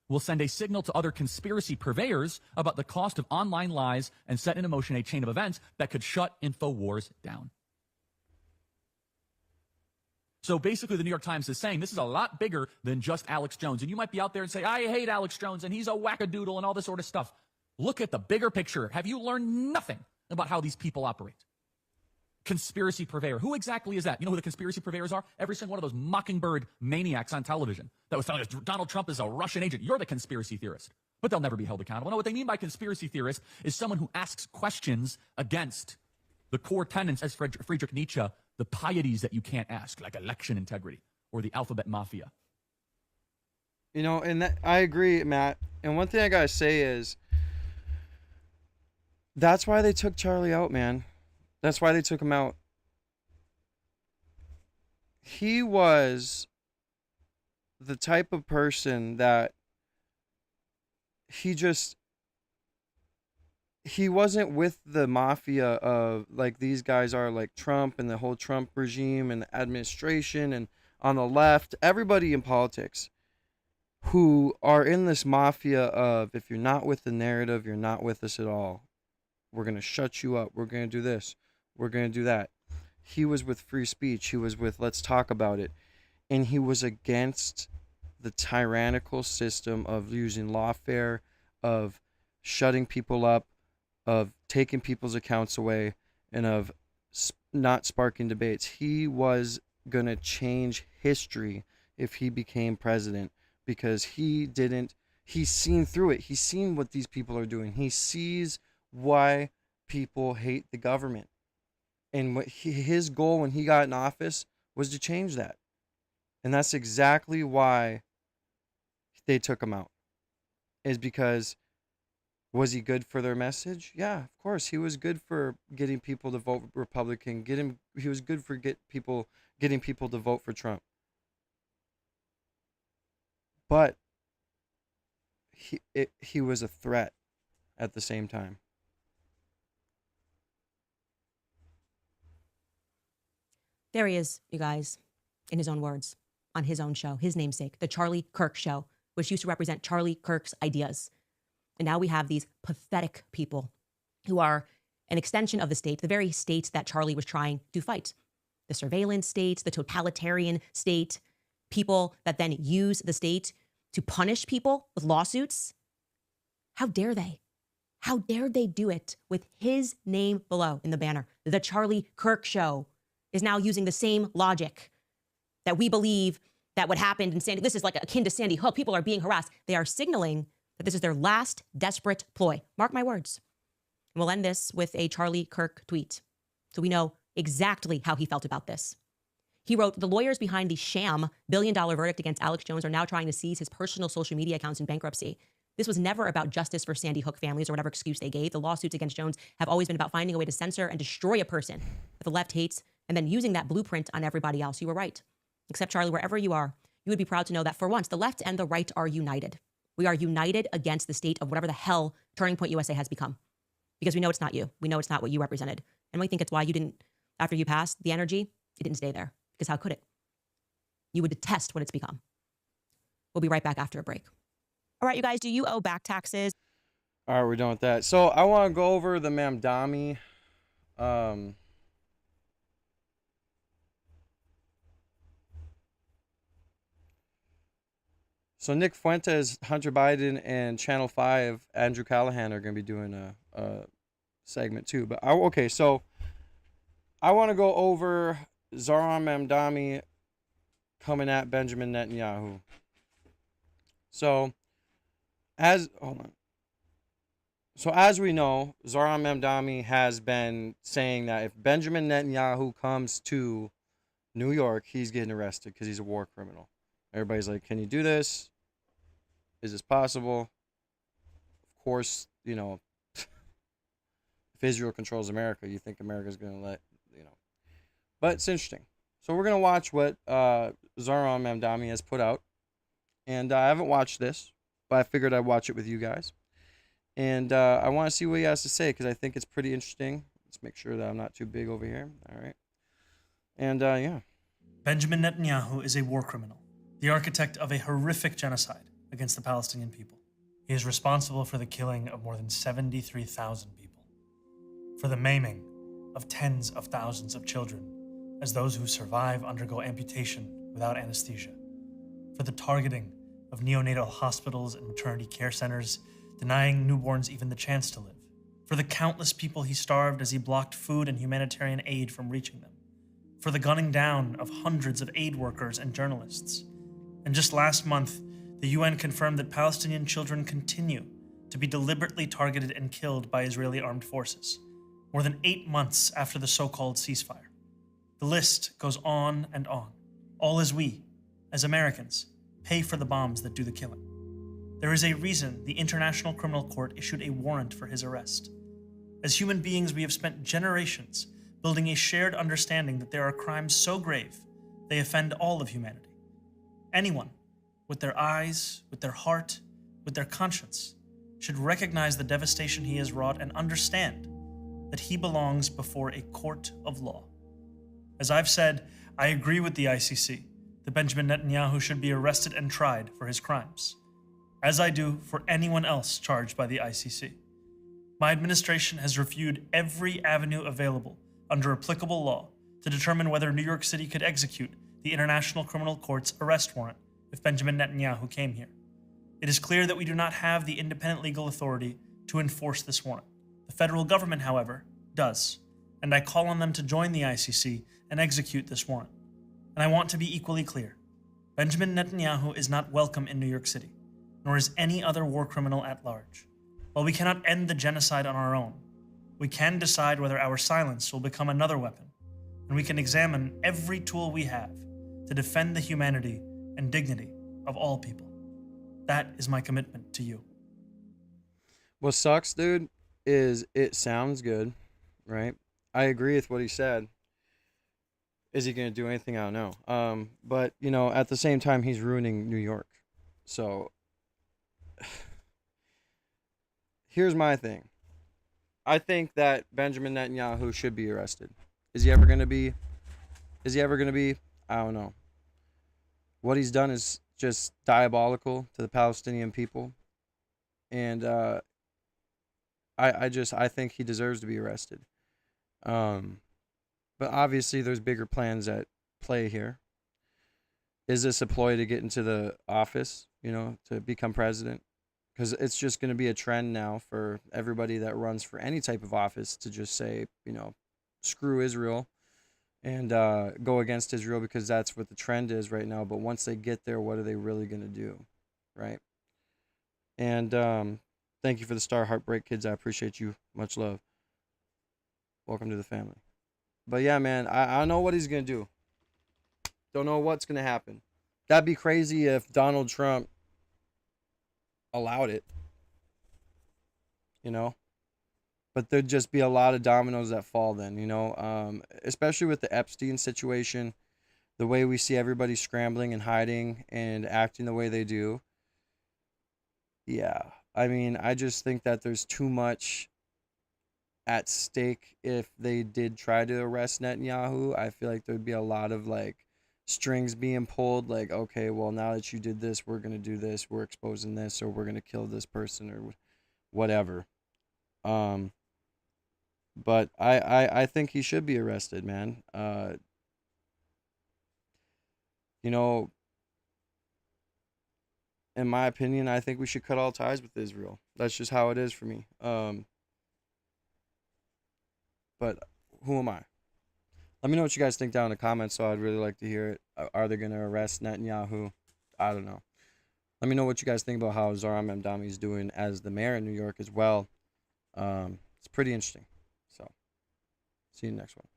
will send a signal to other conspiracy purveyors about the cost of online lies and set into motion a chain of events that could shut InfoWars down. So basically, the New York Times is saying this is a lot bigger than just Alex Jones. And you might be out there and say, I hate Alex Jones, and he's a wackadoodle and all this sort of stuff. Look at the bigger picture. Have you learned nothing about how these people operate? Conspiracy purveyor. Who exactly is that? You know who the conspiracy purveyors are? Every single one of those mockingbird maniacs on television that was telling us Donald Trump is a Russian agent. You're the conspiracy theorist. But they'll never be held accountable. No, what they mean by conspiracy theorist is someone who asks questions against the core tenets, as Friedrich Nietzsche, the pieties that you can't ask, like election integrity or the alphabet mafia. And I agree, Matt. And one thing I gotta say is, that's why they took Charlie out, man. That's why they took him out. He was the type of person that he wasn't with the mafia of like these guys are, like Trump and the whole Trump regime and the administration and on the left, everybody in politics who are in this mafia of, if you're not with the narrative, you're not with us at all. We're going to shut you up. We're going to do this. We're going to do that. He was with free speech. He was with let's talk about it. And he was against the tyrannical system of using lawfare, of shutting people up, of taking people's accounts away, and of not sparking debates. He was going to change history if he became president, because he's seen through it. He's seen what these people are doing. He sees why people hate the government. And his goal when he got in office was to change that. And that's exactly why they took him out. Is because, was he good for their message? Yeah, of course. He was good for getting people to vote Republican. He was good for getting people to vote for Trump. But he was a threat at the same time. There he is, you guys, in his own words, on his own show, his namesake, The Charlie Kirk Show, which used to represent Charlie Kirk's ideas. And now we have these pathetic people who are an extension of the state, the very state that Charlie was trying to fight. The surveillance state, the totalitarian state, people that then use the state to punish people with lawsuits. How dare they? How dare they do it with his name below in the banner? The Charlie Kirk Show is now using the same logic that we believe that what happened in Sandy, this is like akin to Sandy Hook. People are being harassed. They are signaling that this is their last desperate ploy. Mark my words. And we'll end this with a Charlie Kirk tweet, so we know exactly how he felt about this. He wrote, the lawyers behind the sham $1 billion verdict against Alex Jones are now trying to seize his personal social media accounts in bankruptcy. This was never about justice for Sandy Hook families or whatever excuse they gave. The lawsuits against Jones have always been about finding a way to censor and destroy a person that the left hates and then using that blueprint on everybody else. You were right. Except, Charlie, wherever you are, you would be proud to know that for once, the left and the right are united. We are united against the state of whatever the hell Turning Point USA has become. Because we know it's not you. We know it's not what you represented. And we think it's why you didn't, after you passed the energy, it didn't stay there. Because how could it? You would detest what it's become. We'll be right back after a break. All right, you guys, do you owe back taxes? All right, we're done with that. So I want to go over the Mamdani. So Nick Fuentes, Hunter Biden, and Channel 5, Andrew Callahan are going to be doing a segment too. But okay, so I want to go over Zohran Mamdani coming at Benjamin Netanyahu. So as we know, Zohran Mamdani has been saying that if Benjamin Netanyahu comes to New York, he's getting arrested because he's a war criminal. Everybody's like, can you do this? Is this possible? Of course, you know, if Israel controls America, you think America's going to let, you know. But it's interesting. So we're going to watch what Zohran Mamdani has put out. And I haven't watched this, but I figured I'd watch it with you guys. And I want to see what he has to say because I think it's pretty interesting. Let's make sure that I'm not too big over here. All right. And yeah. Benjamin Netanyahu is a war criminal, the architect of a horrific genocide against the Palestinian people. He is responsible for the killing of more than 73,000 people, for the maiming of tens of thousands of children as those who survive undergo amputation without anesthesia, for the targeting of neonatal hospitals and maternity care centers, denying newborns even the chance to live, for the countless people he starved as he blocked food and humanitarian aid from reaching them, for the gunning down of hundreds of aid workers and journalists. And just last month, the UN confirmed that Palestinian children continue to be deliberately targeted and killed by Israeli armed forces, more than 8 months after the so-called ceasefire. The list goes on and on, all as we, as Americans, pay for the bombs that do the killing. There is a reason the International Criminal Court issued a warrant for his arrest. As human beings, we have spent generations building a shared understanding that there are crimes so grave they offend all of humanity. Anyone, with their eyes, with their heart, with their conscience, should recognize the devastation he has wrought and understand that he belongs before a court of law. As I've said, I agree with the ICC that Benjamin Netanyahu should be arrested and tried for his crimes, as I do for anyone else charged by the ICC. My administration has reviewed every avenue available under applicable law to determine whether New York City could execute the International Criminal Court's arrest warrant if Benjamin Netanyahu came here. It is clear that we do not have the independent legal authority to enforce this warrant. The federal government, however, does, and I call on them to join the ICC and execute this warrant. And I want to be equally clear. Benjamin Netanyahu is not welcome in New York City, nor is any other war criminal at large. While we cannot end the genocide on our own, we can decide whether our silence will become another weapon, and we can examine every tool we have to defend the humanity and dignity of all people. That is my commitment to you. What sucks, dude, is it sounds good, right? I agree with what he said. Is he going to do anything? I don't know. But, you know, at the same time, he's ruining New York. So, here's my thing. I think that Benjamin Netanyahu should be arrested. Is he ever going to be? I don't know. What he's done is just diabolical to the Palestinian people. And I think he deserves to be arrested. But obviously there's bigger plans at play here. Is this a ploy to get into the office, you know, to become president? Because it's just going to be a trend now for everybody that runs for any type of office to just say, you know, screw Israel and go against Israel because that's what the trend is right now. But once they get there, what are they really going to do, right? And thank you for the star, Heartbreak Kids. I appreciate you. Much love. Welcome to the family. But yeah, man, I don't know what he's going to do. Don't know what's going to happen. That'd be crazy if Donald Trump allowed it, you know, but there'd just be a lot of dominoes that fall then, you know, especially with the Epstein situation, the way we see everybody scrambling and hiding and acting the way they do. Yeah, I mean, I just think that there's too much at stake if they did try to arrest Netanyahu. I feel like there'd be a lot of like strings being pulled, like, okay, well, now that you did this, we're gonna do this, we're exposing this, or we're gonna kill this person, or whatever. But I think he should be arrested, man. You know, in my opinion, I think we should cut all ties with Israel. That's just how it is for me. But who am I? Let me know what you guys think down in the comments, so I'd really like to hear it. Are they going to arrest Netanyahu? I don't know. Let me know what you guys think about how Zohran Mamdani is doing as the mayor in New York as well. It's pretty interesting. So, see you next one.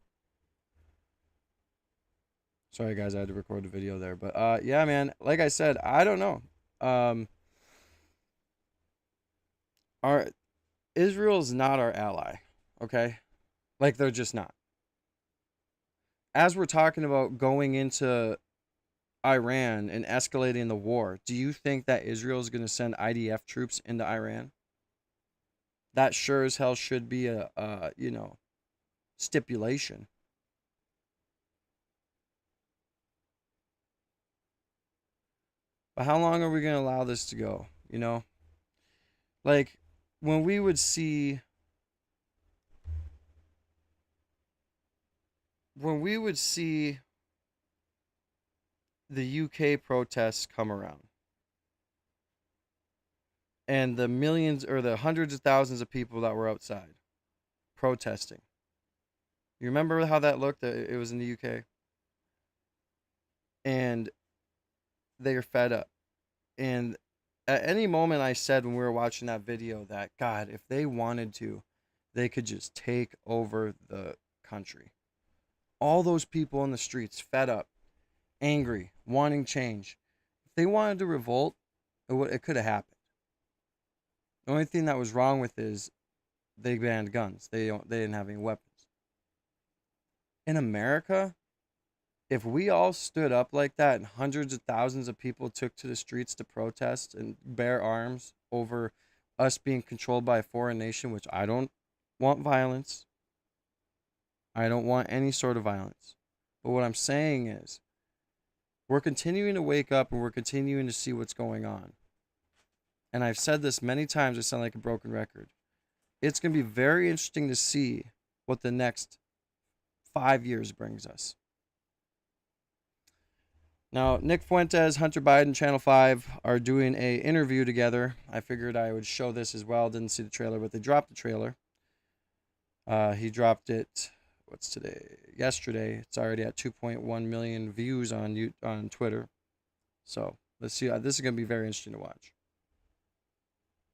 Sorry, guys, I had to record the video there. But, yeah, man, like I said, I don't know. Israel's not our ally, okay? Like, they're just not. As we're talking about going into Iran and escalating the war, do you think that Israel is going to send IDF troops into Iran? That sure as hell should be a stipulation. But how long are we going to allow this to go, you know? Like, when we would see... When we would see the UK protests come around, and the millions or the hundreds of thousands of people that were outside protesting, you remember how that looked? It was in the UK, and they are fed up. And at any moment, I said when we were watching that video that, God, if they wanted to, they could just take over the country. All those people in the streets, fed up, angry, wanting change. If they wanted to revolt, it could have happened. The only thing that was wrong with it is they banned guns. They didn't have any weapons. In America, if we all stood up like that and hundreds of thousands of people took to the streets to protest and bear arms over us being controlled by a foreign nation, which I don't want violence. I don't want any sort of violence. But what I'm saying is, we're continuing to wake up and we're continuing to see what's going on. And I've said this many times, I sound like a broken record. It's going to be very interesting to see what the next 5 years brings us. Now, Nick Fuentes, Hunter Biden, Channel 5 are doing an interview together. I figured I would show this as well. Didn't see the trailer, but they dropped the trailer. He dropped it... What's today? Yesterday. It's already at 2.1 million views on Twitter. So let's see. This is going to be very interesting to watch.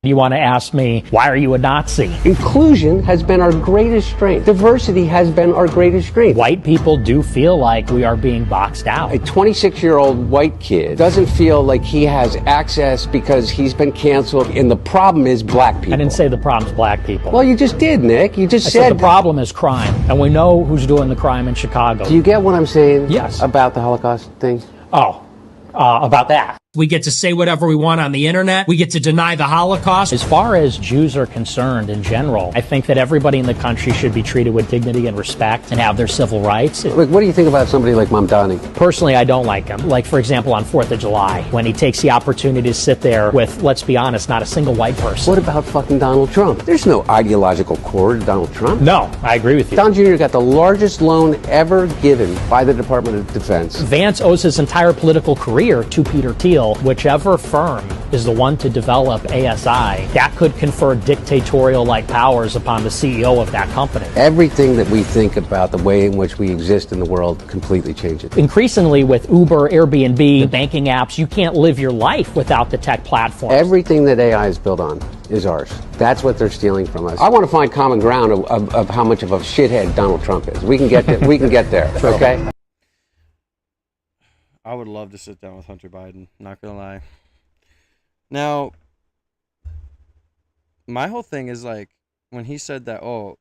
You want to ask me, why are you a Nazi? Inclusion has been our greatest strength. Diversity has been our greatest strength. White people do feel like we are being boxed out. A 26-year-old white kid doesn't feel like he has access because he's been canceled, and the problem is black people. I didn't say the problem's black people. Well, you just did, Nick. You just I said the problem is crime, and we know who's doing the crime in Chicago. Do you get what I'm saying? Yes. About the Holocaust thing? Oh, about that. We get to say whatever we want on the internet. We get to deny the Holocaust. As far as Jews are concerned in general, I think that everybody in the country should be treated with dignity and respect and have their civil rights. Look, what do you think about somebody like Mamdani? Personally, I don't like him. Like, for example, on 4th of July, when he takes the opportunity to sit there with, let's be honest, not a single white person. What about fucking Donald Trump? There's no ideological core to Donald Trump. No, I agree with you. Don Jr. got the largest loan ever given by the Department of Defense. Vance owes his entire political career to Peter Thiel. Whichever firm is the one to develop ASI, that could confer dictatorial-like powers upon the CEO of that company. Everything that we think about the way in which we exist in the world completely changes. Increasingly with Uber, Airbnb, the banking apps, you can't live your life without the tech platforms. Everything that AI is built on is ours. That's what they're stealing from us. I want to find common ground of how much of a shithead Donald Trump is. We can get there. We can get there. Okay? I would love to sit down with Hunter Biden, not gonna lie. Now, my whole thing is like, when he said that, oh,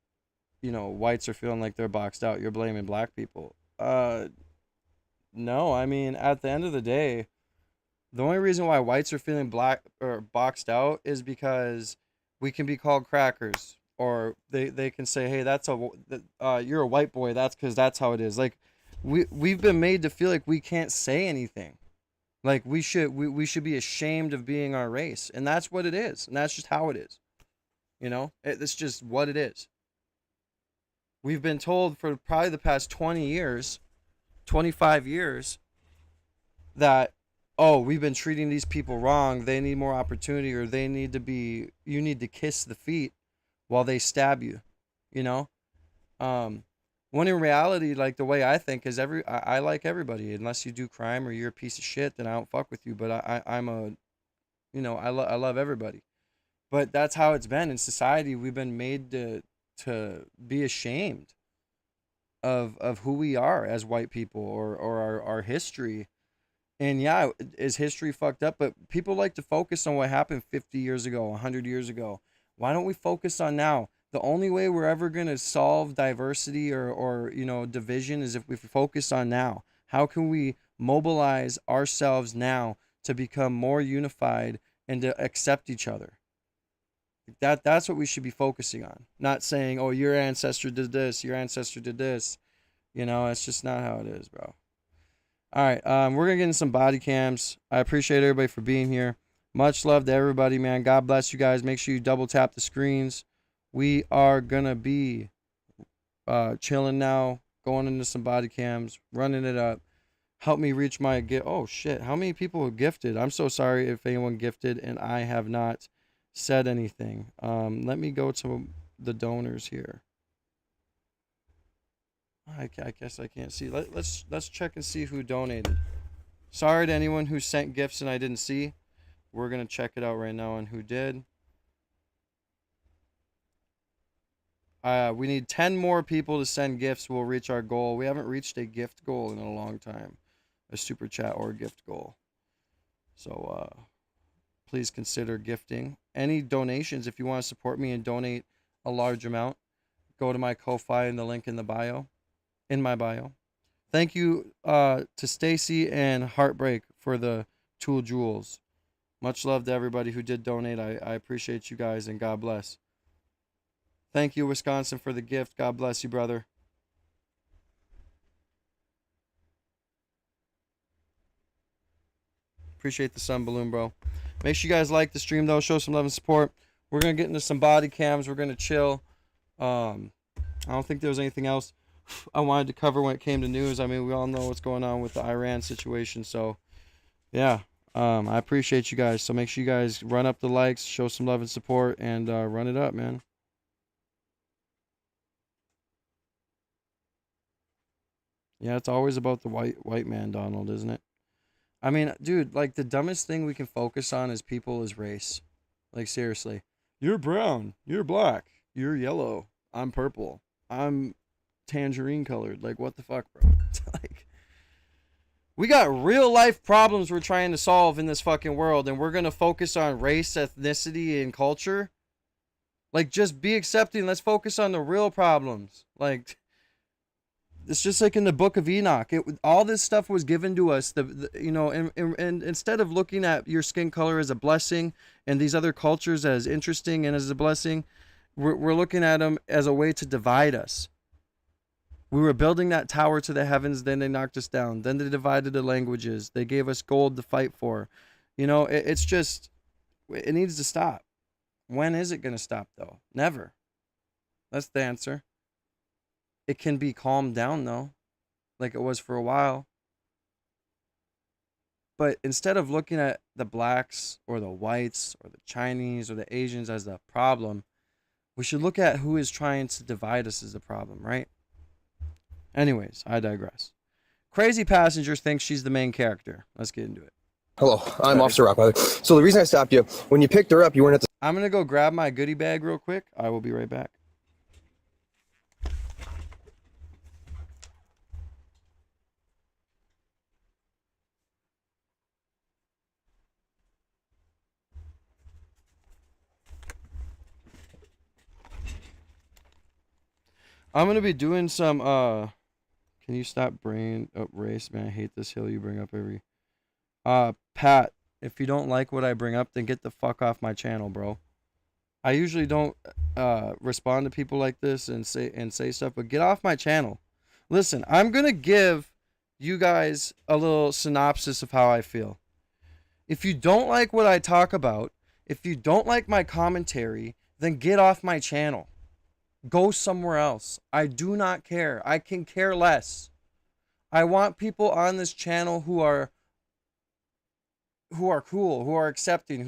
you know, whites are feeling like they're boxed out, you're blaming black people. No, I mean, at the end of the day, the only reason why whites are feeling black or boxed out is because we can be called crackers, or they can say, hey, you're a white boy, that's because that's how it is. Like, we've been made to feel like we can't say anything. Like we should be ashamed of being our race. And that's what it is. And that's just how it is. You know? It's just what it is. We've been told for probably the past 20 years, 25 years, that, oh, we've been treating these people wrong. They need more opportunity, or you need to kiss the feet while they stab you, you know? When in reality, like, the way I think is I like everybody. Unless you do crime or you're a piece of shit, then I don't fuck with you. But I love everybody. But that's how it's been in society. We've been made to be ashamed of who we are as white people, or our history. And yeah, is history fucked up? But people like to focus on what happened 50 years ago, 100 years ago. Why don't we focus on now? The only way we're ever going to solve diversity or division is if we focus on now. How can we mobilize ourselves now to become more unified and to accept each other? That's what we should be focusing on. Not saying, oh, your ancestor did this, your ancestor did this. You know, it's just not how it is, bro. All right, we're going to get in some body cams. I appreciate everybody for being here. Much love to everybody, man. God bless you guys. Make sure you double tap the screens. We are going to be chilling now, going into some body cams, running it up. Help me reach my gift. Oh, shit. How many people have gifted? I'm so sorry if anyone gifted and I have not said anything. Let me go to the donors here. I guess I can't see. Let's check and see who donated. Sorry to anyone who sent gifts and I didn't see. We're going to check it out right now on who did. We need 10 more people to send gifts. We'll reach our goal. We haven't reached a gift goal in a long time. A super chat or gift goal. So please consider gifting. Any donations, if you want to support me and donate a large amount, go to my Ko-Fi in the link in the bio. In my bio. Thank you to Stacy and Heartbreak for the 2 jewels. Much love to everybody who did donate. I appreciate you guys, and God bless. Thank you, Wisconsin, for the gift. God bless you, brother. Appreciate the sun balloon, bro. Make sure you guys like the stream, though. Show some love and support. We're going to get into some body cams. We're going to chill. I don't think there was anything else I wanted to cover when it came to news. I mean, we all know what's going on with the Iran situation. So, yeah, I appreciate you guys. So make sure you guys run up the likes, show some love and support, and run it up, man. Yeah, it's always about the white man, Donald, isn't it? I mean, dude, like, the dumbest thing we can focus on as people is race. Like, seriously. You're brown. You're black. You're yellow. I'm purple. I'm tangerine colored. Like, what the fuck, bro? Like, we got real life problems we're trying to solve in this fucking world, and we're gonna focus on race, ethnicity, and culture. Like, just be accepting. Let's focus on the real problems. Like, it's just like in the Book of Enoch. All this stuff was given to us. And instead of looking at your skin color as a blessing and these other cultures as interesting and as a blessing, we're looking at them as a way to divide us. We were building that tower to the heavens, then they knocked us down. Then they divided the languages. They gave us gold to fight for. You know, it's just, it needs to stop. When is it going to stop, though? Never. That's the answer. It can be calmed down, though, like it was for a while. But instead of looking at the blacks or the whites or the Chinese or the Asians as the problem, we should look at who is trying to divide us as the problem, right? Anyways, I digress. Crazy Passenger thinks she's the main character. Let's get into it. Hello, I'm Officer Rockweather. So the reason I stopped you, when you picked her up, you weren't at the... I'm going to go grab my goodie bag real quick. I will be right back. I'm going to be doing some, can you stop bringing up race, man? I hate this hill you bring up every, Pat, if you don't like what I bring up, then get the fuck off my channel, bro. I usually don't, respond to people like this and say stuff, but get off my channel. Listen, I'm going to give you guys a little synopsis of how I feel. If you don't like what I talk about, if you don't like my commentary, then get off my channel. Go somewhere else. I do not care. I can care less. I want people on this channel who are cool, who are accepting,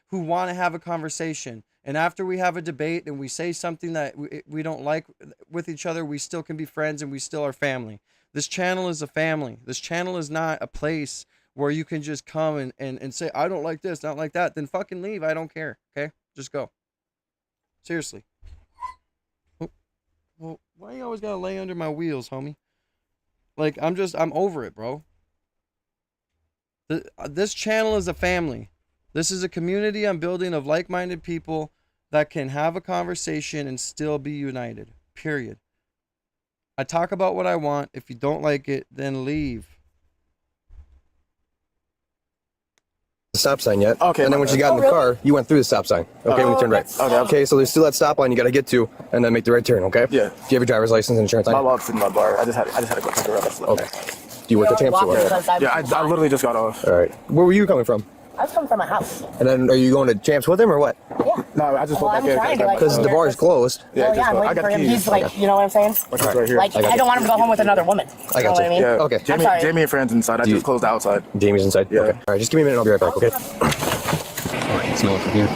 who want to have a conversation. And after we have a debate and we say something that we don't like with each other, we still can be friends and we still are family. This channel is a family. This channel is not a place where you can just come and say, I don't like this, I don't like that. Then fucking leave. I don't care. Okay? Just go. Seriously. Well, why you always gotta lay under my wheels, homie? Like, I'm over it, bro. This channel is a family. This is a community I'm building of like-minded people that can have a conversation and still be united. Period. I talk about what I want. If you don't like it, then leave. The stop sign yet. Okay. And then once you got in the car, you went through the stop sign. Okay, when you turned right. Okay, so there's still that stop line you got to get to, and then make the right turn. Okay. Yeah. Do you have your driver's license and insurance? My log's in my bar. I just had to go pick her up. Okay. Do you work at Champs or what? Yeah, I literally just got off. All right. Where were you coming from? I was coming from my house. And then are you going to Champs with him or what? Yeah. No, I just pulled back in. Because the bar is closed. Yeah, I'm waiting for him. He's like, you know what I'm saying? Right here. Like, I don't want him to go home with another woman. I got you. Know what I mean? Yeah. Okay. Jamie and friends inside. I just closed the outside. Jamie's inside? Yeah. Okay. All right, just give me a minute. I'll be right back, okay? All right, smell it from here.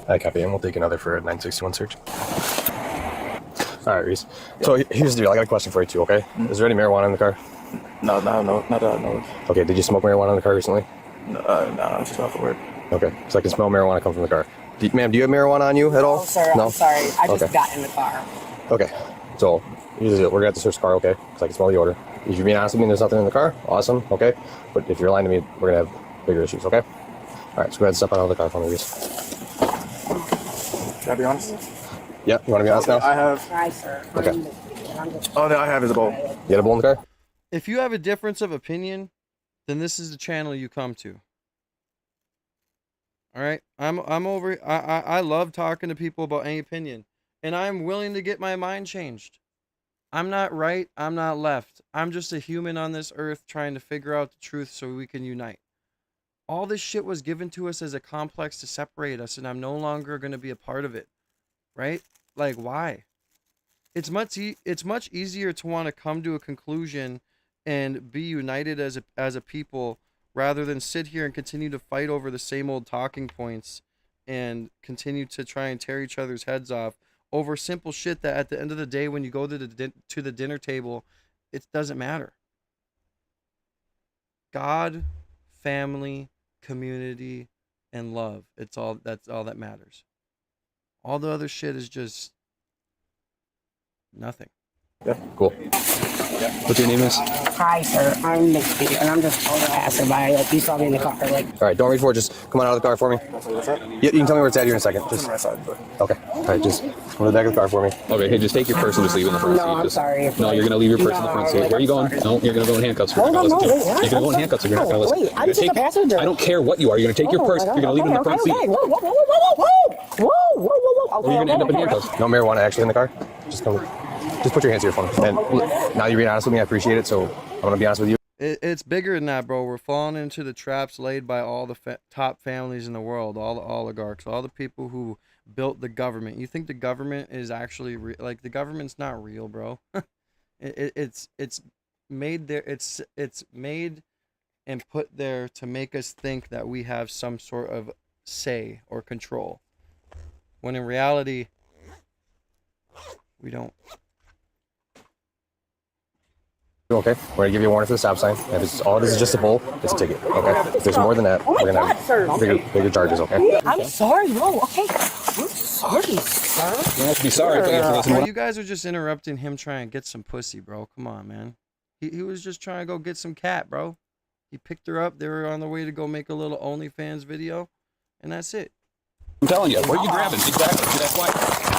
I copy, and we'll take another for a 961 search. All right, Reese. So here's the deal. I got a question for you, too, okay? Is there any marijuana in the car? No, not that I know. Okay, did you smoke marijuana in the car recently? No, I'm just off of work. Okay, so I can smell marijuana come from the car. Ma'am, do you have marijuana on you at all? No, sir. No? I'm sorry. I just Okay. got in the car. Okay, so here's the deal. We're going to have to search the car, okay? Because I can smell the odor. If you're being honest with me and there's nothing in the car, awesome, okay? But if you're lying to me, we're going to have bigger issues, okay? All right, so go ahead and step out of the car for me, Reese. Can I be honest? Yeah, you want to be honest now? I have. Try, sir. Okay. All that I have is a bowl. You got a bowl in the car? If you have a difference of opinion, then this is the channel you come to. All right, I'm over. I love talking to people about any opinion, and I'm willing to get my mind changed. I'm not right. I'm not left. I'm just a human on this earth trying to figure out the truth so we can unite. All this shit was given to us as a complex to separate us, and I'm no longer going to be a part of it. Right? Like, why? It's much easier to want to come to a conclusion and be united as a people, rather than sit here and continue to fight over the same old talking points and continue to try and tear each other's heads off over simple shit that at the end of the day, when you go to the dinner table, it doesn't matter. God, family, community, and love. That's all that matters. All the other shit is just nothing. Yeah, cool. What's your name is? Hi, sir. I'm Mickey, and I'm just over passing by. Like, you saw me in the car. Like, All right, don't wait for it. Just come on out of the car for me. Yeah, you can tell me where it's at here in a second. Just okay. All right, just go to the back of the car for me. Okay, hey, just take your purse and just leave it in the front seat. I'm sorry. No, you're gonna leave your purse in the front seat. Where are you going? No, you're gonna go in handcuffs. You're not gonna listen to me. You're gonna go in handcuffs. You're not gonna listen. Wait, I'm just a passenger. I don't care what you are. You're gonna take your purse. You're gonna leave it in the front seat. Whoa, whoa, whoa, whoa, whoa, whoa, whoa, whoa. Or you're gonna end up in handcuffs. No marijuana actually in the car. Just come. Just put your hands here for me. And now you're being honest with me. I appreciate it. So I'm gonna be honest with you. It's bigger than that, bro. We're falling into the traps laid by all the top families in the world, all the oligarchs, all the people who built the government. You think the government is actually like the government's not real, bro? It's made there. It's made and put there to make us think that we have some sort of say or control, when in reality we don't. Okay, we're gonna give you a warning for the stop sign. If it's all it is just a bowl, it's a ticket. Okay, if there's more than that, we're gonna have bigger charges. Okay. I'm sorry. No, okay. I'm sorry, sir. You don't have to be sorry, but you have to listen to what You guys are just interrupting him trying to get some pussy, bro. Come on, man. He was just trying to go get some cat, bro. He picked her up. They were on the way to go make a little OnlyFans video, and that's it. I'm telling you. What are you grabbing? Exactly. That's why.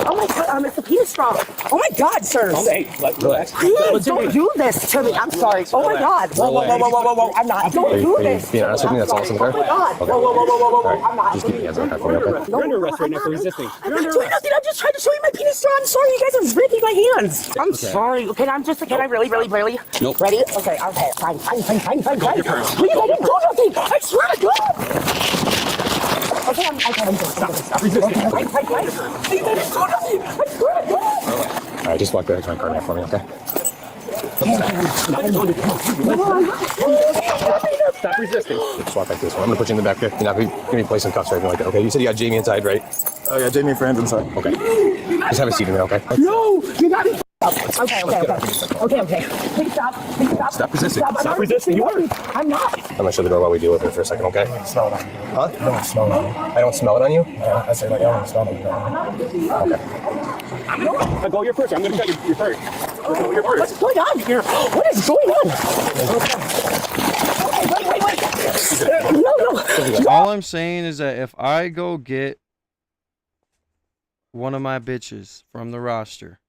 Oh my God, it's a penis straw. Oh my God, sir. Relax. Please don't do this to me. I'm sorry. Oh my God. Whoa, whoa, whoa, whoa, whoa, whoa. I'm not. Don't do this. Being honest with me, that's all it's in the car. Oh my God. Okay. Whoa, whoa, whoa, whoa, whoa, whoa. All I'm not. right, just keep your hands on the car for me. Okay. You're under arrest right now for resisting. I'm not doing nothing. I'm just trying to show you my penis straw. I'm sorry. You guys are ripping my hands. I'm sorry. Can I really? Nope. Ready? Okay, fine. Please, I didn't do nothing. I swear to God. Okay, I'm good. Stop resisting. Okay, fine. I didn't do nothing. I swear to God. All right, just walk back to my car now for me, okay? Stop resisting. Just walk back this way. I'm gonna put you in the back there. You're not gonna be placing cuffs or anything like that, okay? You said you got Jamie inside, right? Oh yeah, Jamie and friends inside. Okay. Just have a seat in there, okay? No, you got me. Okay. Please stop. Stop resisting. Stop resisting. You are. I'm not. I'm gonna shut the door while we deal with it for a second, okay? Smell it on you. Huh? I don't smell it on you. I don't smell it on you? Yeah, I say like, I don't smell it on you. Okay. I'll go here first. I'm going to cut your first. Go here first. What's going on here? What is going on? Wait. No. All I'm saying is that if I go get one of my bitches from the roster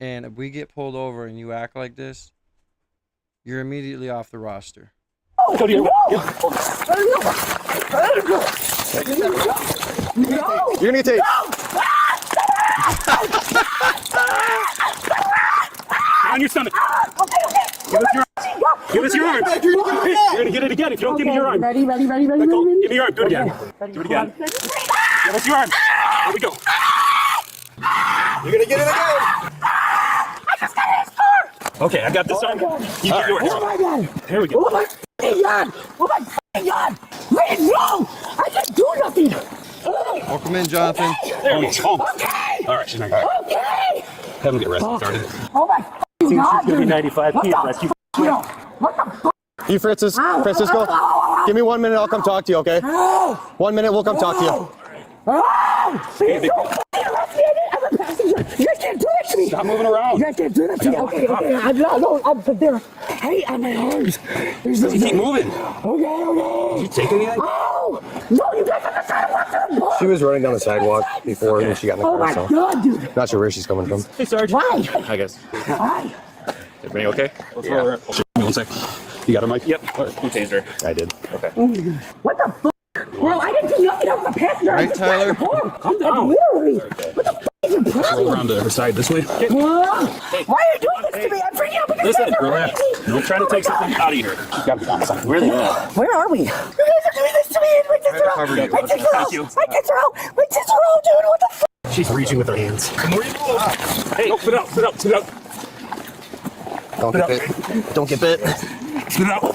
and if we get pulled over and you act like this, you're immediately off the roster. Go to your You're gonna get taped. on your stomach. Give us your arm. You're gonna get it again if you don't give me your arm. Ready. Give me your arm. Do it again. Do it again. Give us your arm. Here we go. You're gonna get it again. I just got his car. Okay, I got this arm. You get yours. Oh my God. Here we go. Oh my God. Wait, no. I didn't do nothing. Welcome in, Jonathan. There we go. Okay. All right, she's not good. Okay. Have him get rescue started. Oh my God. She's gonna be 95. He is rescue. What the f? You, Francisco, give me 1 minute. I'll come talk to you, okay? 1 minute. We'll come talk to you. Please don't arrest me. I'm a passenger. You guys can't do that to me. Stop moving around. You guys can't do that to me. Okay. I'm there. Hey, on my arms. Keep moving. Okay. Did you take anything? Oh! No, you guys on the sidewalk. She was running down the sidewalk before and she got in the car. Oh my God, dude. Not sure where she's coming from. Hey, Sarge. Why? I guess. Why? Everybody okay? Let's roll her. Give me 1 sec. You got her, Mike? Yep. You tased her. I did. Okay. What the f? Bro, I didn't do nothing. I was a passenger. Right, Tyler? Calm down. Literally. What the f is your Roll problem? around to her side this way. Why are you doing this to me? I'm freaking out because Listen, you guys are relax. crazy. Don't try to take something out of here. She's got to be honest. Really? Where are we? You guys are doing this to me. My tits are out. My tits are out. My tits are out, dude. What the f? She's reaching with her hands. The more you move. Hey, spit out. Spit out. Don't get bit. Don't get bit. Spit it out.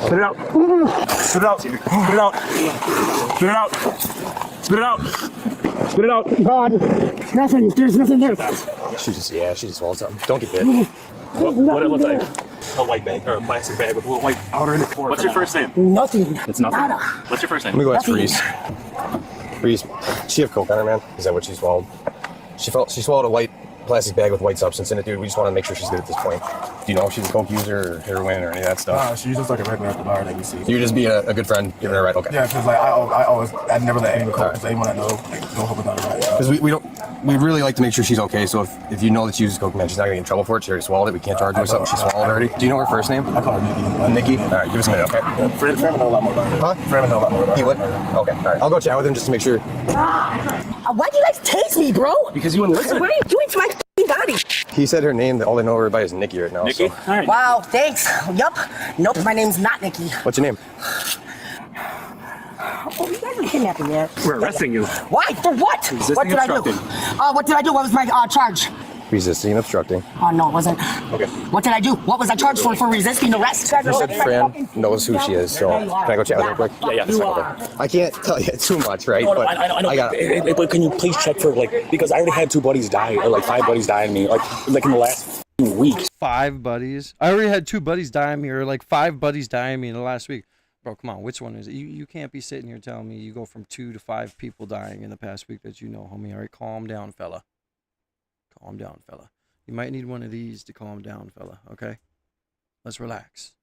Spit it out. Spit it out. Spit it out. Spit it out. Spit it out. Spit it out. God, nothing. There's nothing there. She just swallowed something. Don't get bit. What it looks like? A white bag or a plastic bag with a little white powder in it. What's your first name? Nothing. It's nothing. Nada. What's your first name? Let me go ask Reese. Reese, she have coke on her, man? Is that what she swallowed? She swallowed a white plastic bag with white substance in it, dude. We just want to make sure she's good at this point. Do you know if she's a coke user or heroin or any of that stuff? She's just like a regular at the bar that you see. You're just being a good friend, giving her a ride. Okay. Yeah, because like I never let anyone coke. Anyone I know, like, go home without a ride. Because we really like to make sure she's okay. So if you know that she uses coke, man, she's not gonna get in trouble for it. She already swallowed it. We can't charge her with something she swallowed already. Do you know her first name? I call her Nikki. Nikki. All right, give us a minute, okay? Freeman know a lot more about her. Huh? Freeman know a lot more about her. He would. Okay. All right. I'll go chat with him just to make sure. Why'd you guys tase me, bro? Because you wouldn't listen. What are you doing to my f***ing body? He said her name. All I know her by is Nikki right now. Nikki? So. All right. Wow, thanks. Yup. Nope, my name's not Nikki. What's your name? Oh, you guys are kidnapping me. We're arresting you. Why? For what? Resisting What did I do? obstructing. What did I do? What was my charge? Resisting and obstructing. Oh, no, it wasn't. Okay. What did I do? What was I charged for resisting arrest? You said Fran knows who she is, so can I go chat with her real quick? Yeah, that's fine. Okay. I can't tell you too much, right? No, but I know. got But can you please check for because I already had 2 buddies die, or like 5 buddies die on me, like in the last week. 5 buddies. I already had 2 buddies die on me, or like 5 buddies die on me in the last week. Bro, come on, which one is it? You can't be sitting here telling me you go from 2 to 5 people dying in the past week that you know, homie. All right, calm down, fella. Calm down, fella. You might need one of these to calm down, fella, okay? Let's relax.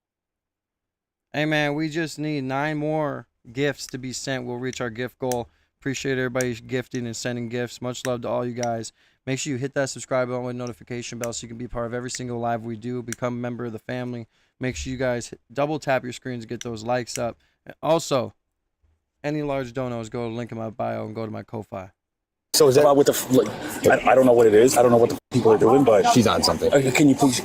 Hey, man, we just need 9 more gifts to be sent. We'll reach our gift goal. Appreciate everybody gifting and sending gifts. Much love to all you guys. Make sure you hit that subscribe button with notification bell so you can be part of every single live we do. Become a member of the family. Make sure you guys double tap your screens to get those likes up. And also, any large donos, go to the link in my bio and go to my Ko-Fi. So is that about with the? I don't know what it is. I don't know what the people are doing, but she's on something? Can you please?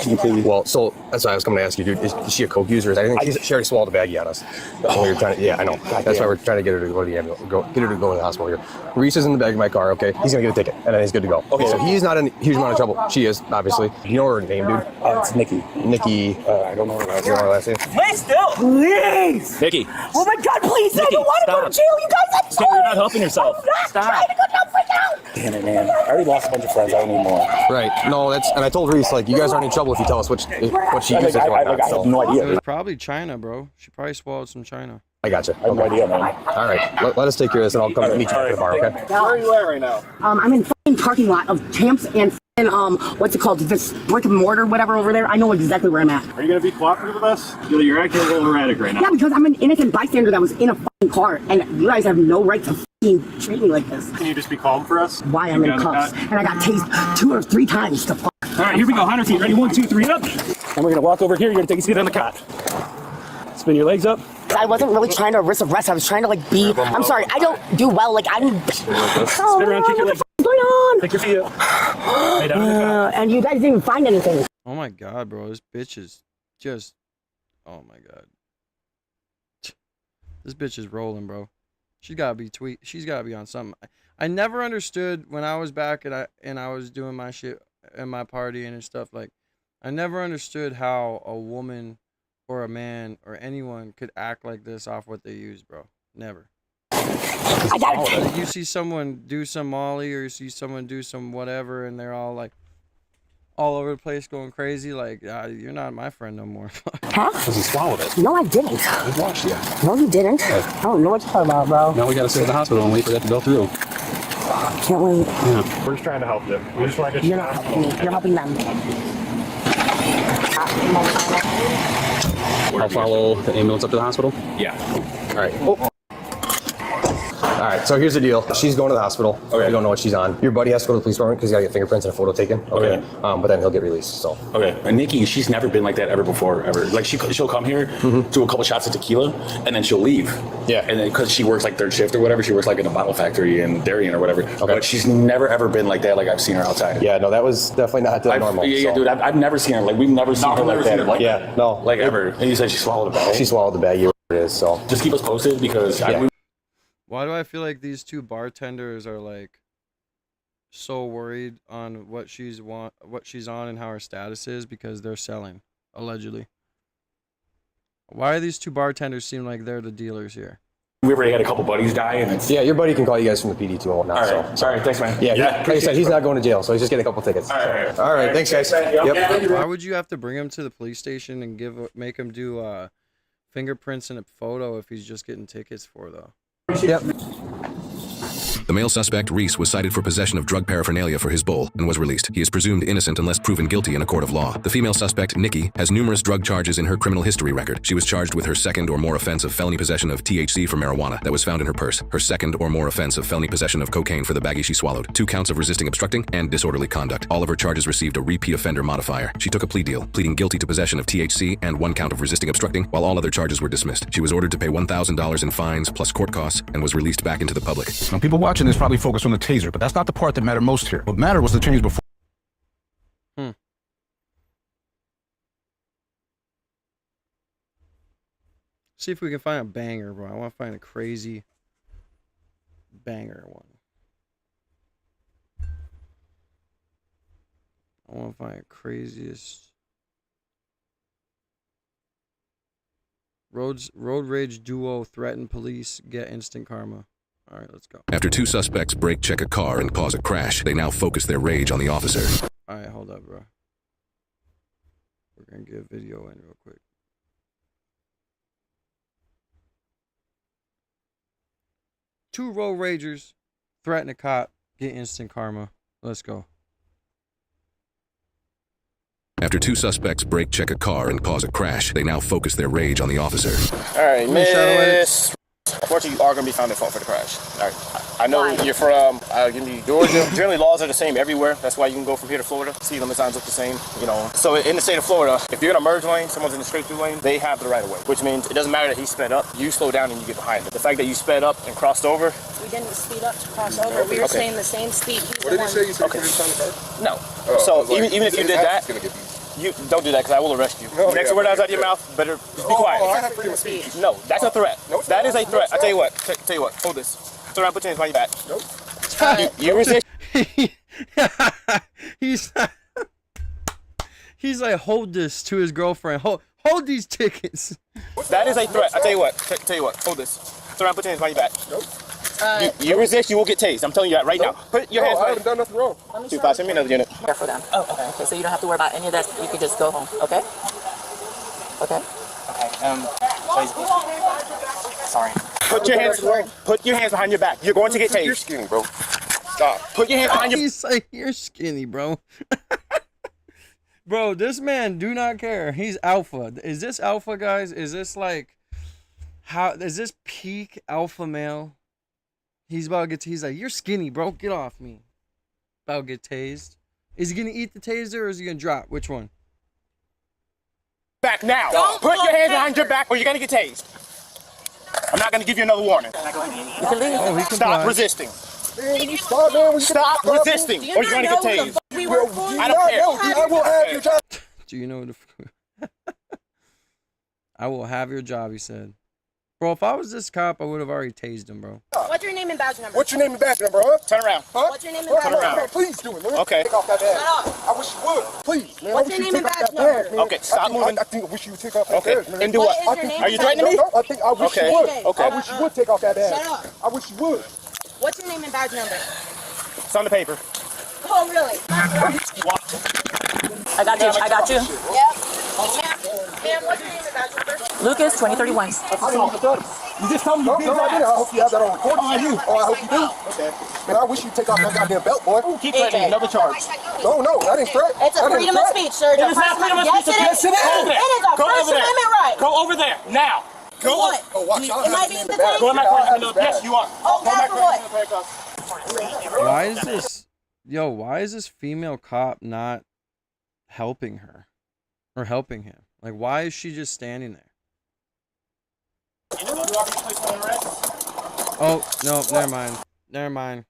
Well, so that's why I was coming to ask you, dude. Is she a coke user? I think she already swallowed a baggie on us. Oh, we were trying to, yeah, I know. That's why we're trying to get her to go to the ambulance, get her to go to the hospital here. Reese is in the back of my car. Okay, he's gonna get a ticket, and then he's good to go. Okay, so he's not in a huge amount of trouble. She is, obviously. You know her name, dude? It's Nikki. Nikki. I don't know her last name. You know her last name? Please, still. Please. Nikki. Oh my God, please. Nikki, I don't want to go to jail. You guys are Stop. You're not helping yourself. I'm not trying to go down for now. Damn it, man. I already lost a bunch of friends. I don't need more. Right. No, that's, and I told Reese, like, you guys aren't in trouble if you tell us what she uses and whatnot. I have no idea. It was probably China, bro. She probably swallowed some China. I gotcha. I have no idea, man. All right. Let us take care of this, and I'll come meet you at the bar, okay? Where are you at right now? I'm in fucking parking lot of Champs and what's it called? This brick and mortar, whatever over there. I know exactly where I'm at. Are you going to be cooperative with us? You're acting a little erratic right now. Yeah, because I'm an innocent bystander that was in a fucking car, and you guys have no right to fucking treat me like this. Can you just be calm for us? Why I'm in cuffs, and I got tased 2 or 3 times to fuck. All right, here we go. 100 feet. Ready? 1, 2, 3, up. And we're gonna walk over here. You're gonna take a seat on the cot. Spin your legs up. I wasn't really trying to risk arrest. I was trying to like be. I'm sorry. I don't do well. Like I'm. Spin around. Kick your legs. What's going on? Take your feet up. Lay down in the cot. And you guys didn't even find anything. Oh my God, bro. This bitch is just. Oh my God. This bitch is rolling, bro. She's gotta be She's gotta be on something. I never understood when I was back and I was doing my shit and my partying and stuff. Like, I never understood how a woman or a man or anyone could act like this off what they use, bro. Never. I got it. You see someone do some Molly or you see someone do some whatever and they're all like all over the place going crazy. Like, you're not my friend no more. Huh? Because he swallowed it. No, I didn't. I watched you. No, you didn't. I don't know what you're talking about, bro. Now we gotta sit in the hospital and wait for that to go through. Can't wait. Yeah. We're just trying to help you. We just want to get You're not helping me. You're helping them. I'll follow the ambulance up to the hospital? Yeah. All right. Oh. All right, so here's the deal. She's going to the hospital. Okay. We don't know what she's on. Your buddy has to go to the police department because he's got to get fingerprints and a photo taken. Okay. But then he'll get released, so. Okay. And Nikki, she's never been like that ever before, ever. Like, she'll come here, do a couple shots of tequila, and then she'll leave. Yeah. And then, because she works like third shift or whatever, she works like in a bottle factory in Darien or whatever. Okay. But she's never ever been like that, like I've seen her outside. Yeah, no, that was definitely not normal. Yeah, dude, I've never seen her. Like, we've never seen her like that. Like, yeah, no. Like, ever. And you said she swallowed a bag. She swallowed the bag, it is, so. Just keep us posted because Why do I feel like these two bartenders are like so worried on what she's on and how her status is because they're selling, allegedly? Why are these two bartenders seem like they're the dealers here? we already had a couple buddies die, and it's yeah. Your buddy can call you guys from the PD too and whatnot. all right. So. All right, thanks, man. Yeah, like I said, he's not going to jail, so he's just getting a couple tickets. All right, thanks, guys. Yep. Why would you have to bring him to the police station and make him do fingerprints and a photo if he's just getting tickets for though? Yep. The male suspect, Reese, was cited for possession of drug paraphernalia for his bowl and was released. He is presumed innocent unless proven guilty in a court of law. The female suspect, Nikki, has numerous drug charges in her criminal history record. She was charged with her second or more offense of felony possession of THC for marijuana that was found in her purse, her second or more offense of felony possession of cocaine for the baggie she swallowed, 2 counts of resisting obstructing, and disorderly conduct. All of her charges received a repeat offender modifier. She took a plea deal, pleading guilty to possession of THC and 1 count of resisting obstructing, while all other charges were dismissed. She was ordered to pay $1,000 in fines plus court costs and was released back into the public. Now, people watching this probably focus on the taser, but that's not the part that mattered most here. What mattered was the change before. See if we can find a banger, bro. I want to find a crazy banger one. I want to find a craziest road rage duo threaten police, get instant karma. All right, let's go. After 2 suspects brake check a car and cause a crash, they now focus their rage on the officer. All right, hold up, bro. We're going to get a video in real quick. Two road ragers threaten a cop, get instant karma. Let's go. After 2 suspects brake check a car and cause a crash, they now focus their rage on the officer. All right, miss. Unfortunately, you are going to be found at fault for the crash. All right. I know Why? you're from Georgia. Generally, laws are the same everywhere. That's why you can go from here to Florida. Speed limit signs look the same, you know. So in the state of Florida, if you're in a merge lane, someone's in the straight through lane, they have the right of way, which means it doesn't matter that he sped up. You slow down and you get behind him. The fact that you sped up and crossed over. We didn't speed up to cross over. We were saying the same speed. What did you say? You said you No. So even if you did that, you don't do that because I will arrest you. Next word out of your mouth, better be quiet. I have freedom of speech. No, that's a threat. That is a threat. I tell you what. Tell you what. Hold this. Turn around, put your hands behind your back. Nope. You resist. He's like, hold this to his girlfriend. Hold these tickets. That is a threat. I tell you what. Tell you what. Hold this. Turn around, put your hands behind your back. Nope. You resist, you will get tased. I'm telling you that right now. Put your hands. I haven't done nothing wrong. 2-5, send me another unit. Careful then. Oh, okay. So you don't have to worry about any of that. You can just go home. Okay. Okay. Sorry. Put your hands behind your back. You're going to get tased. You're skinny, bro. Stop. Put your hands behind your. He's like, you're skinny, bro. Bro, this man do not care. He's alpha. Is this alpha, guys? Is this like, how is this peak alpha male? He's about to get. He's like, you're skinny, bro. Get off me. About to get tased. Is he gonna eat the taser or is he gonna drop? Which one? Back now. Put your hands behind your back or you're gonna get tased. I'm not gonna give you another warning. You can leave. Oh, he can Stop resisting. Stop resisting or you're gonna get tased. I don't care. I will have your job. Do you know the? I will have your job. He said. Bro, if I was this cop, I would have already tased him, bro. What's your name and badge number? What's your name and badge number, huh? Turn around. Huh? What's your name and badge number? Please do it, man. Okay. Take off that badge. I wish you would. Please, man. What's your name and badge number? Okay, stop moving. I think I wish you would take off that badge, man. And do What what? is your name Are you and badge threatening me? number? I think I wish you would. Okay. I wish you would take off that badge. Shut up. I wish you would. What's your name and badge number? It's on the paper. Oh, really? I got you. I got you. Yep. Ma'am, what's your name and badge number? Lucas, 2031. You just told me you beat I hope you have that on recording. I hope you do. Okay. Man, I wish you'd take off that goddamn belt, boy. Keep threatening. Another charge. No, that ain't threat. It's a freedom of speech, sir. It is not freedom of speech. Yes, it is. It is a First Amendment right. Go over there now. Go what? Oh, watch out. Am I being detained? Go in my car. Yes, you are. Oh, God, for what? Why is this? Yo, why is this female cop not helping her or helping him? Like, why is she just standing there? Oh, no, never mind.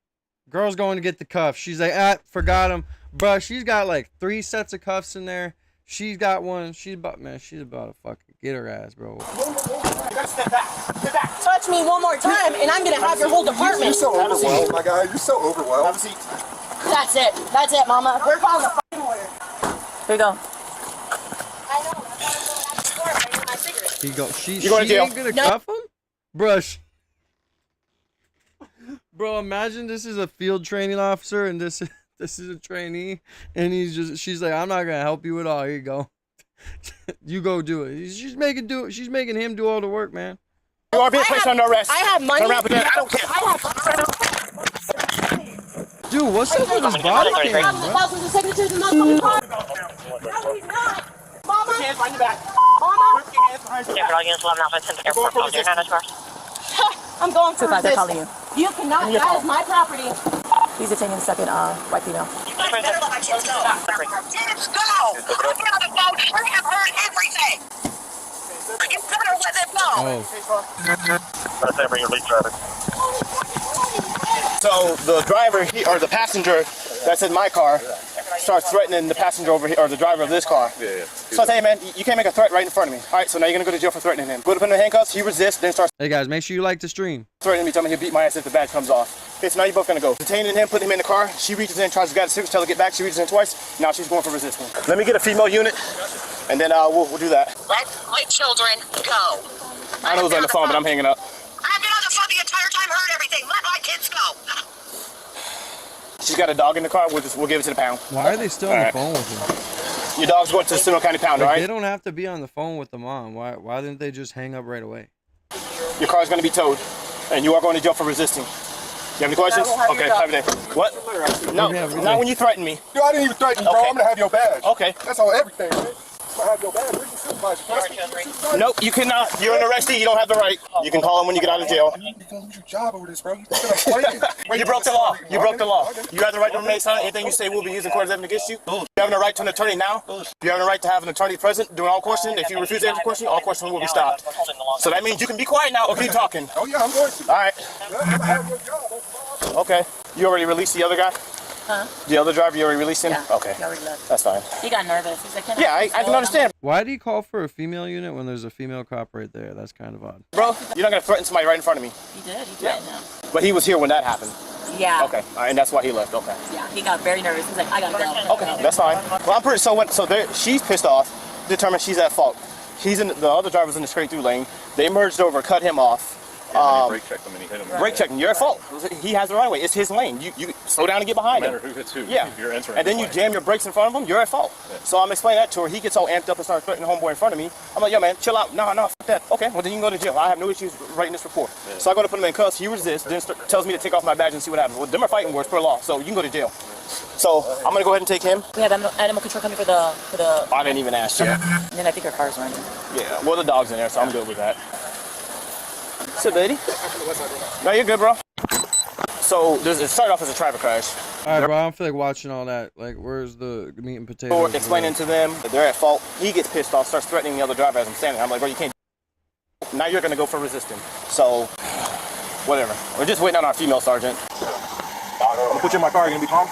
Girl's going to get the cuffs. She's like, forgot him. Bruh, she's got like 3 sets of cuffs in there. She's got one. She's about to fucking get her ass, bro. Touch me one more time, and I'm gonna have your whole department. You're so overwhelmed, my guy. You're so overwhelmed. Have a seat. That's it, Mama. We're calling the fucking order. Here you go. I know. He go. She going to jail. ain't gonna cuff him, bruh. Bro, imagine this is a field training officer and this is a trainee, and she's like, I'm not gonna help you at all. Here you go. You go do it. She's making him do all the work, man. You are being placed under arrest. I have money. Around, I don't care. Dude, what's up with his body cam, bro? Thousands of signatures in motherfucking car. No, he's not. Mama. Put your hands behind your back. Mama. Put your hands behind your back. I'm going for this. They're calling you. You cannot. That is my property. He's detaining the second white female. Let's go. I'm on the phone. I have heard everything. You better let them know. Let's say bring your lead driver. So the driver, or the passenger that's in my car, starts threatening the passenger over here, or the driver of this car. So I say, hey man, you can't make a threat right in front of me. All right, so now you're gonna go to jail for threatening him. Go to put him in handcuffs. He resists, then starts. Hey guys, make sure you like the stream. Threatening me, telling me he'll beat my ass if the badge comes off. Okay, so now you're both gonna go. Detaining him, putting him in the car. She reaches in, tries to grab the cigarettes, tell her to get back. She reaches in twice. Now she's going for resisting. Let me get a female unit, and then we'll do that. Let my children go. I know who's on the phone, but I'm hanging up. I've been on the phone the entire time, heard everything. Let my kids go. She's got a dog in the car. We'll give it to the pound. Why are they still on the phone with him? Your dog's going to the Seminole County Pound, Like, all right? They don't have to be on the phone with the mom. Why didn't they just hang up right away? Your car's going to be towed, and you are going to jail for resisting. You have any questions? Okay, have a day. What? No, not when you threaten me. Yo, I didn't even threaten you, bro. I'm gonna have your badge. Okay. That's on everything, man. Nope, you cannot. You're an arrestee. You don't have the right. You can call him when you get out of jail. You lose your job over this, bro. You broke the law. You broke the law. You have the right to remain silent. Anything you say will be used in court as evidence against you. You have the right to an attorney now. You have the right to have an attorney present during all questioning. If you refuse to answer question, all questioning will be stopped. So that means you can be quiet now or keep talking. Oh, yeah, I'm going to. All right. Okay. You already released the other guy? Huh? The other driver, you already released him? Yeah. Okay. He already left. That's fine. He got nervous. He's like, Yeah, I can understand. Why did he call for a female unit when there's a female cop right there? That's kind of odd. Bro, you're not going to threaten somebody right in front of me. He did. He threatened him. But he was here when that happened. Yeah. Okay. All right, and that's why he left. Okay. Yeah. He got very nervous. He's like, I gotta go. Okay, that's fine. Well, I'm pretty she's pissed off, determined she's at fault. The other driver's in the straight through lane. They merged over, cut him off. Brake checked him and he hit him. Brake checking. You're at fault. He has the right of way. It's his lane. You slow down and get behind him. No matter who hits who. Yeah. If you're entering And then you jam your brakes in front of him. You're at fault. Yeah. So I'm explaining that to her. He gets all amped up and starts threatening homeboy in front of me. I'm like, yo, man, chill out. No, fuck that. Okay, well then you can go to jail. I have no issues writing this report. Yeah. So I go to put him in cuffs. He resists. Then tells me to take off my badge and see what happens. Well, them are fighting words per law. So you can go to jail. So I'm gonna go ahead and take him. We have animal control coming for the. I didn't even ask you. And then I think our car's running. Yeah. Well, the dog's in there, so I'm good with that. Sit, lady. No, you're good, bro. So it started off as a traffic crash. All right, bro. I don't feel like watching all that. Like, where's the meat and potatoes? Or explaining to them that they're at fault. He gets pissed off, starts threatening the other driver as I'm standing. I'm like, bro, you can't. Now you're gonna go for resisting. So, whatever. We're just waiting on our female sergeant. I'm gonna put you in my car. You're gonna be calm?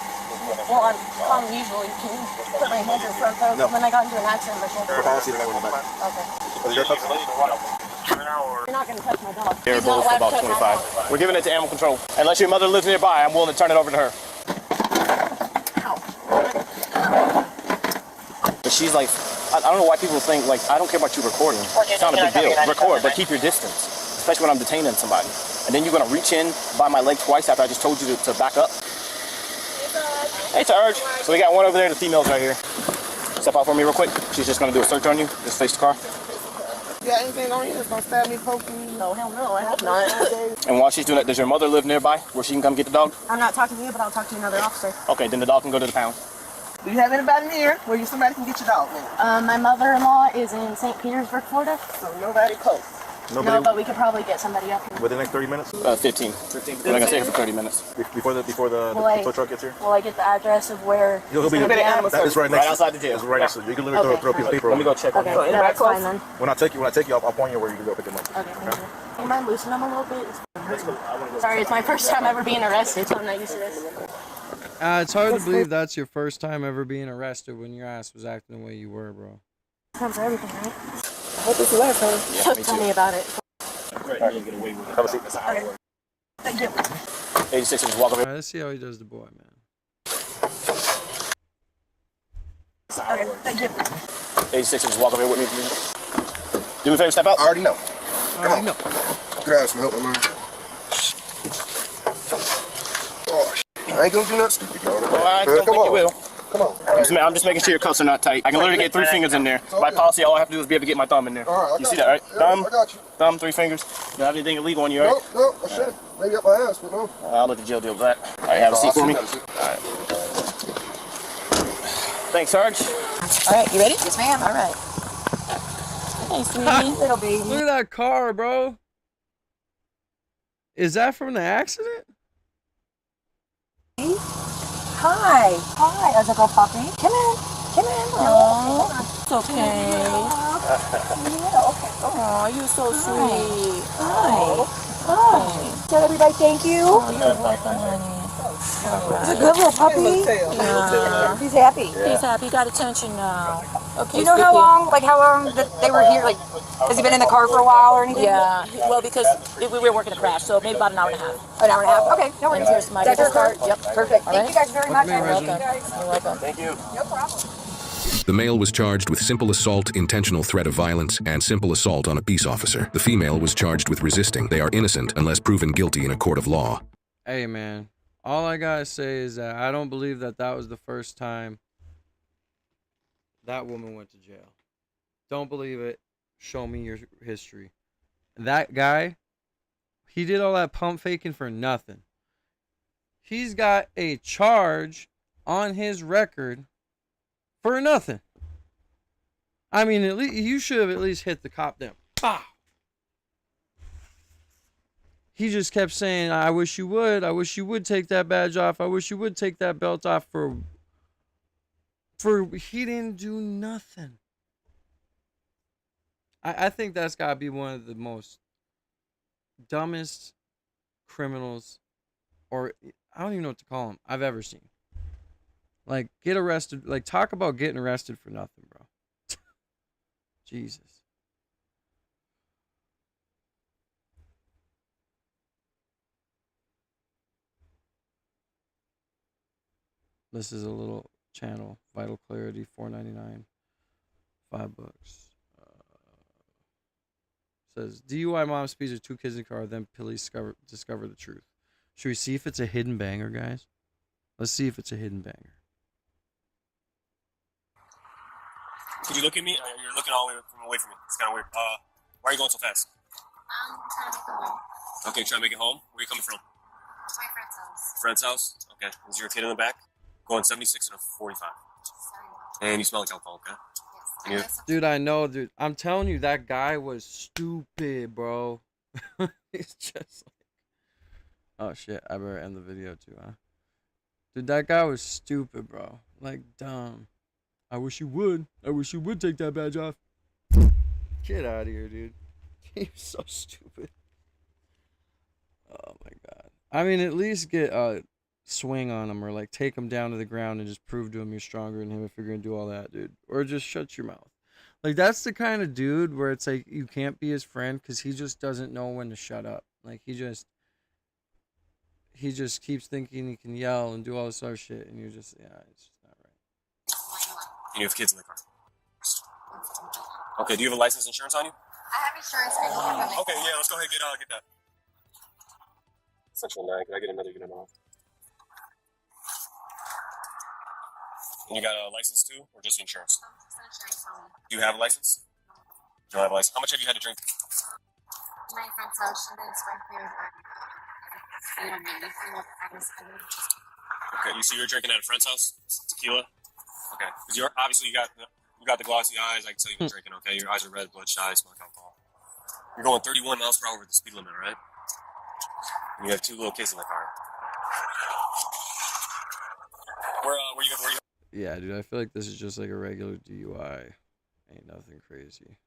Well, I'm calm usually. Can you put my hands in front of No. when I got into an accident? For policy, then I went back. Okay. Is your cups? You're not gonna touch my dog. They're He's not both allowed to about touch my 25. dog. We're giving it to animal control. Unless your mother lives nearby, I'm willing to turn it over to her. But she's like, I don't know why people think, like, I don't care about you recording. It's not a big deal. Record, but keep your distance. Especially when I'm detaining somebody. And then you're gonna reach in by my leg twice after I just told you to back up. Hey, Sarge. So we got one over there, the female's right here. Step out for me real quick. She's just gonna do a search on you. Just face the car. You got anything on you that's gonna stab me, poke me? No, hell no, I hope not. And while she's doing that, does your mother live nearby where she can come get the dog? I'm not talking to you, but I'll talk to another officer. Okay, then the dog can go to the pound. Do you have anybody near where somebody can get your dog, man? My mother-in-law is in St. Petersburg, Florida. So nobody close. No, but we could probably get somebody up here. Within the next 30 minutes? 15. We're not gonna stay here for 30 minutes. Before the tow truck gets here? Will I get the address of where? He'll be that is right next Right outside the jail. It's right next to you. You can literally throw a piece of paper. Let me go check on Okay, you. no, that's fine then. When I take you, I'll point you where you can go pick him up. Okay, thank you. Do you mind loosening them a little bit? Sorry, it's my first time ever being arrested, so I'm not used to this. It's hard to believe that's your first time ever being arrested when your ass was acting the way you were, bro. Time for everything, right? I hope it's the last time. Yeah, me Tell too. me about it. Have a seat. Thank you. 86 inches, walk over All here. right, let's see how he does the boy, man. Okay, thank you. 86 inches, walk over here with me, please. Do me a favor, step out. I already know. Come on. Grab some help with mine. Oh, I ain't gonna do nothing stupid, bro. I don't think you will. Come on. I'm just making sure your cuffs are not tight. I can literally get 3 fingers in there. By policy, all I have to do is be able to get my thumb in there. All right, You see that, right? Yeah, Thumb, I got you. thumb, 3 fingers. You don't have anything illegal on you, right? No, I should. Maybe up my ass, but no. I'll let the jail deal with that. All right, have a seat for me. All right. Thanks, Sarge. All right, you ready? Yes, ma'am. All right. Hey, sweetie, little baby. Look at that car, bro. Is that from the accident? Hi. Hi, there's a little puppy. Come in. Come in. Oh, it's okay. Yeah, okay. Oh, you're so sweet. Hi. Hi. Tell everybody thank you. Oh, you're welcome, honey. It's a good little puppy. Yeah. He's happy. He's happy. He got attention now. Okay. Do you know how long that they were here? Like, has he been in the car for a while or anything? Yeah. Well, because we were working a crash, so maybe about an hour and a half. An hour and a half. Okay. No And worries. here's my That's your card. card? Yep. Perfect. All Thank right. you guys very much. You're welcome. You're welcome. Thank you. No problem. The male was charged with simple assault, intentional threat of violence, and simple assault on a peace officer. The female was charged with resisting. They are innocent unless proven guilty in a court of law. Hey, man. All I gotta say is that I don't believe that was the first time that woman went to jail. Don't believe it. Show me your history. That guy, he did all that pump faking for nothing. He's got a charge on his record for nothing. I mean, at least you should have at least hit the cop then. Pow! He just kept saying, I wish you would. I wish you would take that badge off. I wish you would take that belt off for he didn't do nothing. I think that's got to be one of the most dumbest criminals, or I don't even know what to call him, I've ever seen. Like, get arrested. Like, talk about getting arrested for nothing, bro. Jesus. This is a little channel, Vital Clarity, $4.99, $5. Says DUI mom speeds her 2 kids in the car, then police discover the truth. Should we see if it's a hidden banger, guys? Let's see if it's a hidden banger. Could you look at me? You're looking all the way away from me. It's kind of weird. Why are you going so fast? I'm trying to go home. Okay, trying to make it home? Where are you coming from? My friend's house. Friend's house? Okay. Is your kid in the back? Going 76 and a 45. And you smell like alcohol, okay? Yes. Dude, I know, dude. I'm telling you, that guy was stupid, bro. He's just like... Oh, shit. I better end the video, too, huh? Dude, that guy was stupid, bro. Like, dumb. I wish you would. I wish you would take that badge off. Get out of here, dude. He's so stupid. Oh, my God. I mean, at least get a swing on him, or, like, take him down to the ground and just prove to him you're stronger than him if you're going to do all that, dude. Or just shut your mouth. Like, that's the kind of dude where it's like you can't be his friend because he just doesn't know when to shut up. Like, he just keeps thinking he can yell and do all this other shit, and you're just, yeah, it's just not right. And you have kids in the car. Okay, do you have a license insurance on you? I have insurance. Okay, yeah, let's go ahead and get that. Central 9, can I get another unit off? And you got a license too, or just insurance? Do you have a license? You don't have a license. How much have you had to drink? My friend's house, and then it's right here. Okay, you see you're drinking at a friend's house? Tequila? Okay. Because you're obviously you got the glossy eyes. I can tell you've been drinking, okay? Your eyes are red, bloodshot, eyes, smell like alcohol. You're going 31 miles per hour with the speed limit, right? And you have 2 little kids in the car. Where you? Yeah, dude, I feel like this is just like a regular DUI. Ain't nothing crazy.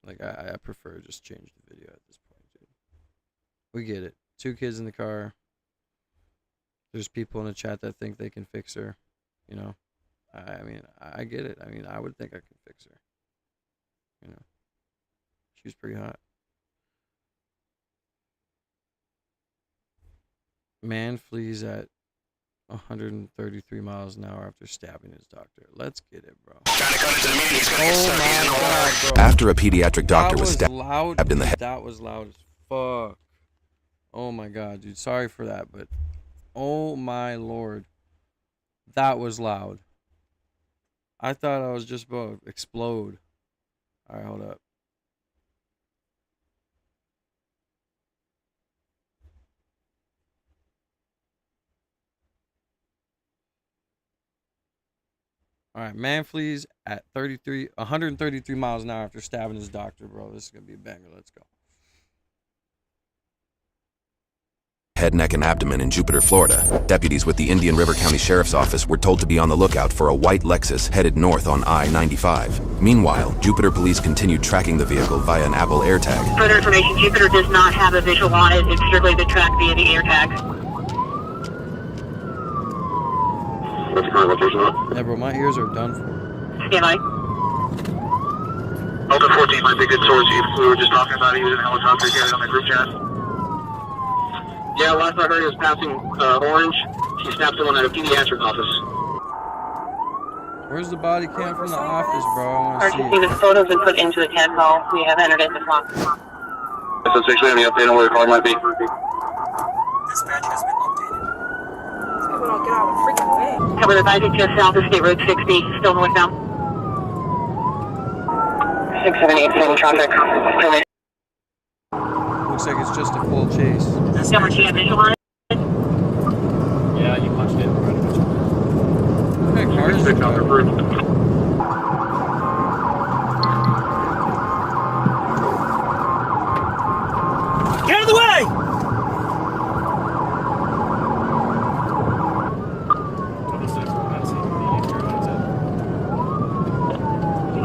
Like, I prefer to just change the video at this point, dude. We get it. 2 kids in the car. There's people in the chat that think they can fix her. You know? I mean, I get it. I mean, I would think I could fix her. You know? She's pretty hot. Man flees at 133 miles an hour after stabbing his doctor. Let's get it, bro. Oh my God, bro. After a pediatric doctor was stabbed in the head. That was loud as fuck. Oh my God, dude. Sorry for that, but oh my Lord. That was loud. I thought I was just about to explode. All right, hold up. All right, man flees at 133 miles an hour after stabbing his doctor, bro. This is going to be a banger. Let's go. Head, neck, and abdomen in Jupiter, Florida. Deputies with the Indian River County Sheriff's Office were told to be on the lookout for a white Lexus headed north on I-95. Meanwhile, Jupiter police continued tracking the vehicle via an Apple AirTag. Further information, Jupiter does not have a visual on it. It's strictly the track via the AirTag. Yeah, bro, my ears are done for. Stand by. Delta 14 might be a good source. We were just talking about he was in a helicopter carried on the group chat. Yeah, last I heard he was passing Orange. He snapped someone at a pediatric office. Where's the body cam from the office, bro? I want to see Emergency, the photos been put into the CAD call. We have entered it in the clock. Does actually any update on where the car might be? Dispatch has been updated. We don't get out of the freaking way. Cover the advising just south of State Road 60, still northbound. 678, same traffic. Looks like it's just a full chase. Number 2, visual on it? Yeah, you punched it. Okay, cars are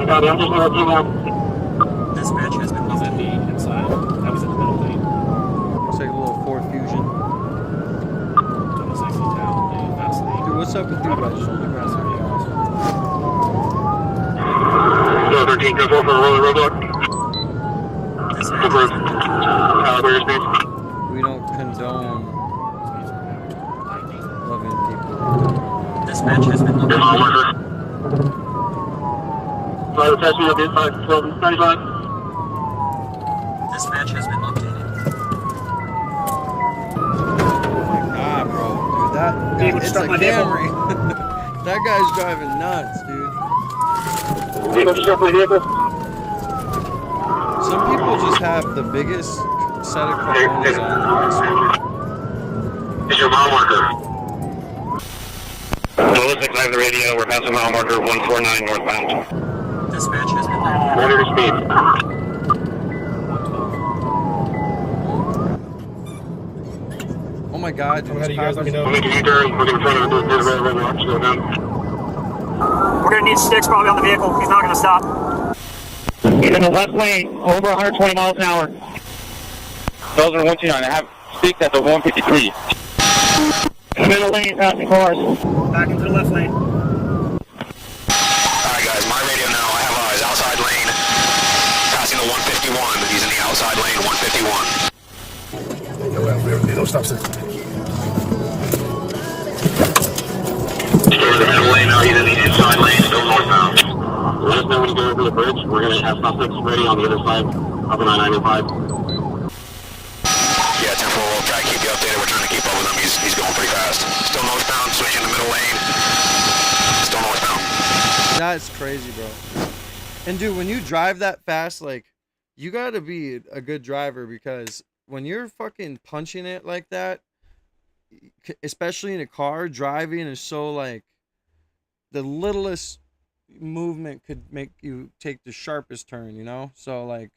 Copy, I'm just going to let you know. Dispatch has been at the inside. I was in the middle lane. Looks like a little Ford Fusion. Almost actually down the fast lane. Dude, what's up with you guys? So 13, go for a rolling roadblock. Over calibrator speed. We don't condone loving people. Dispatch has been Your mile marker. Flight attachment will be 51295. Dispatch has been updated. Ah, bro, dude, that it's a Camry. That guy's driving nuts, dude. Vehicle, stop my vehicle. Some people just have the biggest set of cojones on. It's your mile marker. Low 6, I have the radio. We're passing mile marker 149 northbound. Dispatch has been updated. Monitor speed. Oh my god, dude. How do you guys let me know? We'll make a U-turn. Look in front of the red roadblocks. Go down. We're gonna need sticks probably on the vehicle. He's not gonna stop. He's in the left lane, over 120 miles an hour. Those are 129. I have sticks at the 153. Middle lane, passing cars. Back into the left lane. Alright guys, my radio now, I have eyes, outside lane, passing the 151, he's in the outside lane, 151. No stop sign. Still in the middle lane now, he's in the inside lane, still northbound. Let us know when you go over the bridge. We're going to have suspects ready on the other side of the 995. Yeah, 10-4, we'll try to keep you updated, we're trying to keep up with him, he's going pretty fast. Still northbound, switching the middle lane, still northbound. That's crazy, bro. And dude, when you drive that fast, like, you gotta be a good driver, because when you're fucking punching it like that, especially in a car, driving is so, like, the littlest movement could make you take the sharpest turn, you know? So, like,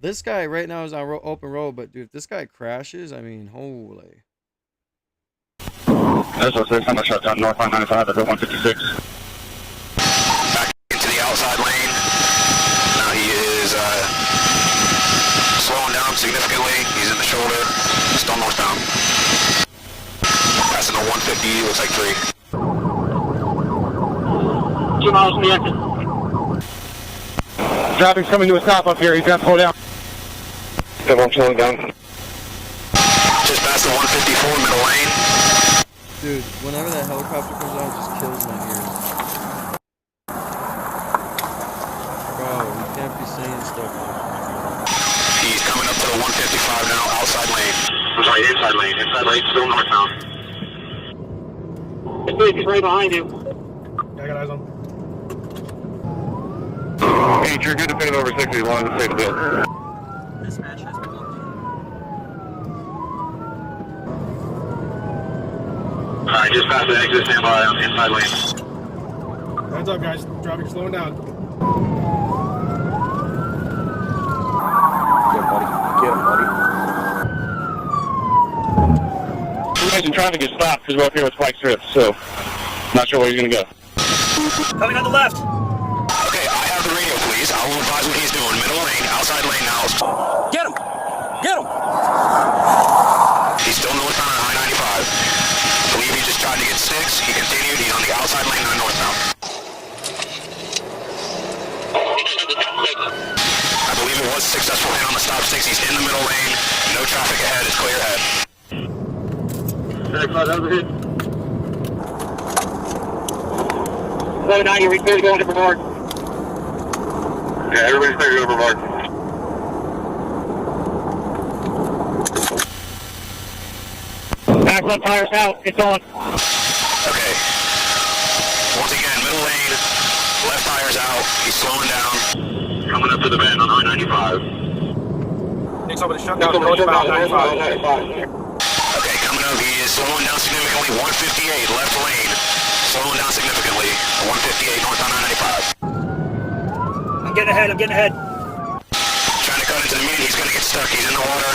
this guy right now is on open road, but dude, if this guy crashes, I mean, holy. There's a 6, I'm going to shut down northbound 95 at 156. Back into the outside lane. Now he is slowing down significantly. He's in the shoulder. Still northbound. Passing the 150, looks like 3. 2 miles from the exit. Traffic's coming to a stop up here. He's got to slow down. I'm slowing down. Just past the 154 middle lane. Dude, whenever that helicopter comes out, it just kills my ears. Bro, you can't be saying stuff like that. He's coming up to the 155 now, outside lane. I'm sorry, inside lane. Inside lane, still northbound. He's right behind you. I got eyes on. Hey, you're good to pin over 60 as long as it's safe to build. Dispatch has been updated. Alright, just past the exit, stand by on the inside lane. Hands up, guys. Traffic's slowing down. Get him, buddy. You guys in traffic is stopped because we're up here with Spike Strips, so not sure where he's going to go. Coming on the left. Okay, I have the radio, please. I will advise what he's doing. Middle lane, outside lane now. Get him! Get him! He's still northbound on I-95. I believe he just tried to get sticks. He continued. He's on the outside lane on northbound. I believe it was a successful hit on the stop sticks. He's in the middle lane. No traffic ahead. It's clear ahead. 790, we clear to go into Brevard. Yeah, everybody's clear to go to Brevard. Back left tires out, it's on. Okay. Once again, middle lane, left tire's out. He's slowing down. Coming up to the bend on I-95. Next over the shutdown. Northbound 95. Okay, coming up, he is slowing down significantly. 158, left lane. Slowing down significantly. 158, north on I-95. I'm getting ahead, I'm getting ahead. Trying to cut into the median, he's gonna get stuck. He's in the water.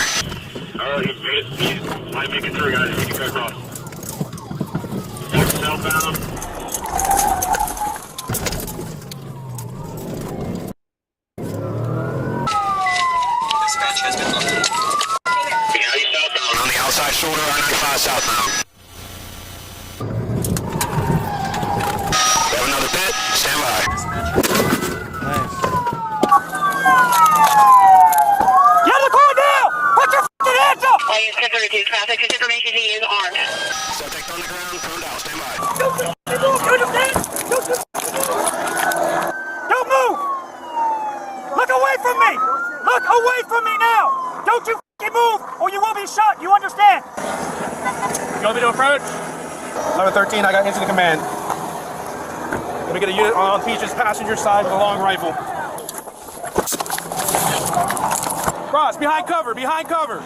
Alright, he's might make it through, guys. He can cut across. Southbound. 13, I got incident command. Let me get a unit on Peach's passenger side with a long rifle. Cross, behind cover, behind cover.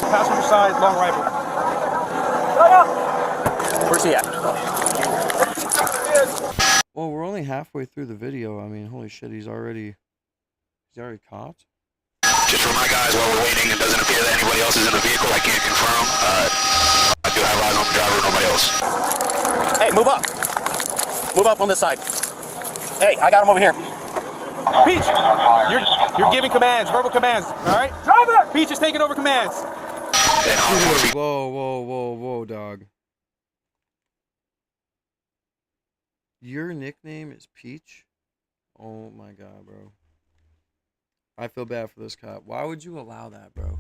Passenger side, long rifle. Where's he at? Well, we're only halfway through the video. I mean, holy shit, he's already caught. Just for my guys, while we're waiting, it doesn't appear that anybody else is in the vehicle. I can't confirm. I do have eyes on the driver, nobody else. Hey, move up. Move up on this side. Hey, I got him over here. Peach, you're giving commands, verbal commands, all right? Driver! Peach is taking over commands. Whoa, dog. Your nickname is Peach? Oh my god, bro. I feel bad for this cop. Why would you allow that, bro?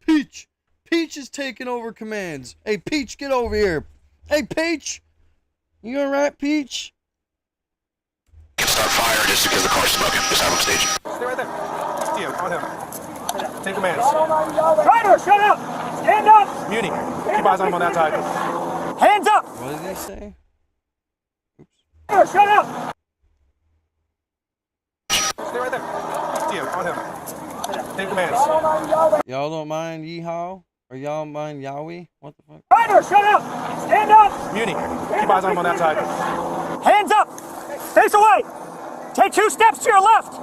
Peach! Peach is taking over commands. Hey, Peach, get over here. Hey, Peach! You alright, Peach? Can start fire just because the car's smoking. Just have him station. Stay right there. Steve, on him. Take commands. Driver, shut up! Stand up! Muni, keep eyes on him on that side. Hands up! What did he say? Driver, shut up! Stay right there. Steve, on him. Take commands. Y'all don't mind yeehaw? Or y'all mind Yowie? What the fuck? Driver, shut up! Stand up! Muni, keep eyes on him on that side. Hands up! Face away! Take 2 steps to your left!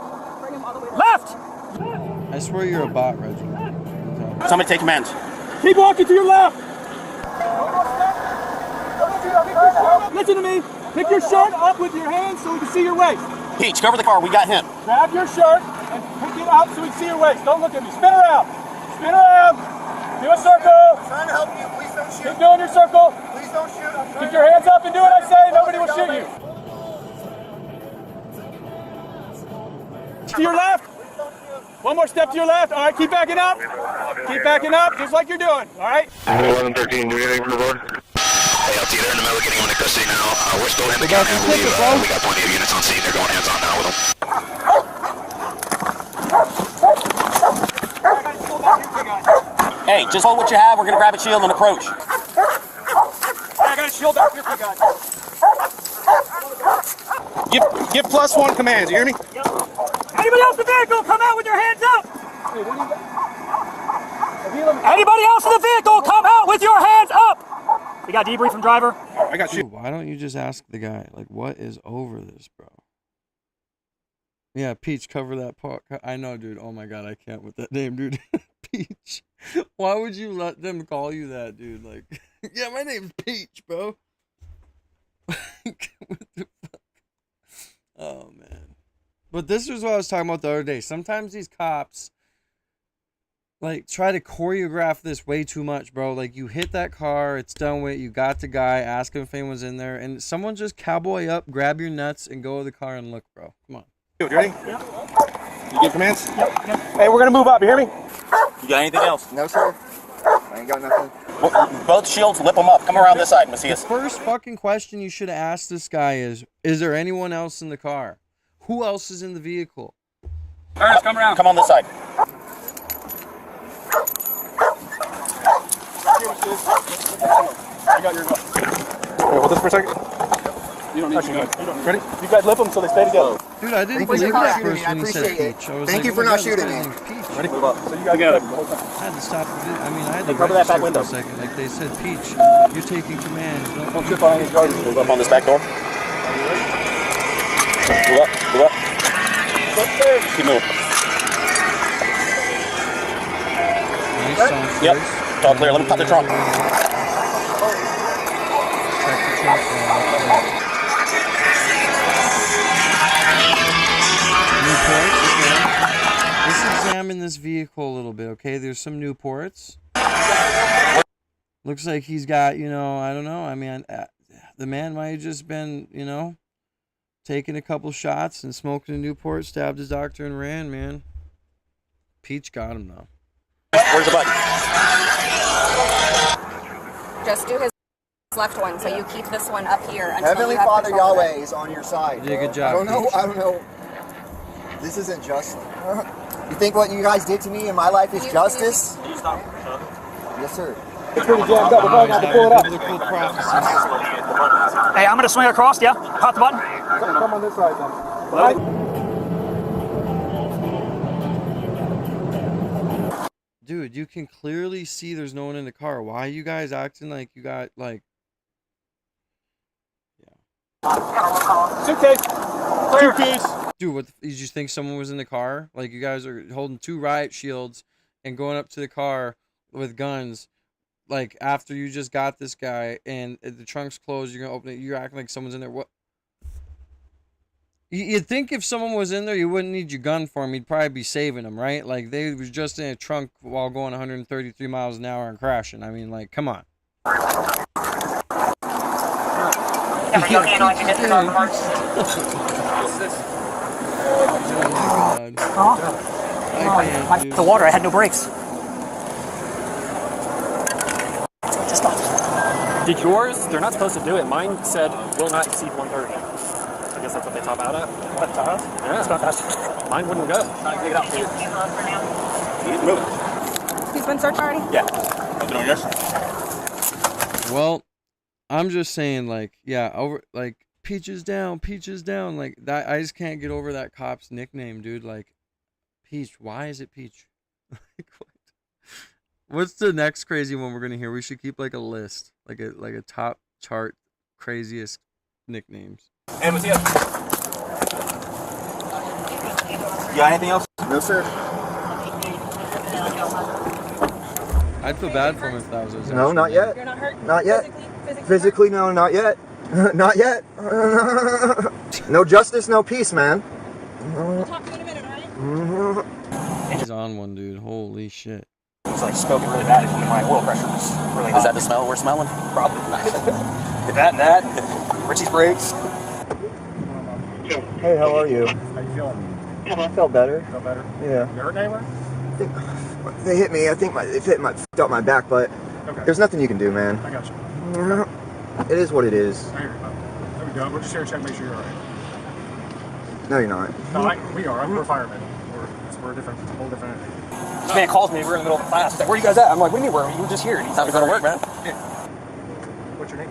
Left! I swear you're a bot, Reggie. Somebody take commands. Keep walking to your left! Listen to me! Pick your shirt up with your hands so we can see your waist. Peach, cover the car. We got him. Grab your shirt and pick it up so we can see your waist. Don't look at me. Spin around. Spin around. Do a circle. I'm trying to help you. Please don't shoot. Keep doing your circle. Please don't shoot. Keep your hands up and do what I say. Nobody will shoot you. To your left. One more step to your left. All right, keep backing up. Keep backing up, just like you're doing. All right. 1113, do anything from the board? Hey, LT, they're in the middle of getting him into custody now. We're still in the county. I believe we got plenty of units on scene. They're going hands-on now with them. Hey, just hold what you have. We're going to grab a shield and approach. I got a shield back here for you guys. Give +1 commands, you hear me? Anybody else in the vehicle, come out with your hands up! Anybody else in the vehicle, come out with your hands up! We got debrief from driver. I got you. Dude, why don't you just ask the guy, like, what is over this, bro? Yeah, Peach, cover that part. I know, dude. Oh my god, I can't with that name, dude. Peach. Why would you let them call you that, dude? Like, yeah, my name's Peach, bro. What the fuck? Oh, man. But this was what I was talking about the other day. Sometimes these cops, like, try to choreograph this way too much, bro. Like, you hit that car, it's done with, you got the guy, ask him if anyone's in there, and someone just cowboy up, grab your nuts, and go to the car and look, bro. Come on. You ready? Yep. You give commands? Yep. Hey, we're gonna move up, you hear me? You got anything else? No, sir. I ain't got nothing. Both shields, lip them up. Come around this side, Macias. The first fucking question you should have asked this guy is there anyone else in the car? Who else is in the vehicle? Ernest, come around. Come on this side. I got your gun. Hey, hold this for a second. You don't need to. Ready? You guys lip them so they stay together. Dude, I didn't believe that first when he said Peach. I was Thank like, you oh for my not God, shooting this me. guy's name's Peach. Ready? Move up. So you guys got it. I had to stop. I mean, I had to cover that back register window. for a second. Like, they said, Peach, you're taking command. Don't trip on these guards. Move up on this back door. Move up. Move up. Keep moving. Nice sound. Yep. It's all clear. Let me pop the trunk. Check the trunk. Newports, okay. Let's examine this vehicle a little bit, okay? There's some Newports. Looks like he's got, you know, I don't know. I mean, the man might have just been, you know, taking a couple shots and smoking a Newport, stabbed his doctor and ran, man. Peach got him, though. Where's the button? Just do his left one, so you keep this one up here until Heavenly you have Father control of Yahweh it. is on your side. You did a good bro. job, I don't know. This isn't just. You think what you guys did to me in my life is justice? Can you stop? Yes, sir. It's pretty jammed up. We're probably going to have to pull it up. Hey, I'm going to swing across, yeah? Hot the button? Come on this side then. Dude, you can clearly see there's no one in the car. Why are you guys acting like you got, like... Suitcase. Suitcase. Dude, what you just think someone was in the car? Like, you guys are holding 2 riot shields and going up to the car with guns. Like, after you just got this guy and the trunk's closed, you're going to open it. You're acting like someone's in there. What? You'd think if someone was in there, you wouldn't need your gun for him. You'd probably be saving him, right? Like, they was just in a trunk while going 133 miles an hour and crashing. I mean, like, come on. The water, I had no brakes. Just stop. Did yours? They're not supposed to do it. Mine said will not exceed 130. I guess that's what they top out at. What, Yeah. It's not fast. Mine wouldn't go. Take it out. He's moving. He's been searched already? Yeah. Nothing on yours? Well, I'm just saying, like, yeah, over, like, Peaches down, like, that, I just can't get over that cop's nickname, dude, like, Peach, why is it Peach? Like, what? What's the next crazy one we're gonna hear? We should keep, like, a list, like a top chart craziest nicknames. And what's the other? You got anything else? No, sir. I'd feel bad for him if that was his No, not yet. You're not hurt? Not yet. Physically, no, not yet. Not yet. No justice, no peace, man. We'll talk to you in a minute, alright? He's on one, dude. Holy shit. It's like smoking really bad if my oil pressure is really high. Is that the smell we're smelling? Probably not. That and that. Richie's brakes. Hey, how are you? How you feeling? I felt better. Feel better? Yeah. You hurt anywhere? They hit me. I think it fucked up my back, but there's nothing you can do, man. I got you. It is what it is. I hear you. There we go. We're just here to check, make sure you're alright. No, you're not. No, we are. We're firemen. We're different. It's a whole different entity. This man calls me. We're in the middle of class. He's like, where you guys at? I'm like, what do you mean, you were just here? He's Time to go to work, man. What's your name?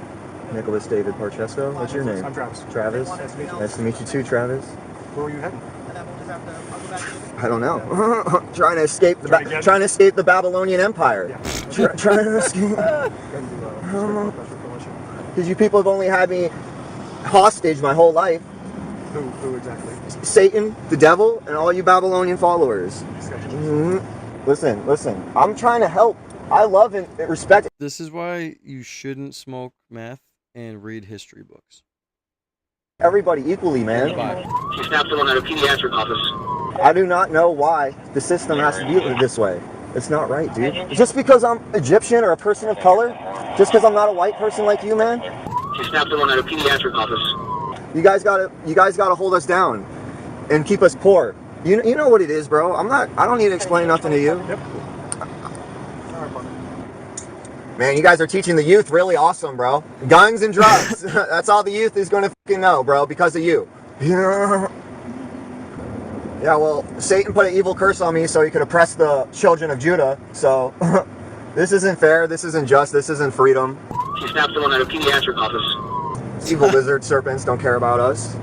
Nicholas David Parchesco. What's your name? I'm Travis. Travis. Nice to meet you. Nice to meet you too, Travis. Where are you heading? I don't know. Trying to escape the Babylonian Empire. Yeah. Trying to escape. Because you people have only had me hostage my whole life. Who exactly? Satan, the devil, and all you Babylonian followers. Listen. I'm trying to help. I love and respect. This is why you shouldn't smoke meth and read history books. Everybody equally, man. She snapped someone at a pediatric office. I do not know why the system has to be this way. It's not right, dude. Just because I'm Egyptian or a person of color, just because I'm not a white person like you, man. She snapped someone at a pediatric office. You guys gotta hold us down and keep us poor. You know what it is, bro. I don't need to explain nothing to you. Yep. Man, you guys are teaching the youth really awesome, bro. Guns and drugs. That's all the youth is gonna fucking know, bro, because of you. Yeah, well, Satan put an evil curse on me so he could oppress the children of Judah. So, this isn't fair, this isn't just, this isn't freedom. She snapped someone at a pediatric office. Evil lizard serpents don't care about us.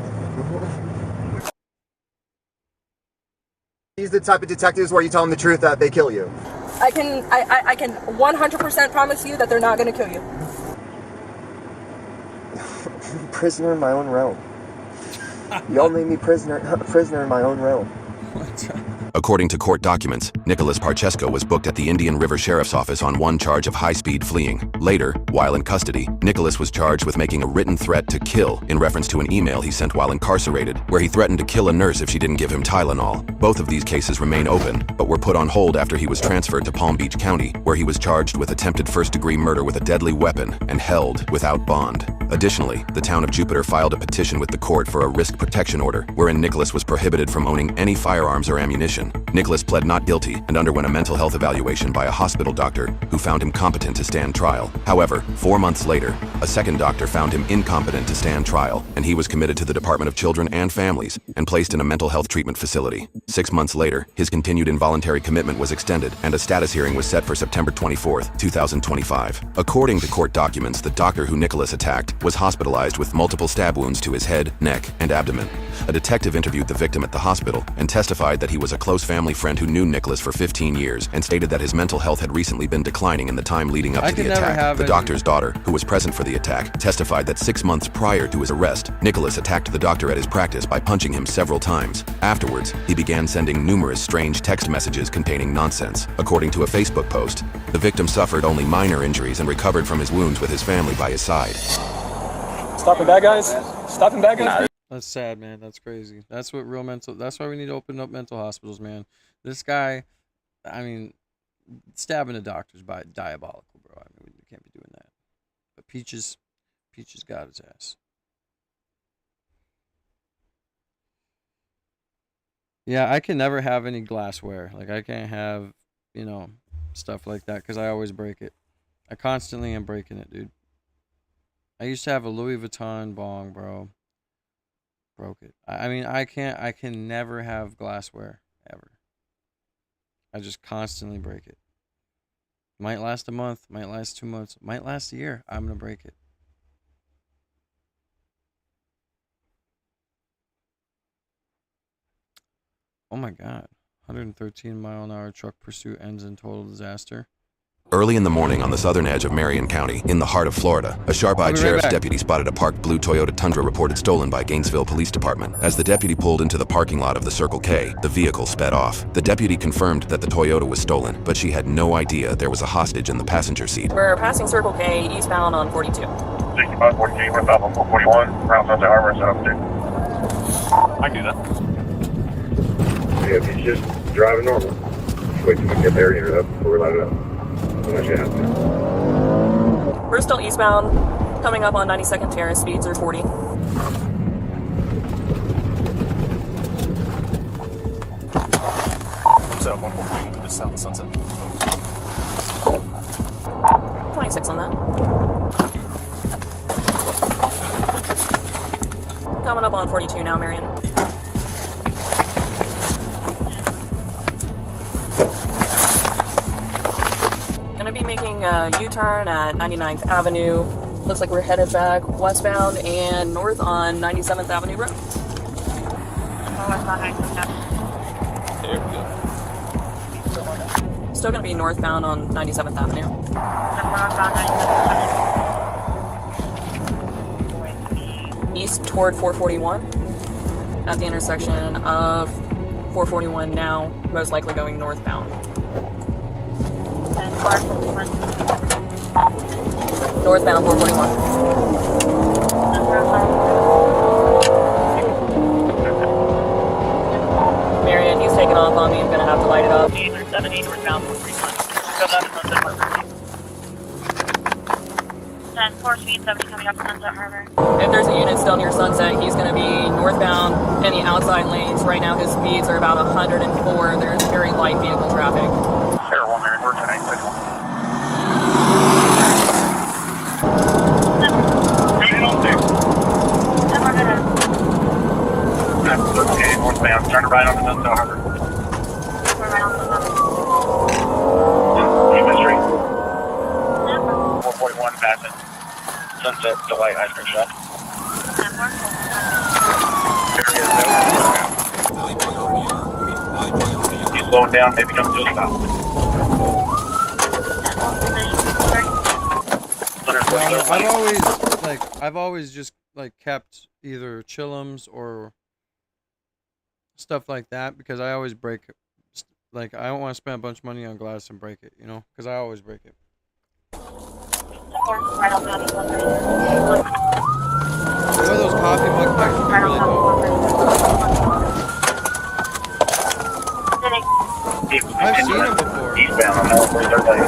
He's the type of detectives where you tell them the truth that they kill you. I can 100% promise you that they're not going to kill you. Prisoner in my own realm. Y'all made me prisoner in my own realm. According to court documents, Nicholas Parchesco was booked at the Indian River Sheriff's Office on one charge of high-speed fleeing. Later, while in custody, Nicholas was charged with making a written threat to kill in reference to an email he sent while incarcerated, where he threatened to kill a nurse if she didn't give him Tylenol. Both of these cases remain open, but were put on hold after he was transferred to Palm Beach County, where he was charged with attempted first-degree murder with a deadly weapon and held without bond. Additionally, the town of Jupiter filed a petition with the court for a risk protection order, wherein Nicholas was prohibited from owning any firearms or ammunition. conviction. Nicholas pled not guilty and underwent a mental health evaluation by a hospital doctor who found him competent to stand trial. However, 4 months later, a second doctor found him incompetent to stand trial, and he was committed to the Department of Children and Families and placed in a mental health treatment facility. 6 months later, his continued involuntary commitment was extended, and a status hearing was set for September 24, 2025. According to court documents, the doctor who Nicholas attacked was hospitalized with multiple stab wounds to his head, neck, and abdomen. A detective interviewed the victim at the hospital and testified that he was a close family friend who knew Nicholas for 15 years and stated that his mental health had recently been declining in the time leading up to the attack. The doctor's daughter, who was present for the attack, testified that 6 months prior to his arrest, Nicholas attacked the doctor at his practice by punching him several times. Afterwards, he began sending numerous strange text messages containing nonsense. According to a Facebook post, the victim suffered only minor injuries and recovered from his wounds with his family by his side. Stopping bad guys? Stopping bad guys? That's sad, man. That's crazy. That's what real mental. That's why we need to open up mental hospitals, man. This guy, I mean, stabbing a doctor's diabolical, bro. I mean, we can't be doing that. But Peaches got his ass. Yeah, I can never have any glassware. Like, I can't have, stuff like that because I always break it. I constantly am breaking it, dude. I used to have a Louis Vuitton bong, bro. Broke it. I mean, I can never have glassware, ever. I just constantly break it. Might last a month, might last 2 months, might last a year. I'm going to break it. Oh my God. 113-mile-an-hour truck pursuit ends in total disaster. Early in the morning on the southern edge of Marion County, in the heart of Florida, a sharp-eyed sheriff's deputy spotted a parked blue Toyota Tundra reported stolen by Gainesville Police Department. As the deputy pulled into the parking lot of the Circle K, the vehicle sped off. The deputy confirmed that the Toyota was stolen, but she had no idea there was a hostage in the passenger seat. We're passing Circle K eastbound on 42. 6542, northbound on 441, round Sunset Harbor, set up there. I can do that. Yeah, if he's just driving normal. Wait till we get there, you're up before we light it up. We're still eastbound, coming up on 92nd Terrace, speeds are 40. Set up 143, just south of Sunset. 26 on that. Coming up on 42 now, Marion. Gonna be making a U-turn at 99th Avenue. Looks like we're headed back westbound and north on 97th Avenue Road. Still gonna be northbound on 97th Avenue. East toward 441 at the intersection of 441 now, most likely going northbound. Northbound 441. Marion, he's taking off on me. I'm gonna have to light it up. 870 northbound 441. 10-4 speed 70 coming up Sunset Harbor. If there's a unit still near Sunset, he's going to be northbound in the outside lanes. Right now his speeds are about 104. There's very light vehicle traffic. Air 1 Marion, we're 10-861. Okay, northbound, turn to right onto Sunset Harbor. We're right on Sunset. Street. 441 passing Sunset Delight Ice Cream Shop. He's slowing down, maybe come to a stop. I've always just kept either Chillums or stuff like that because I always break it. Like, I don't want to spend a bunch of money on glass and break it, because I always break it. Boy, those coffee mug packs are really dope. I've seen them before. Eastbound on 143rd Lane.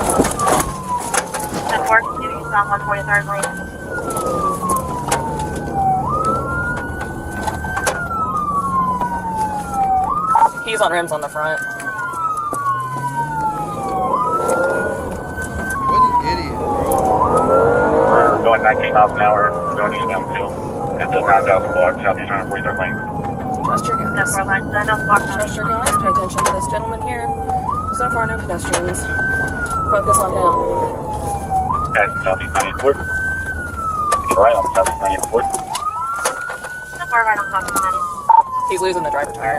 10-4 eastbound 143rd Lane. He's He's on rims on the front. What an idiot, bro. We're going 19 miles an hour, going eastbound too. At the 9,000 block, southeast 143rd lane. Trust your guys. Trust your guys. Pay attention to this gentleman here. So far, no pedestrians. Focus on him. Okay, southeast 94th. You're right on southeast 94th. We're right on southeast 90. He's losing the driver tire.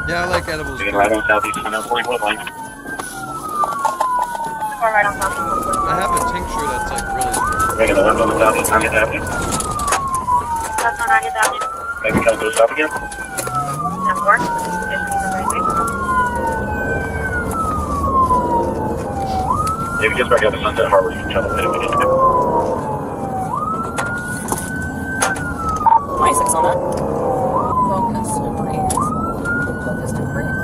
Yeah, I like edibles. You're right on southeast 144th lane. We're right on southeast 144th. I have a tincture that's like really strong. Making a left on the southeast 90th Avenue. That's on 90th Avenue. Maybe can I go stop again? 10-4. If he gets back out to Sunset Harbor, you can tell him that we need to go. 26 on that. Focus and breathe. Focus and breathe.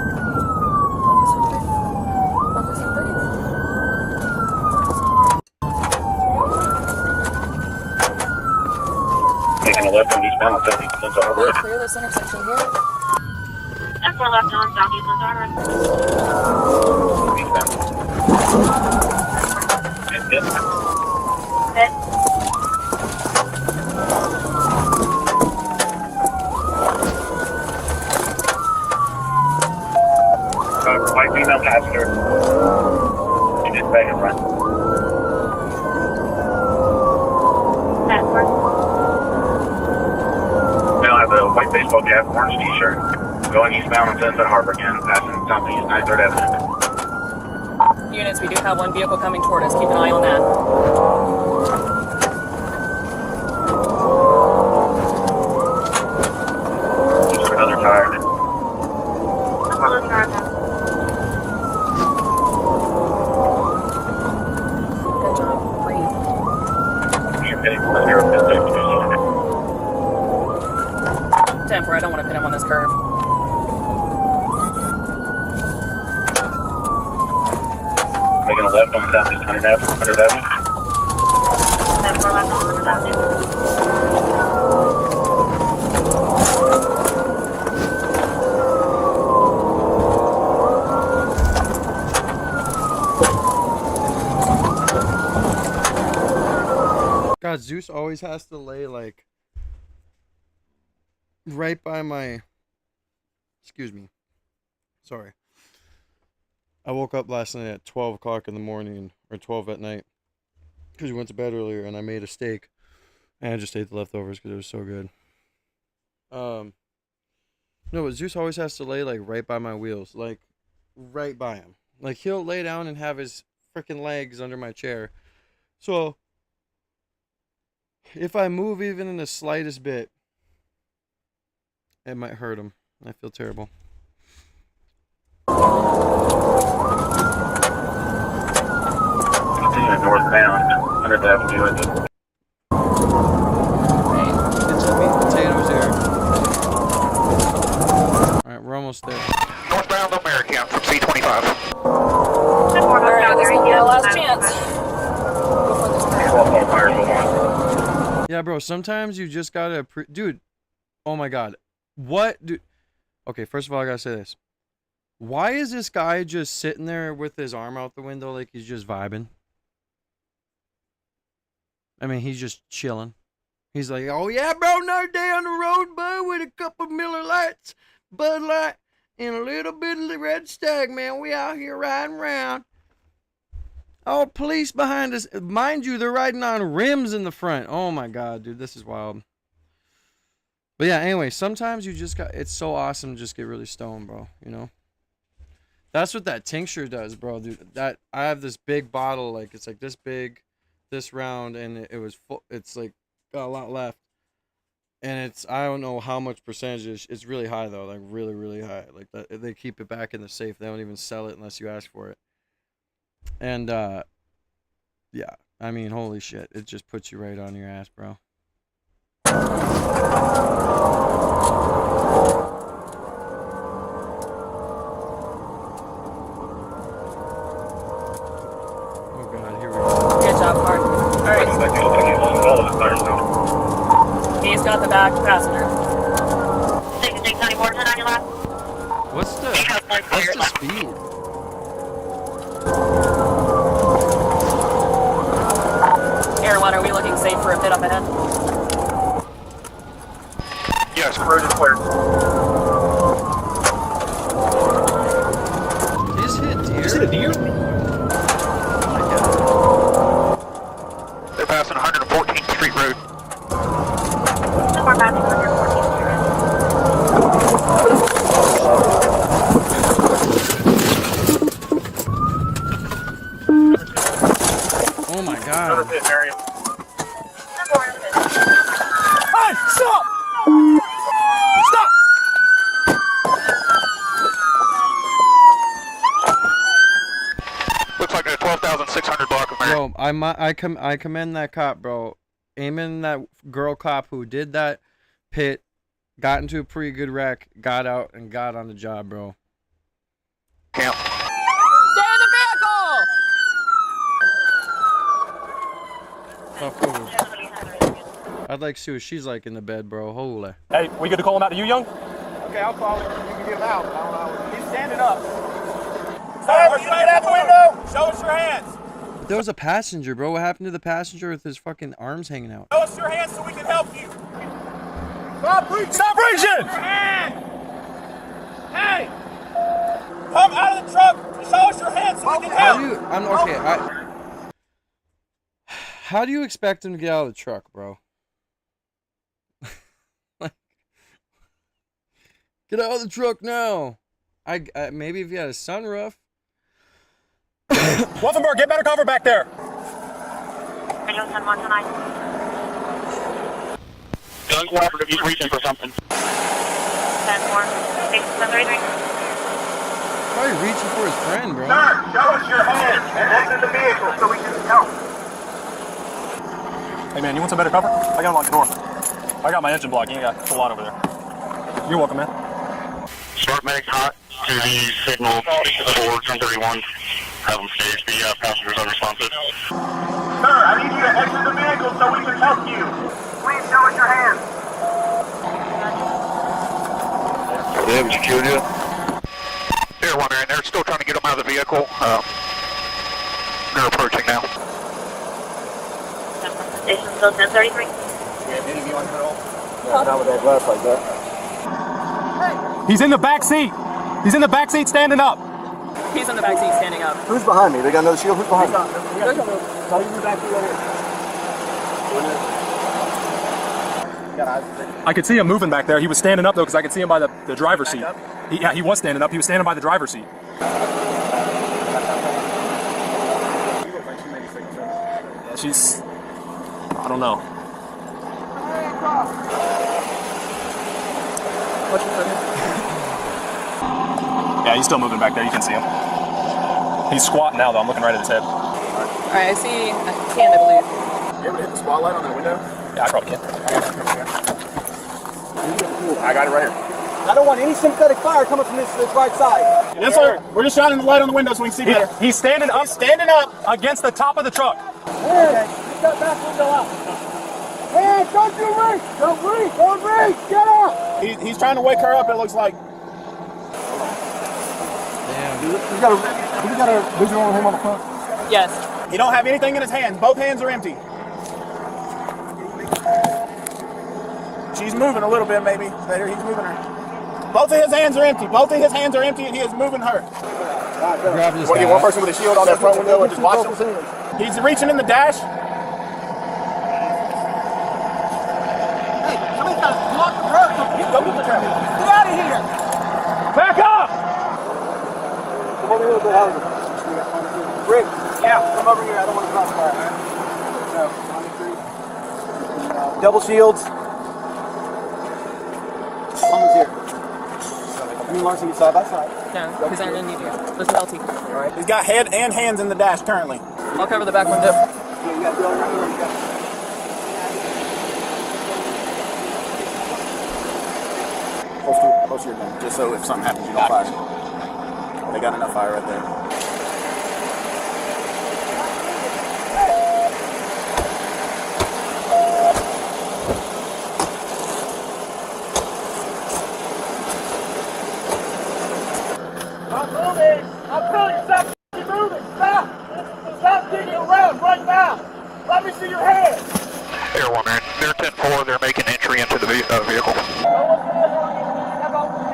Focus and breathe. Focus and breathe. Taking a left on eastbound on southeast Sunset Harbor. Clear this intersection here. That's for left on southeast Sunset Eastbound. Hit. White female passenger. She just back in front. Now I have a white baseball cap, orange t-shirt. Going eastbound on Sunset Harbor again, passing southeast 93rd Avenue. Units, we do have one vehicle coming toward us. Keep an eye on that. Just for another tire. Good job. Breathe. You're hitting 0.56. 10-4, I don't want to pin him on this curve. Making a left on southeast 100th Avenue. 100th Avenue. That's for left on 100th Avenue. God, Zeus always has to lay like right by my. Excuse me. Sorry. I woke up last night at 12 o'clock in the morning, or 12 at night, because we went to bed earlier, and I made a steak, and I just ate the leftovers because it was so good. No, but Zeus always has to lay like right by my wheels, like right by him. Like he'll lay down and have his freaking legs under my chair. So if I move even in the slightest bit, it might hurt him. I feel terrible. Continuing northbound, 100th Avenue. Get some meat and potatoes here. Alright, we're almost there. Northbound American from C25. Alright, this will be our last chance. Yeah, bro, sometimes you just gotta... Dude, oh my god. What? Dude. Okay, first of all, I gotta say this. Why is this guy just sitting there with his arm out the window like he's just vibing? I mean, he's just chilling. He's like, oh yeah, bro, another day on the road, bud, with a couple Miller Lights, Bud Light, and a little bit of the Red Stag, man. We out here riding around. Oh, police behind us. Mind you, they're riding on rims in the front. Oh my god, dude, this is wild. But yeah, anyway, sometimes you just got... It's so awesome to just get really stoned, bro, you know? That's what that tincture does, bro, dude. That I have this big bottle, like it's like this big, this round, and it was full. It's like got a lot left, and it's I don't know how much percentage. It's really high though, like really, really high. Like that, they keep it back in the safe. They don't even sell it unless you ask for it. And yeah, I mean, holy shit, it just puts you right on your ass, bro. got the back passenger. 6694, turn on your left. What's the speed? Air 1, are we looking safe for a bit up ahead? Yes, cruise is clear. He's hit deer. Is it a deer? They're passing 114th Street Road. We're passing 114th Street Oh my god. Hey, stop! Stop! Looks like a 12,600 block of American. Yo, I commend that cop, bro. Aiming that girl cop who did that pit, got into a pretty good wreck, got out and got on the job, bro. Camp. Stay in the vehicle! Tough fool. I'd like to see what she's like in the bed, bro. Holy. Hey, we good to call him out to you, young? Okay, I'll call him. You can get him out. I don't know. He's standing up. Sir, you get out the window! Show us your hands! There was a passenger, bro. What happened to the passenger with his fucking arms hanging out? Show us your hands so we can help you! Stop breaching! Stop breaching! Your hand! Hey! Come out of the truck and show us your hands so we can help! How do you expect him to get out of the truck, bro? Like, get out of the truck now! Maybe if you had a sunroof. Wolfenberg, get better cover back there! Radio 10-1 tonight. Uncooperative, he's reaching for something. 10-4, 6733. Probably reaching for his friend, bro. Sir, show us your hands and exit the vehicle so we can help. Hey man, you want some better cover? I got unlock the door. I got my engine block. You ain't got a whole lot over there. You're welcome, man. Start medic hot to the signal 4-1031. Have them stage. The passenger's unresponsive. Sir, I need you to exit the vehicle so we can help you. Please show us your hands. They haven't secured yet? They're wondering. They're still trying to get them out of the vehicle. They're approaching now. Station still 1033. Yeah, did he on girl? No, not with that glass like that. He's in the back seat! He's in the back seat standing up! He's in the back seat standing up. Who's behind me? They got another shield? Who's behind me? I could see him moving back there. He was standing up though, because I could see him by the driver's seat. He was standing up. He was standing by the driver's seat. Yeah, she's... I don't know. Yeah, he's still moving back there. You can see him. He's squatting now, though. I'm looking right at his head. Alright, I see a hand, I believe. You able to hit the spotlight on that window? Yeah, I probably can. I got it right here. I don't want any synthetic fire coming from this right side. Yes, sir. We're just shining the light on the window so we can see better. He's standing up against the top of the truck. Hey, get that back window out. Hey, don't you reach! Don't reach! Don't reach! Get up! He's trying to wake her up, it looks like. Damn. We got a visual on him on the front. Yes. He don't have anything in his hands. Both hands are empty. She's moving a little bit, maybe. Later, he's moving her. Both of his hands are empty. Both of his hands are empty, and he is moving her. Grab this Want to guy. get one person with a shield on that front window and just watch him? He's reaching in the dash. Hey, somebody's got to block the road. Don't get the traffic. Get out of here! Back up! Come over here a little bit, Howard. Rick, yeah, come over here. I don't want to cross fire, man. No, double shields. Someone's here. I mean, Larson, you side by side. No, because I'm going to need you. There's an LT. All right. He's got head and hands in the dash currently. I'll cover the back window. Yeah, you got to do it right here. You got close to your gun, just so if something happens, you don't fire. They got enough fire right there. vehicle.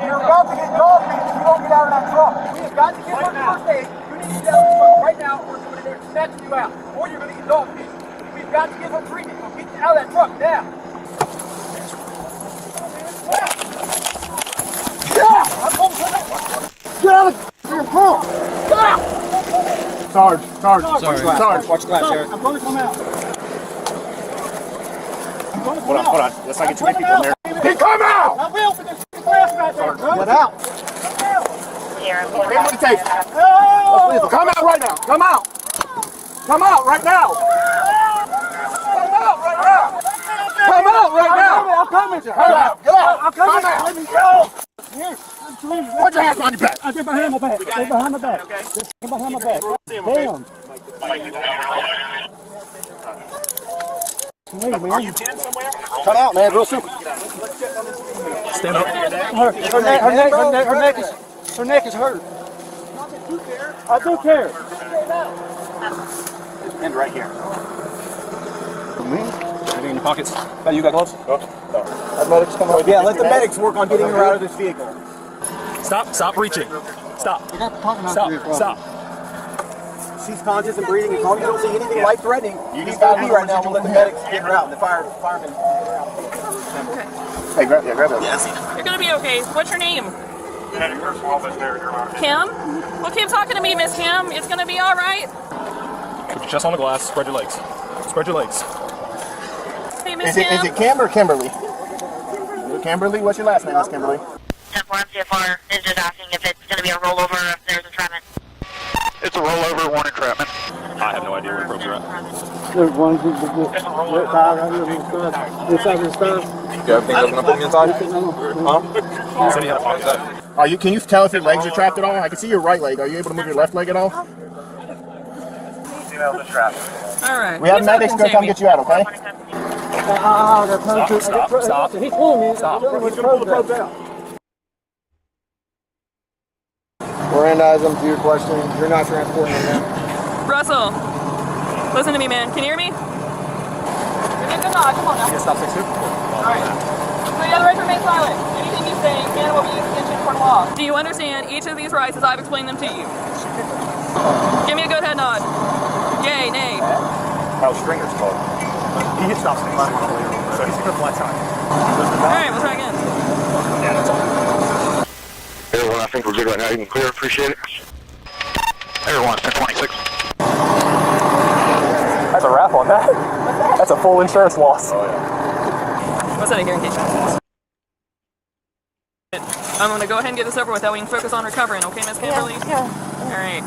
You're about to get dog meat if you don't get out of that truck. We have got to get her first aid. You need to get out of the truck right now, or we're going to snatch you out, or you're going to get dog meat. We've got to give her treatment. So get out of that truck now. Get out of your car! Sarge, Sorry. watch the glass, Jared. I'm going to come out. Hold on. Let's not get too many people in there. Then come out! I will for this glass right there. Get out. What it takes. Come out right now. Come out. Come out right now. Come out right now. Come out right now. I'll come with you. Come out. Get out. I'll come Come with you. out. Let me go. Here. Put your hands on your back. I get behind my back. Stay behind my back. Stay behind my back. Damn. Are you pinned somewhere? Cut out, man. Real simple. Stand up. Her neck is hurt. I do care. It's pinned right here. Anything in your pockets? Hey, you got gloves? No. Medics come over. Yeah, let the medics work on getting her out of this vehicle. Stop reaching. Stop. Stop. She's conscious and breathing. As long as you don't see anything life-threatening, she's got to be right now. We'll let the medics get her out. The firemen. Hey, grab that. You're gonna be okay. What's your name? Kim? Well, keep talking to me, Miss Kim. It's gonna be all right. Put your chest on the glass. Spread your legs. Spread your legs. Hey, Miss Is Kim. it Kim or Kimberly? Kimberly, what's your last name, Miss Kimberly? 10-4 MCFR is just asking if it's going to be a rollover or if there's entrapment. It's a rollover, one entrapment. I have no idea where the probes are at. There's one. This side of the sky. You have things open up on the inside? Huh? You said you had a pocket set. Can you tell if your legs are trapped at all? I can see your right leg. Are you able to move your left leg at all? Female's strapped. All right. We have medics going to come get you out, okay? Stop. He's pulling me. Stop. He's going to pull the probes out. Mirandize them to your question. You're not transporting them now. Russell, listen to me, man. Can you hear me? Give me a good nod. Come on now. Yeah, stop 6-2. All right. So you have the right to remain silent. Anything you say can will be used against you in court of law. Do you understand each of these rights as I've explained them to you? Give me a good head nod. Yay, nay. Kyle Stringer's called. He hit stop sticks. So he's going to flat time. All right, we'll try again. Yeah, that's all. Everyone, I think we're good right now. You can clear. Appreciate it. Everyone, 1026. That's a wrap on that. That's a full insurance loss. Oh, yeah. What's that here in case? I'm going to go ahead and get this over with. That way we can focus on recovering, okay, Miss Kimberly? Yeah. All right.